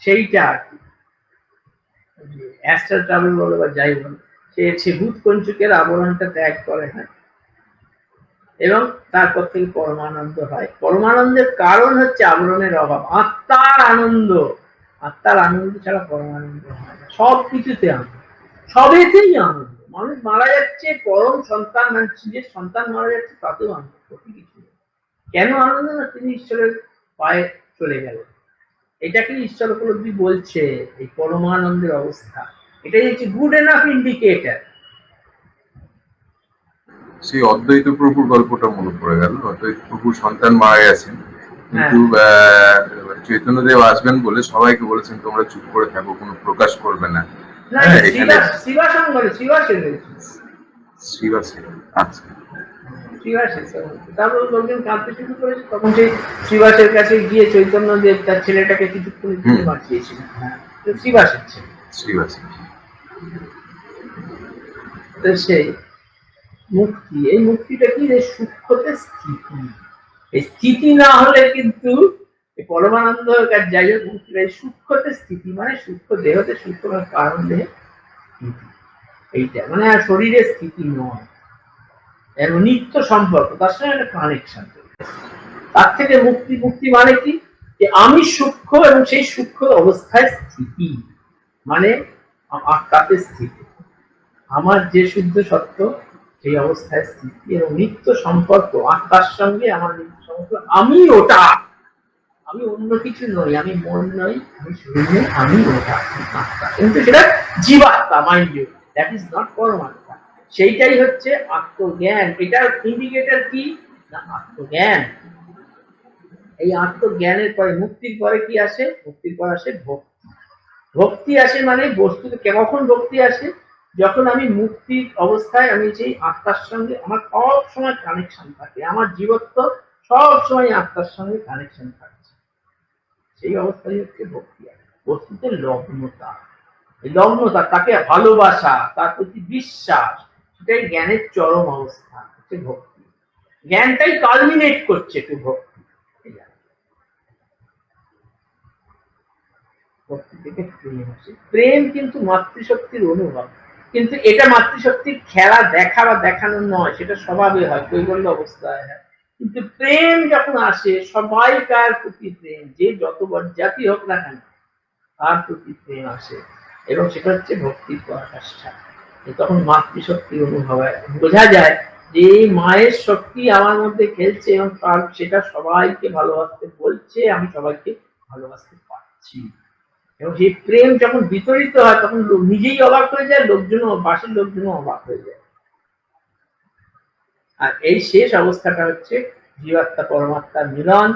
সেইটা আর কি অ্যাস্ট্রাল ট্রাভেল বলো বা যাই বলো, সে ভূত কঞ্চুকের আবরণটা ত্যাগ করে। হ্যাঁ, এবং তারপর থেকে পরমানন্দ হয়। পরমানন্দের কারণ হচ্ছে আবরণের অভাব, আত্মার আনন্দ, আত্মার আনন্দ ছাড়া পরমানন্দ হয় না। সব কিছুতে আনন্দ, সবেতেই আনন্দ। মানুষ মারা যাচ্ছে, পরম সন্তান যে সন্তান মারা যাচ্ছে তাতেও আনন্দ, ক্ষতি কিছু নেই। কেন আনন্দ না? তিনি ঈশ্বরের পায়ে চলে গেলেন। এটাকে ঈশ্বর উপলব্ধি বলছে, এই পরমানন্দের অবস্থা। এটাই হচ্ছে গুড এনাফ ইন্ডিকেটর। সেই অদ্বৈত প্রভুর গল্পটা মনে পড়ে গেল। অদ্বৈত প্রভুর সন্তান মারা গেছেন, কিন্তু চৈতন্যদেব আসবেন বলে সবাইকে বলেছেন তোমরা চুপ করে থাকো, কোনো প্রকাশ করবে না। এখানে শ্রীবাসে, আচ্ছা, তারপর লোকজন কাঁদতে শুরু করেছে, তখন সেই শ্রীবাসের কাছে গিয়ে চৈতন্যদেব তার ছেলেটাকে কিছুক্ষণের জন্য বাঁচিয়েছিলেন। শ্রীবাসের ছেলে, শ্রীবাসে। তো সেই মুক্তি, এই মুক্তিটা কি? সূক্ষ্মতে স্থিতি। এই স্থিতি না হলে কিন্তু পরমানন্দ যাই হোক, মুক্তিটা সূক্ষ্মতে স্থিতি, মানে সূক্ষ্ম দেহতে, সূক্ষ্ম কারণ দেহে স্থিতি। এইটা মানে আর শরীরের স্থিতি নয়, এর নিত্য সম্পর্ক, তার সঙ্গে একটা কানেকশন। তার থেকে মুক্তি। মুক্তি মানে কি? যে আমি সূক্ষ্ম এবং সেই সূক্ষ্ম অবস্থায় স্থিতি, মানে আত্মাতে স্থিতি, আমার যে শুদ্ধ সত্য সেই অবস্থায় স্থিতি এবং নিত্য সম্পর্ক আত্মার সঙ্গে। আমার নিত্য সম্পর্ক, আমি ওটা, আমি অন্য কিছু নই, আমি মন নই, আমি শরীর নই, আমি ওটা আত্মা। কিন্তু সেটা জীবাত্মা, mind you, that is not পরমাত্মা। সেইটাই হচ্ছে আত্মজ্ঞান। এটার ইন্ডিকেটর কি না? আত্মজ্ঞান। এই আত্মজ্ঞানের পরে, মুক্তির পরে কি আসে? মুক্তির পর আসে ভক্তি। ভক্তি আসে মানে বস্তুতে কখন ভক্তি আসে? যখন আমি মুক্তির অবস্থায় আমি সেই আত্মার সঙ্গে আমার সব সময় কানেকশন থাকে, আমার জীবত্ব সব সময় আত্মার সঙ্গে কানেকশন থাকছে, সেই অবস্থায় হচ্ছে ভক্তি। বস্তুতে লগ্নতা, এই লগ্নতা, তাকে ভালোবাসা, তার প্রতি বিশ্বাস, সেটাই জ্ঞানের চরম অবস্থা, হচ্ছে ভক্তি। জ্ঞানটাই কালমিনেট করছে একটু ভক্তি। ভক্তি থেকে প্রেম আসে। প্রেম কিন্তু মাতৃশক্তির অনুভব, কিন্তু এটা মাতৃশক্তির খেলা দেখা বা দেখানো নয়, সেটা স্বভাবে হয়, কৈবল্য অবস্থায় হয়। কিন্তু প্রেম যখন আসে, সবাইকার প্রতি প্রেম, যে যত জাতি হোক না কেন, তার প্রতি প্রেম আসে, এবং সেটা হচ্ছে ভক্তির পরাকাষ্ঠা। তখন মাতৃশক্তির অনুভব হয়, বোঝা যায় যে এই মায়ের শক্তি আমার মধ্যে খেলছে এবং তার সেটা সবাইকে ভালোবাসতে বলছে, আমি সবাইকে ভালোবাসতে পারছি। এবং সেই প্রেম যখন বিতরিত হয়, তখন নিজেই অবাক হয়ে যায়, লোকজন, বাসের লোকজনও অবাক হয়ে যায়। আর এই শেষ অবস্থাটা হচ্ছে জীবাত্মা পরমাত্মার মিলন,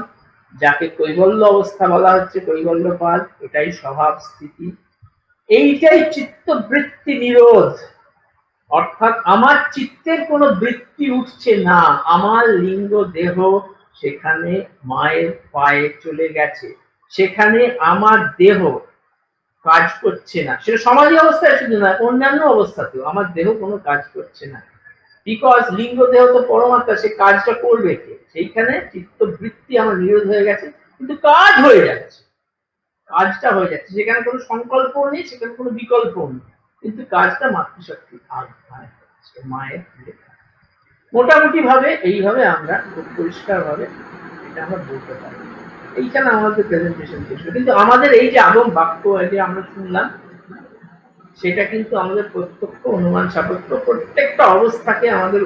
যাকে কৈবল্য অবস্থা বলা হচ্ছে, কৈবল্য পাদ। এটাই স্বভাব স্থিতি, এইটাই চিত্তবৃত্তি নিরোধ। অর্থাৎ আমার চিত্তের কোনো বৃত্তি উঠছে না, আমার লিঙ্গ দেহ সেখানে মায়ের পায়ে চলে গেছে, সেখানে আমার দেহ কাজ করছে না। সেটা সমাজী অবস্থায় শুধু না, অন্যান্য অবস্থাতেও আমার দেহ কোনো কাজ করছে না, বিকজ লিঙ্গ দেহ তো পরমাত্মা, সে কাজটা করবে কে? সেইখানে চিত্তবৃত্তি আমার নিরোধ হয়ে গেছে, কিন্তু কাজ হয়ে যাচ্ছে, কাজটা হয়ে যাচ্ছে। সেখানে কোনো সংকল্প নেই, সেখানে কোনো বিকল্প নেই, কিন্তু কাজটা মাতৃশক্তি মায়ের। মোটামুটি ভাবে এইভাবে আমরা খুব পরিষ্কার ভাবে এটা আমরা বলতে পারি। এইখানে আমাদের প্রেজেন্টেশন শেষ। কিন্তু আমাদের এই যে আগম বাক্য যে আমরা শুনলাম, সেটা কিন্তু আমাদের প্রত্যক্ষ অনুমান সাপেক্ষ, প্রত্যেকটা অবস্থাকে আমাদের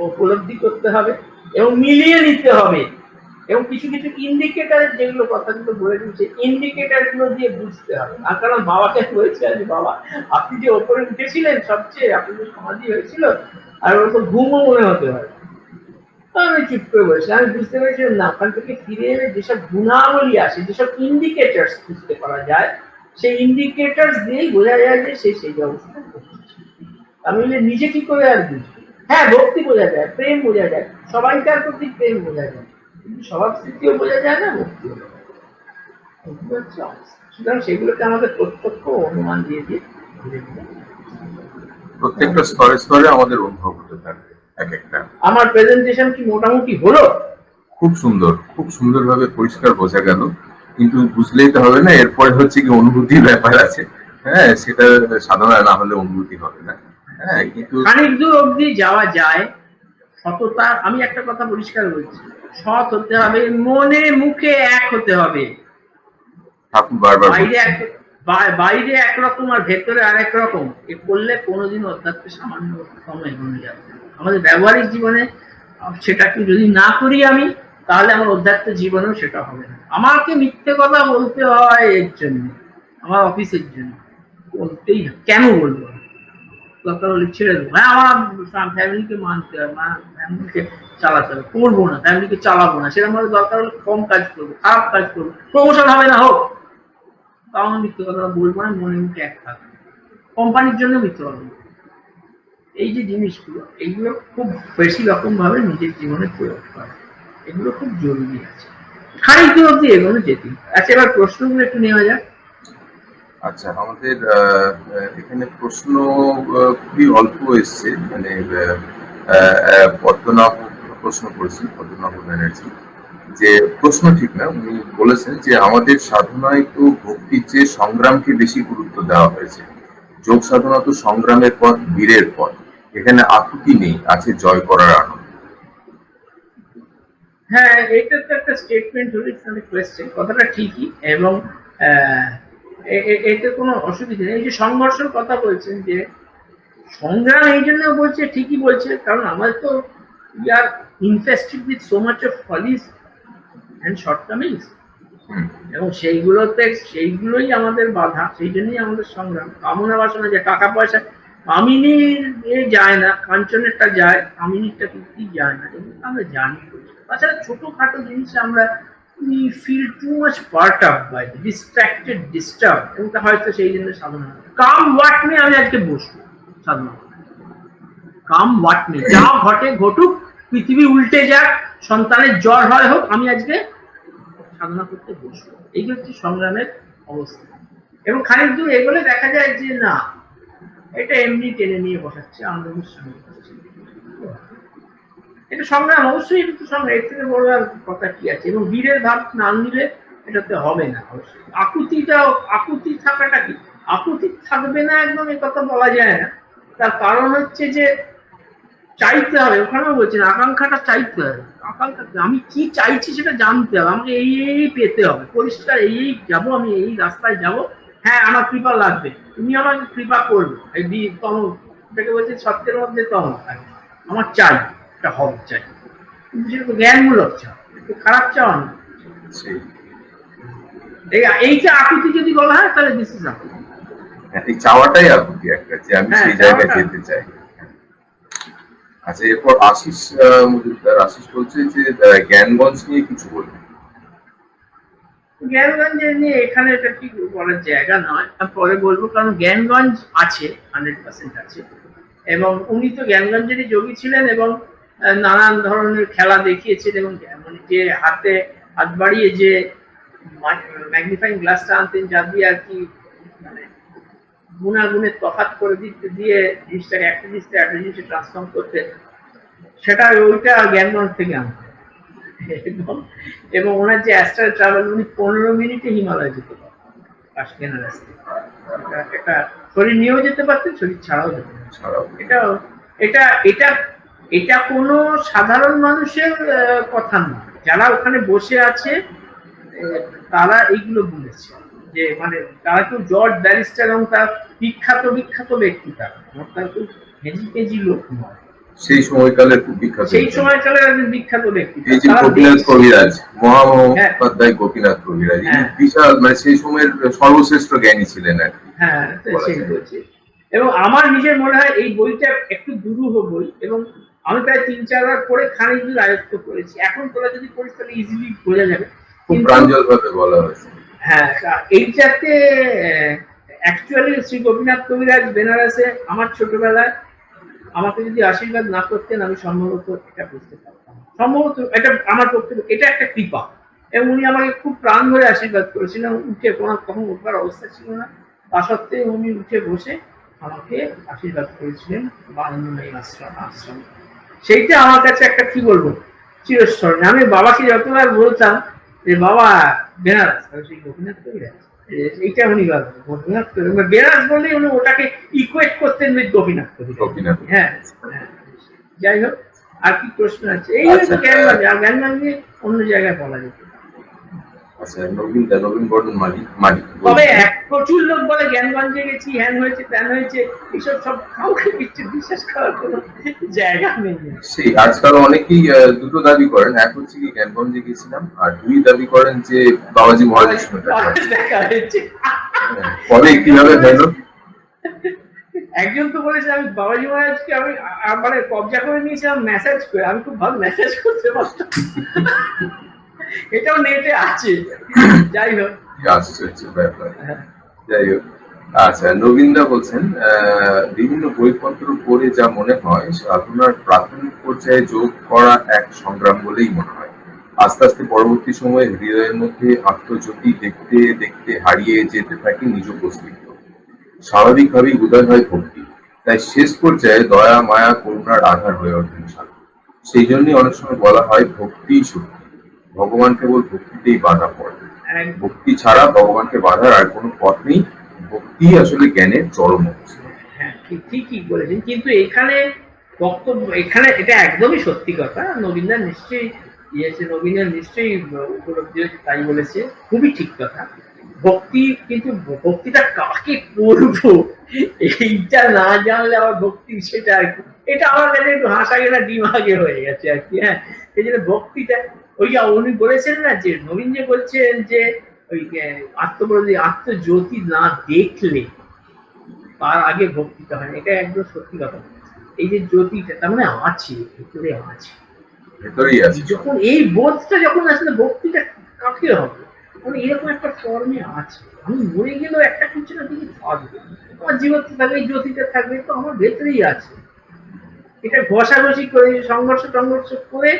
উপলব্ধি করতে হবে এবং মিলিয়ে নিতে হবে, এবং কিছু কিছু ইন্ডিকেটার, যেগুলো কথাগুলো বলে দিচ্ছে, ইন্ডিকেটার গুলো দিয়ে বুঝতে হবে। আর কারণ বাবাকে বলেছে যে বাবা, আপনি যে ওপরে উঠেছিলেন সবচেয়ে, আপনি যে সমাধি হয়েছিল, আর ওর তো ঘুমও মনে হতে হয়। আমি চুপ করে বলেছিলাম, আমি বুঝতে পেরেছিলাম না, ওখান থেকে ফিরে এলে যেসব গুণাবলী আসে, যেসব ইন্ডিকেটার্স বুঝতে পারা যায়, সেই ইন্ডিকেটার্স দিয়েই বোঝা যায় যে সে সেই অবস্থায় পৌঁছেছে। আমি নিজে কি করে আর বুঝবো? হ্যাঁ, ভক্তি বোঝা যায়, প্রেম বোঝা যায়, সবাইকার প্রতি প্রেম বোঝা যায়, কিন্তু স্বভাব স্থিতিও বোঝা যায় না, ভক্তিও বোঝা যায়। সুতরাং সেগুলোকে আমাদের প্রত্যক্ষ অনুমান দিয়ে দিয়ে প্রত্যেকটা স্তরে স্তরে আমাদের অনুভব হতে থাকবে এক একটা। আমার প্রেজেন্টেশন কি মোটামুটি হলো? খুব সুন্দর, খুব সুন্দরভাবে পরিষ্কার বোঝা গেল, কিন্তু বুঝলেই তো হবে না, এরপরে হচ্ছে কি অনুভূতির ব্যাপার আছে। হ্যাঁ, সেটা সাধনা না হলে অনুভূতি হবে না। হ্যাঁ, কিন্তু খানিক দূর অব্দি যাওয়া যায়। সততা, আমি একটা কথা পরিষ্কার বলছি, সৎ হতে হবে, মনে মুখে এক হতে হবে। ঠাকুর বারবার বাইরে বলছেন। বাইরে একরকম আর ভেতরে আরেক রকম, এ করলে কোনোদিন অধ্যাত্মে সামান্য কম এগোনো যাবে না। আমাদের ব্যবহারিক জীবনে সেটাকে যদি না করি আমি, তাহলে আমার অধ্যাত্ম জীবনেও সেটা হবে না। আমাকে মিথ্যে কথা বলতে হয় এর জন্য, আমার অফিসের জন্য বলতেই না, কেন বলবো? দরকার হলে ছেড়ে দেবো। হ্যাঁ, আমার ফ্যামিলিকে মানতে হবে, ফ্যামিলিকে চালাতে হবে, করবো না, ফ্যামিলিকে চালাবো না, সেরকম ভাবে দরকার হলে কম কাজ করবো, খারাপ কাজ করবো, প্রমোশন হবে না হোক, তাও আমি মিথ্যে কথা বলবো না, মনে মুখে এক থাকবে, কোম্পানির জন্য মিথ্যে কথা বলবো। এই যে জিনিসগুলো, এইগুলো খুব বেশি রকম ভাবে নিজের জীবনে প্রয়োগ করা, এগুলো খুব জরুরি আছে। খানিক দূর অব্দি এগুলো যেতে। আচ্ছা, এবার প্রশ্নগুলো একটু নেওয়া যাক। আচ্ছা, আমাদের এখানে প্রশ্ন খুবই অল্প এসছে, মানে পদ্মনাভ প্রশ্ন করেছেন, পদ্মনাভ ব্যানার্জি, যে প্রশ্ন ঠিক না, উনি বলেছেন যে আমাদের সাধনায় তো ভক্তির চেয়ে সংগ্রামকে বেশি গুরুত্ব দেওয়া হয়েছে। যোগ সাধনা তো সংগ্রামের পথ, বীরের পথ, এখানে আকুতি নেই, আছে জয় করার আনন্দ। হ্যাঁ, এটা তো একটা স্টেটমেন্ট হলে কোয়েশ্চেন, কথাটা ঠিকই, এবং এতে কোনো অসুবিধা নেই। এই যে সংঘর্ষের কথা বলছেন, যে সংগ্রাম এই জন্য বলছে, ঠিকই বলছে, কারণ আমাদের তো we are infested with so much of ফলিস and shortcomings, এবং সেইগুলোই আমাদের বাধা, সেই জন্যই আমাদের সংগ্রাম। কামনা বাসনা, যে টাকা পয়সা কামিনীর যায় না, কাঞ্চনেরটা যায়, কামিনীরটা কি যায় না, এগুলো আমরা জানি। তাছাড়া ছোটখাটো জিনিসে আমরা we feel too much part up by distracted, disturbed, এবং হয়তো সেই জন্য সাধনা কাম ওয়াট মে আমি আজকে বসবো সাধনা, কাম ওয়াট মে, যা ঘটে ঘটুক, পৃথিবী উল্টে যাক, সন্তানের জ্বর হয় হোক, আমি আজকে সাধনা করতে বসবো। এই হচ্ছে সংগ্রামের অবস্থা। এবং খানিক দূর এগোলে দেখা যায় যে না, এটা এমনি টেনে নিয়ে বসাচ্ছে, আনন্দের সঙ্গে এটা সংগ্রাম, অবশ্যই এটা তো সংগ্রাম, এর থেকে বড় আর কথা কি আছে। এবং বীরের ভাব না নিলে এটাতে হবে না। অবশ্যই আকুতি থাকাটা কি, আকুতি থাকবে না একদম, এ কথা বলা যায় না। তার কারণ হচ্ছে যে চাইতে হবে, ওখানেও বলছেন আকাঙ্ক্ষাটা চাইতে হবে। আকাঙ্ক্ষা, আমি কি চাইছি সেটা জানতে হবে, আমাকে এই পেতে হবে, পরিষ্কার এই যাবো, আমি এই রাস্তায় যাব, হ্যাঁ আমার কৃপা লাগবে, তুমি আমাকে কৃপা করবে, এই তম, এটাকে বলছে সত্যের মধ্যে তম, আমার চাই, এটা হবে চাই, কিন্তু সেটা তো জ্ঞানমূলক চাও, একটু খারাপ চাও না। এইটা আকুতি যদি বলা হয়, তাহলে দিস ইজ আকুতি। এই চাওয়াটাই আকুতি একটা, যে আমি সেই জায়গায় যেতে চাই। আচ্ছা, এরপর আশিস মজুমদার, আশিস বলছে যে জ্ঞানগঞ্জ নিয়ে কিছু বলবেন। জ্ঞানগঞ্জ নিয়ে এখানে এটা ঠিক বলার জায়গা নয়, পরে বলবো, কারণ জ্ঞানগঞ্জ আছে, 100% আছে, এবং উনি তো জ্ঞানগঞ্জেরই যোগী ছিলেন, এবং নানান ধরনের খেলা দেখিয়েছেন, এবং মানে যে হাতে হাত বাড়িয়ে যে ম্যাগনিফাইং গ্লাসটা আনতেন, যা দিয়ে আর কি মানে গুণাগুণের তফাৎ করে দিয়ে জিনিসটাকে একটা জিনিস থেকে একটা জিনিসে ট্রান্সফর্ম করতে, সেটা ওইটা জ্ঞানগঞ্জ থেকে আনতেন। এবং ওনার যে অ্যাস্ট্রাল ট্রাভেল, উনি 15 মিনিটে হিমালয় যেতে পারতেন, একটা শরীর নিয়েও যেতে পারতেন, শরীর ছাড়াও যেতে পারতেন। এটা কোনো সাধারণ মানুষের কথা নয়, যারা ওখানে বসে আছে তারা এইগুলো বলেছে, যে মানে তারা কেউ জর্জ ব্যারিস্টার এবং তার বিখ্যাত ব্যক্তি, তার খুব হেজি লোক নয়, সেই সময়কালের খুব বিখ্যাত, সেই সময়কালের একজন বিখ্যাত ব্যক্তি, এই যে গোপীনাথ কবিরাজ, মহামহোপাধ্যায় গোপীনাথ কবিরাজ, বিশাল, মানে সেই সময়ের সর্বশ্রেষ্ঠ জ্ঞানী ছিলেন আর কি। হ্যাঁ, সেই বলছি। এবং আমার নিজের মনে হয় এই বইটা একটু দুরূহ বই, এবং আমি প্রায় 3-4 বার পড়ে খানিক দূর আয়ত্ত করেছি। এখন তোরা যদি পড়িস তাহলে ইজিলি বোঝা যাবে, খুব প্রাঞ্জল ভাবে বলা হয়েছে। হ্যাঁ, এইটাতে অ্যাকচুয়ালি শ্রী গোপীনাথ কবিরাজ বেনারসে আমার ছোটবেলায় আমাকে যদি আশীর্বাদ না করতেন, আমি সম্ভবত এটা বুঝতে পারতাম, সম্ভবত এটা আমার পক্ষে এটা একটা কৃপা। এবং উনি আমাকে খুব প্রাণ ভরে আশীর্বাদ করেছিলেন, উঠে কখন উঠবার অবস্থা ছিল না, তা সত্ত্বেও উনি উঠে বসে আমাকে আশীর্বাদ করেছিলেন আনন্দময়ী আশ্রম। সেইটা আমার কাছে একটা কি বলবো চিরস্মরণীয়। আমি বাবাকে যতবার বলতাম যে বাবা বেনারস, সেই গোপীনাথ কবিরাজ, এইটা উনি গোপীনাথ কবিরাজ, বেনারস বললে উনি ওটাকে ইকুয়েট করতেন গোপীনাথ কবিরাজ। হ্যাঁ, যাই হোক, আর কি প্রশ্ন আছে? এই হচ্ছে জ্ঞানগঞ্জ, আর জ্ঞানগঞ্জ নিয়ে অন্য জায়গায় বলা যেত। আচ্ছা, নবীন বর্মন মালিক তবে বলছেন, প্রচুর লোক বলে জ্ঞানগঞ্জে গেছি, হ্যান হয়েছে ত্যান হয়েছে, এসব সব কাউকে কিছু বিশ্বাস করার কোনো জায়গা নেই। সেই আজকাল অনেকেই দুটো দাবি করেন, এক হচ্ছে কি জ্ঞানগঞ্জে গেছিলাম, আর দুই দাবি করেন যে বাবাজি মহারাজের সঙ্গে দেখা হয়েছে। দেখা হয়েছে। পরে কিভাবে হলো? একজন তো বলেছে আমি বাবাজি মহারাজকে আমি মানে কবজা করে নিয়েছিলাম মেসেজ করে, আমি খুব ভালো মেসেজ করতে পারতাম। এটাও নেটে আছে। যাই হোক, কি আশ্চর্য ব্যাপার। যাই হোক, আচ্ছা, নবীনদা বলছেন বিভিন্ন বইপত্র পড়ে যা মনে হয় সাধনার প্রাথমিক পর্যায়ে যোগ করা এক সংগ্রাম বলেই মনে হয়। আস্তে আস্তে পরবর্তী সময়ে হৃদয়ের মধ্যে আত্মজ্যোতি দেখতে দেখতে হারিয়ে যেতে থাকে নিজ অস্তিত্ব। স্বাভাবিকভাবেই উদয় হয় ভক্তি, তাই শেষ পর্যায়ে দয়া মায়া করুণার আধার হয়ে ওঠেন সাধু। সেই জন্যই অনেক সময় বলা হয় ভক্তিই শক্তি, ভগবান কেবল ভক্তিতেই বাধা পড়ে। ভক্তি ছাড়া ভগবানকে বাধার আর কোনো পথ নেই। ভক্তি আসলে জ্ঞানের চরম অবস্থা। হ্যাঁ, ঠিকই বলেছেন, কিন্তু এখানে বক্তব্য, এখানে এটা একদমই সত্যি কথা। নবীনদা নিশ্চয়ই নবীনের নিশ্চয়ই উপলব্ধি হয়েছে, তাই বলেছে, খুবই ঠিক কথা। ভক্তি, কিন্তু ভক্তিটা কাকে করবো এইটা না জানলে আবার ভক্তি সেটা আর কি, এটা আমার কাছে একটু হাসা গেলা ডিমাগে হয়ে গেছে আর কি। হ্যাঁ, এই জন্য ভক্তিটা, ওই যে উনি বলেছেন না, যে নবীন যে বলছেন যে ওই আত্মজ্যোতি না দেখলে তার আগে ভক্তিটা হয়, এটা একদম সত্যি কথা। এই যে জ্যোতিটা তার মানে আছে, ভিতরে আছে, ভেতরেই আছে। যখন এই বোধটা যখন আসলে ভক্তিটা কাকে হবে, মানে এরকম একটা ফর্মে আছে, আমি মরে গেলেও একটা কিছু না কিছু থাকবে, আমার জীবন থাকবে, এই জ্যোতিটা থাকবে, তো আমার ভেতরেই আছে। এটা ঘষাঘষি করে সংঘর্ষ করে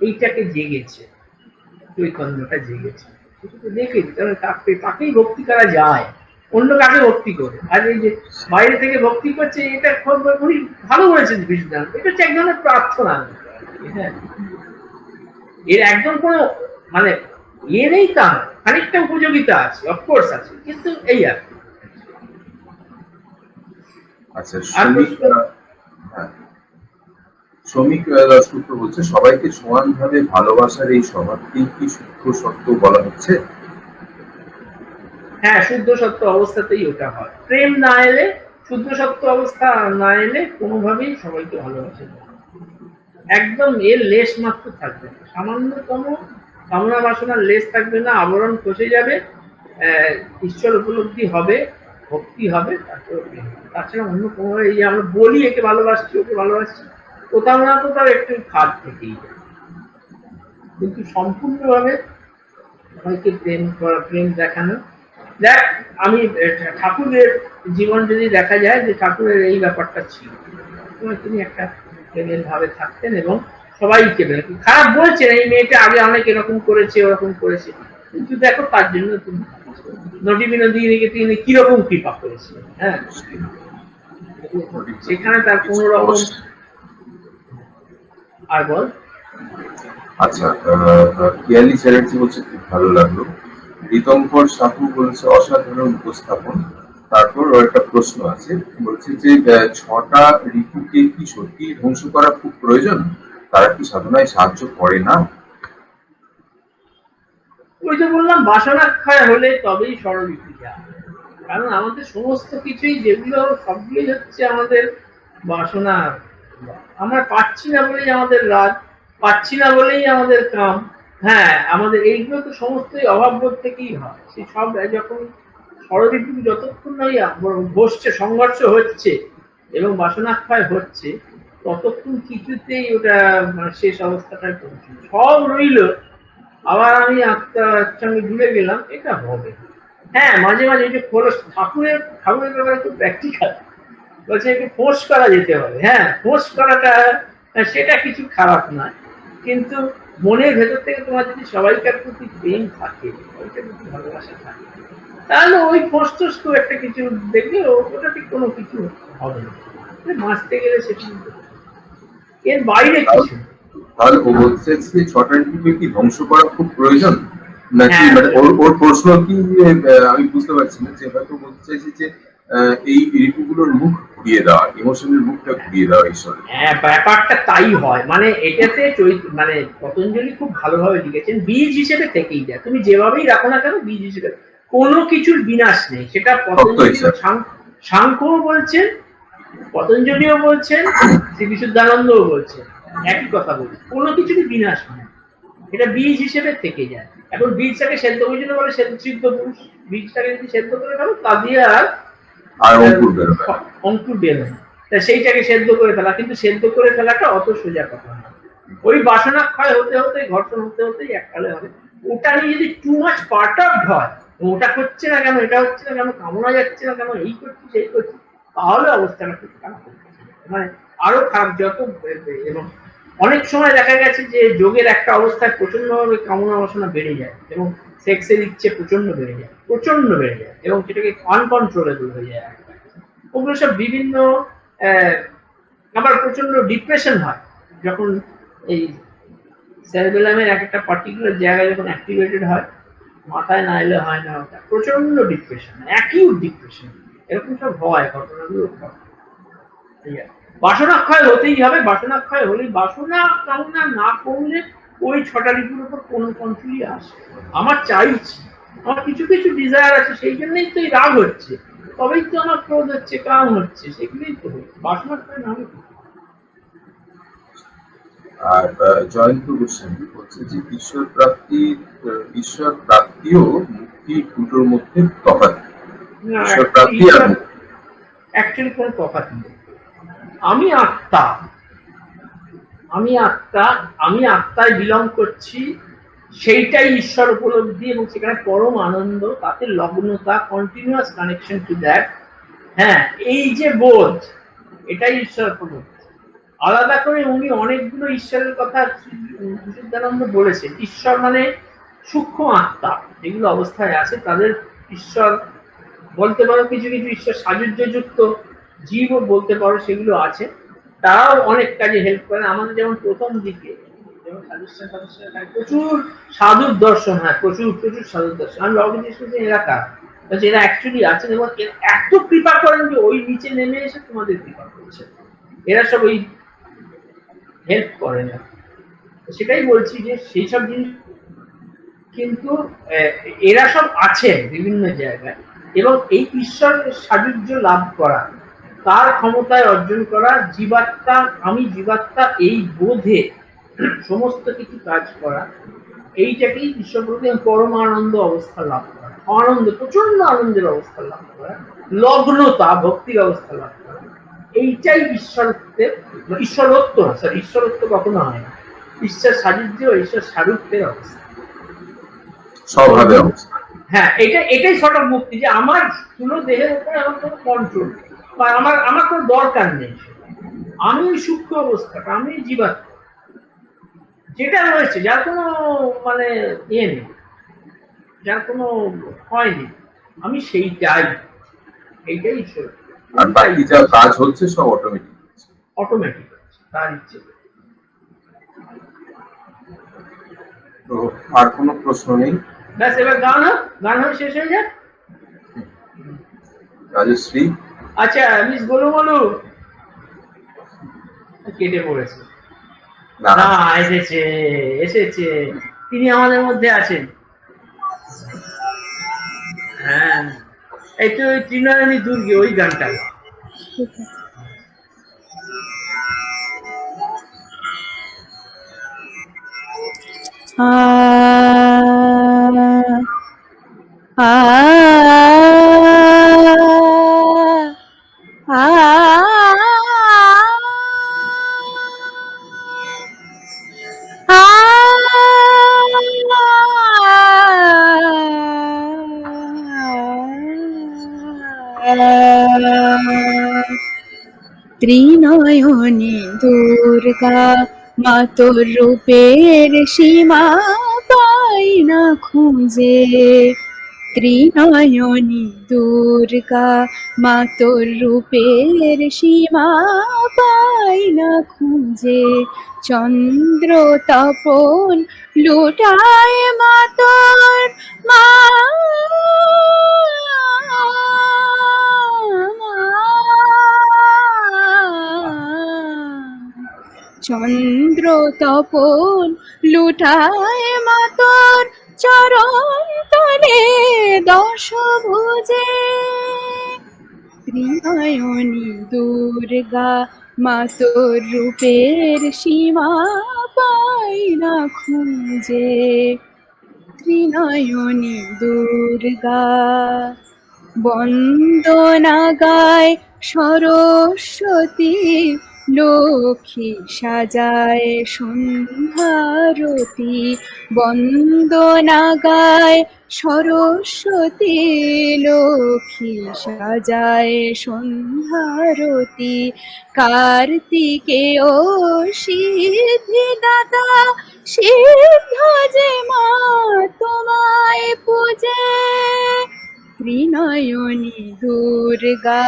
এইটাকে জেগেছে, চৈতন্যটা জেগেছে, সেটাকে দেখেছি, কারণ তাকেই ভক্তি করা যায়, অন্য কাকে ভক্তি করে। আর এই যে বাইরে থেকে ভক্তি করছে, এটা খুবই ভালো বলেছেন বিষ্ণু, এটা হচ্ছে এক ধরনের প্রার্থনা। হ্যাঁ, এর একদম কোনো মানে ইয়ে নেই, তা খানিকটা উপযোগিতা আছে, অফকোর্স আছে, কিন্তু এই আর কি। আচ্ছা, শ্রমিক দাশগুপ্ত বলছে, সবাইকে সমানভাবে ভালোবাসার এই স্বভাবটি কি শুদ্ধ সত্য বলা হচ্ছে? হ্যাঁ, শুদ্ধ সত্য অবস্থাতেই ওটা হয়। প্রেম না এলে, শুদ্ধ সত্য অবস্থা না এলে কোনোভাবেই সবাইকে ভালোবাসে না, একদম এর লেশ মাত্র থাকবে না, সামান্যতম কামনা বাসনার লেশ থাকবে না, আবরণ খসে যাবে, ঈশ্বর উপলব্ধি হবে, ভক্তি হবে, তাছাড়া অন্য কোনো, এই যে আমরা বলি একে ভালোবাসছি ওকে ভালোবাসছি, কোথাও না কোথাও একটু খাদ থেকেই যায়, কিন্তু সম্পূর্ণভাবে সবাইকে প্রেম দেখানো। দেখ, আমি ঠাকুরের জীবন যদি দেখা যায়, যে ঠাকুরের এই ব্যাপারটা ছিল, তিনি একটা প্রেমের ভাবে থাকতেন এবং সবাইকে খারাপ বলছেন, এই মেয়েটা আগে অনেক এরকম করেছে ওরকম করেছে, কিন্তু দেখো তার জন্য তুমি নদী বিনোদিনীকে তিনি কিরকম কৃপা করেছিলেন। হ্যাঁ, সেখানে তার কোন রকম। আর বল। আচ্ছা, পিয়ালি চ্যাটার্জি বলছে খুব ভালো লাগলো। ঋতঙ্কর সাহু বলছে অসাধারণ উপস্থাপন। তারপর একটা প্রশ্ন আছে, বলছে যে 6টা ঋতুকে কি সত্যি ধ্বংস করা খুব প্রয়োজন? তারা কি সাধনায় সাহায্য করে না? ওই যে বললাম, বাসনাক্ষয় হলে তবেই ষড়ঋতু যায়, কারণ আমাদের সমস্ত কিছুই যেগুলো সবগুলোই হচ্ছে আমাদের বাসনা। আমরা পাচ্ছি না বলেই আমাদের রাগ, পাচ্ছি না বলেই আমাদের কাম। হ্যাঁ, আমাদের এইগুলো তো সমস্তই অভাববোধ থেকেই হয়। সেই সব যখন ষড়ঋতু যতক্ষণ নয় বসছে, সংঘর্ষ হচ্ছে এবং বাসনাক্ষয় হচ্ছে, ততক্ষণ কিছুতেই ওটা শেষ অবস্থাটায় পৌঁছে সব রইল, আবার আমি আত্মার সঙ্গে জুড়ে গেলাম, এটা হবে। হ্যাঁ, মাঝে মাঝে এই যে ঠাকুরের ব্যাপারে খুব প্র্যাকটিক্যাল বলছে, একটু ফোর্স করা যেতে হবে। হ্যাঁ, ফোর্স করাটা সেটা কিছু খারাপ নয়, কিন্তু মনের ভেতর থেকে তোমার যদি সবাইকার প্রতি প্রেম থাকে, সবাইকার প্রতি ভালোবাসা থাকে, তাহলে ওই ফোর্স টোস খুব একটা কিছু দেখলে ওটা ঠিক কোনো কিছু হবে না, বাঁচতে গেলে সেটা এর বাইরে কিছু। তাহলে ও বলছে যে 6টা ঋতুকে কি ধ্বংস করা খুব প্রয়োজন? নাকি হ্যাঁ মানে ওর প্রশ্ন কি আমি বুঝতে পারছি না, যে হয়তো বলতে চাইছি যে এই ঋতুগুলোর মুখ ঘুরিয়ে দেওয়া, ইমোশনের মুখটা ঘুরিয়ে দেওয়া ঈশ্বরের। হ্যাঁ, ব্যাপারটা তাই হয়। মানে এটাতে মানে পতঞ্জলি খুব ভালোভাবে লিখেছেন, বীজ হিসেবে থেকেই যায়, তুমি যেভাবেই রাখো না কেন বীজ হিসেবে, কোনো কিছুর বিনাশ নেই। সেটা সত্যই পতঞ্জলি স্যার। সাংখ্যও বলছেন, পতঞ্জলিও বলছেন, শ্রী বিশুদ্ধানন্দও বলছেন, একই কথা বলছে, কোনো কিছুরই বিনাশ হয় না, এটা বীজ হিসেবে থেকে যায়। এখন বীজটাকে সেদ্ধ করে জন্য বলে সিদ্ধ পুরুষ, বীজটাকে যদি সেদ্ধ করে ফেলো তা দিয়ে আর অঙ্কুর বেরোবে। অঙ্কুর বেরোয় না। তা সেইটাকে সেদ্ধ করে ফেলা, কিন্তু সেদ্ধ করে ফেলাটা অত সোজা কথা না। ওই বাসনা ক্ষয় হতে হতে, ঘর্ষণ হতে হতেই এককালে হবে। ওটা নিয়ে যদি টু মাচ পার্টার্ড হয়, ওটা হচ্ছে না কেন, এটা হচ্ছে না কেন, কামনা যাচ্ছে না কেন, এই করছি সেই করছি, তাহলে অবস্থাটা খুব খারাপ হচ্ছে, মানে আরো খারাপ যত। এবং অনেক সময় দেখা গেছে যে যোগের একটা অবস্থায় প্রচন্ড ভাবে কামনা বাসনা বেড়ে যায় এবং সেক্সের ইচ্ছে প্রচন্ড বেড়ে যায়, এবং সেটাকে আনকন্ট্রোলেবল হয়ে যায়। ওগুলো সব বিভিন্ন আবার প্রচন্ড ডিপ্রেশন হয় যখন এই সেরেবেলামের একটা পার্টিকুলার জায়গায় যখন অ্যাক্টিভেটেড হয়, মাথায় না এলে হয় না, ওটা প্রচন্ড ডিপ্রেশন, অ্যাকিউট ডিপ্রেশন, এরকম সব হয়, ঘটনাগুলো হয়। বাসনাক্ষয় হতেই হবে, বাসনাক্ষয় হলেই, বাসনা কামনা না করলে ওই ছটা ঋতুর উপর কোন কন্ট্রোলই আসে। আমার চাইছি, আমার কিছু কিছু ডিজায়ার আছে, সেই জন্যই তো এই রাগ হচ্ছে, তবেই তো আমার ক্রোধ হচ্ছে, কাম হচ্ছে, সেগুলোই তো বাসনাক্ষয় না হলে। আর জয়ন্ত গোস্বামী বলছে যে ঈশ্বর প্রাপ্তিও মুক্তি দুটোর মধ্যে তফাৎ। ঈশ্বর প্রাপ্তি আর মুক্তি অ্যাকচুয়ালি কোনো তফাৎ নেই। আমি আত্মা, আমি আত্মায় বিলং করছি, সেইটাই ঈশ্বর উপলব্ধি, এবং সেখানে পরম আনন্দ, তাতে লগ্নতা, কন্টিনিউয়াস কানেকশন টু দ্যাট। হ্যাঁ, এই যে বোধ, এটাই ঈশ্বর উপলব্ধি। আলাদা করে উনি অনেকগুলো ঈশ্বরের কথা বিশুদ্ধানন্দ বলেছেন। ঈশ্বর মানে সূক্ষ্ম আত্মা, যেগুলো অবস্থায় আছে তাদের ঈশ্বর বলতে পারো, কিছু কিছু ঈশ্বর সাযুজ্যযুক্ত জীবও বলতে পারো, সেগুলো আছে, তারাও অনেক কাজে হেল্প করেন আমাদের। যেমন প্রথম দিকে যেমন প্রচুর সাধুর দর্শন, হ্যাঁ প্রচুর প্রচুর সাধুর দর্শন, আমি অর্গানাইজেশন এলাকা, এরা অ্যাকচুয়ালি আছেন এবং এত কৃপা করেন যে ওই নিচে নেমে এসে তোমাদের কৃপা করছে, এরা সব ওই হেল্প করে না। সেটাই বলছি যে সেই সব জিনিস কিন্তু এরা সব আছে বিভিন্ন জায়গায়, এবং এই ঈশ্বরের সাযুজ্য লাভ করা, তার ক্ষমতায় অর্জন করা, জীবাত্মা, আমি জীবাত্মা এই বোধে সমস্ত কিছু কাজ করা, এইটাকেই ঈশ্বরপ্রতি পরম আনন্দ অবস্থা লাভ করা, আনন্দ, প্রচন্ড আনন্দের অবস্থা লাভ করা, লগ্নতা, ভক্তির অবস্থা লাভ করা, এইটাই ঈশ্বরত্বের, ঈশ্বরত্ব, সরি ঈশ্বরত্ব কখনো হয় না, ঈশ্বর সাযুজ্য, ঈশ্বর সারূপ্যের অবস্থা, স্বভাবে অবস্থা। হ্যাঁ, এটাই সর্ট অফ মুক্তি, যে আমার স্থূল দেহের উপরে আমার কোনো কন্ট্রোল নেই, বা আমার কোনো দরকার নেই, আমি ওই সূক্ষ্ম অবস্থাটা, আমি জীবাত্মা যেটা রয়েছে, যার কোনো মানে ইয়ে নেই, যার কোনো হয়নি, আমি সেইটাই, এইটাই ঈশ্বর। আর বাকি যা কাজ হচ্ছে সব অটোমেটিক হচ্ছে তার ইচ্ছে। তো আর কোনো প্রশ্ন নেই? ব্যাস, এবার গান হয়ে শেষ হয়ে যাক। রাজশ্রী, আচ্ছা মিস বলু কেটে পড়েছে, না এসেছে, তিনি আমাদের মধ্যে আছেন। হ্যাঁ, এই তো তৃণারানী দুর্গে, ওই গানটা। ত্রিনয়নে দুর্গা মা, তোর রূপের সীমা পাই না খুঁজে, ত্রিনয়নী দুর্গা মা তোর রূপের সীমা পাই না খুঁজে, চন্দ্র তপন লুটায় মা তোর মা চন্দ্র তপন লুটায় মা তোর চরণ তলে দশ ভুজে। ত্রিনয়নী দুর্গা মা তোর রূপের সীমা পাই না খুঁজে, ত্রিনয়নী দুর্গা। বন্দনা গায় সরস্বতী, লক্ষ্মী সাজায় সন্ধ্যারতি। বন্দনা গায় সরস্বতী, লক্ষ্মী সাজায় সন্ধ্যারতি। কার্তিকে ও সিদ্ধিদাতা, সিদ্ধ যে মা তোমায় পূজে। ত্রিনয়নী দুর্গা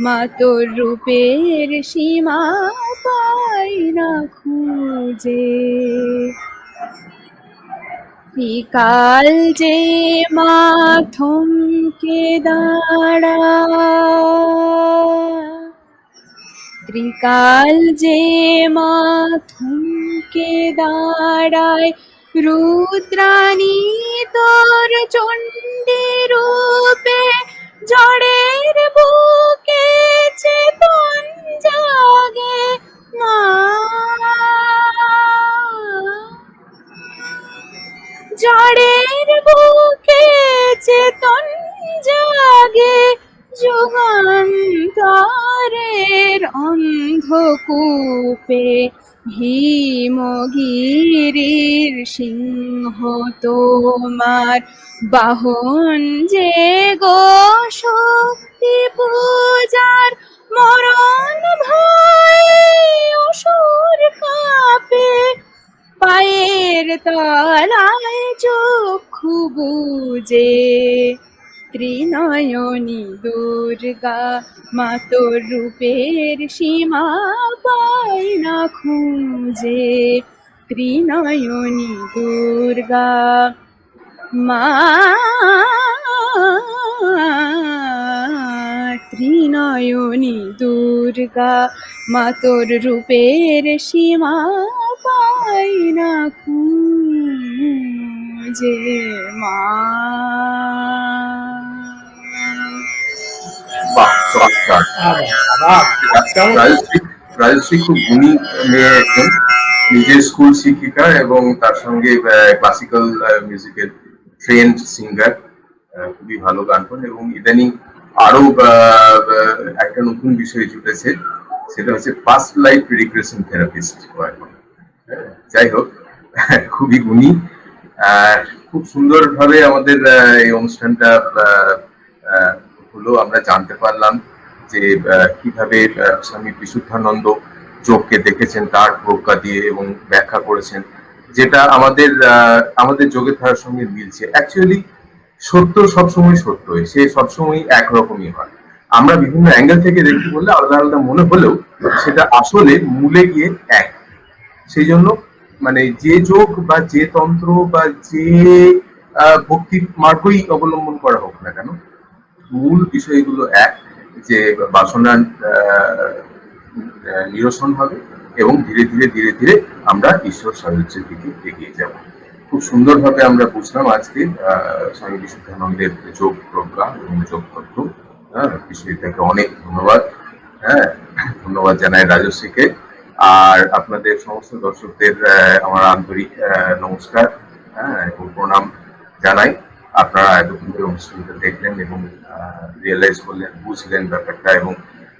মা তোর রূপের সীমা পাই না খুঁজে। ত্রিকাল যে মা থমকে দাঁড়ায়, ত্রিকাল যে মা থমকে দাঁড়ায়, রুদ্রাণী তোর চণ্ডী রূপে জড়ের বুকে চেতন জাগে মা। জড়ের বুকে চেতন জাগে, যুগান্তরের অন্ধকূপে হিমগিরির সিংহ তোমার বাহন যে গো শক্তি পূজার। মরণ ভয় অসুর কাঁপে, পায়ের তলায় চক্ষু বুজে। ত্রিনয়নী দুর্গা মা তোর রূপের সীমা পাই না খুঁজে। ত্রিনয়নী দুর্গা মা, ত্রিনয়নী দুর্গা মা তোর রূপের সীমা পাই না খুঁজে মা। বাহ, চমৎকার। রাজশ্রী রাজশ্রী খুব গুণী মেয়ে একজন, নিজের স্কুল শিক্ষিকা এবং তার সঙ্গে ক্লাসিক্যাল মিউজিকের ট্রেন্ড সিঙ্গার। খুবই ভালো গান করেন এবং ইদানিং আরো একটা নতুন বিষয় জুটেছে, সেটা হচ্ছে পাস্ট লাইফ রিগ্রেশন থেরাপিস্ট। যাই হোক, খুবই গুণী। খুব সুন্দরভাবে আমাদের এই অনুষ্ঠানটা হলো। আমরা জানতে পারলাম যে কিভাবে স্বামী বিশুদ্ধানন্দ যোগকে দেখেছেন তার প্রজ্ঞা দিয়ে এবং ব্যাখ্যা করেছেন, যেটা আমাদের যোগের ধারার সঙ্গে মিলছে। অ্যাকচুয়ালি সত্য সবসময় সত্যই, সে সবসময় একরকমই হয়। আমরা বিভিন্ন অ্যাঙ্গেল থেকে দেখতে বললে আলাদা আলাদা মনে হলেও সেটা আসলে মূলে গিয়ে এক। সেই জন্য মানে যে যোগ বা যে তন্ত্র বা যে ভক্তি মার্গই অবলম্বন করা হোক না কেন, মূল বিষয়গুলো এক, যে বাসনা নিরসন হবে এবং ধীরে ধীরে ধীরে ধীরে আমরা ঈশ্বর সাহায্যের দিকে এগিয়ে যাব। খুব সুন্দরভাবে আমরা বুঝলাম আজকে স্বামী বিশুদ্ধানন্দের যোগ প্রজ্ঞা এবং যোগ তত্ত্ব। বিষয়টাকে অনেক ধন্যবাদ। হ্যাঁ, ধন্যবাদ জানাই রাজশ্রীকে। আর আপনাদের সমস্ত দর্শকদের আমার আন্তরিক নমস্কার এবং প্রণাম জানাই। আপনারা এতক্ষণ ধরে অনুষ্ঠানটা দেখলেন এবং রিয়েলাইজ করলেন, বুঝলেন ব্যাপারটা, এবং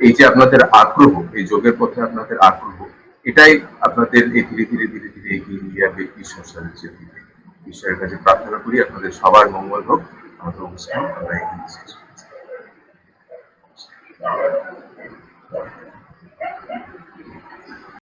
এই যে আপনাদের আগ্রহ, এই যোগের পথে আপনাদের আগ্রহ, এটাই আপনাদের এই ধীরে ধীরে ধীরে ধীরে এগিয়ে নিয়ে যাবে ঈশ্বর সাহায্যের দিকে। ঈশ্বরের কাছে প্রার্থনা করি আপনাদের সবার মঙ্গল হোক। আমাদের অনুষ্ঠান আমরা এখানে শেষ করছি।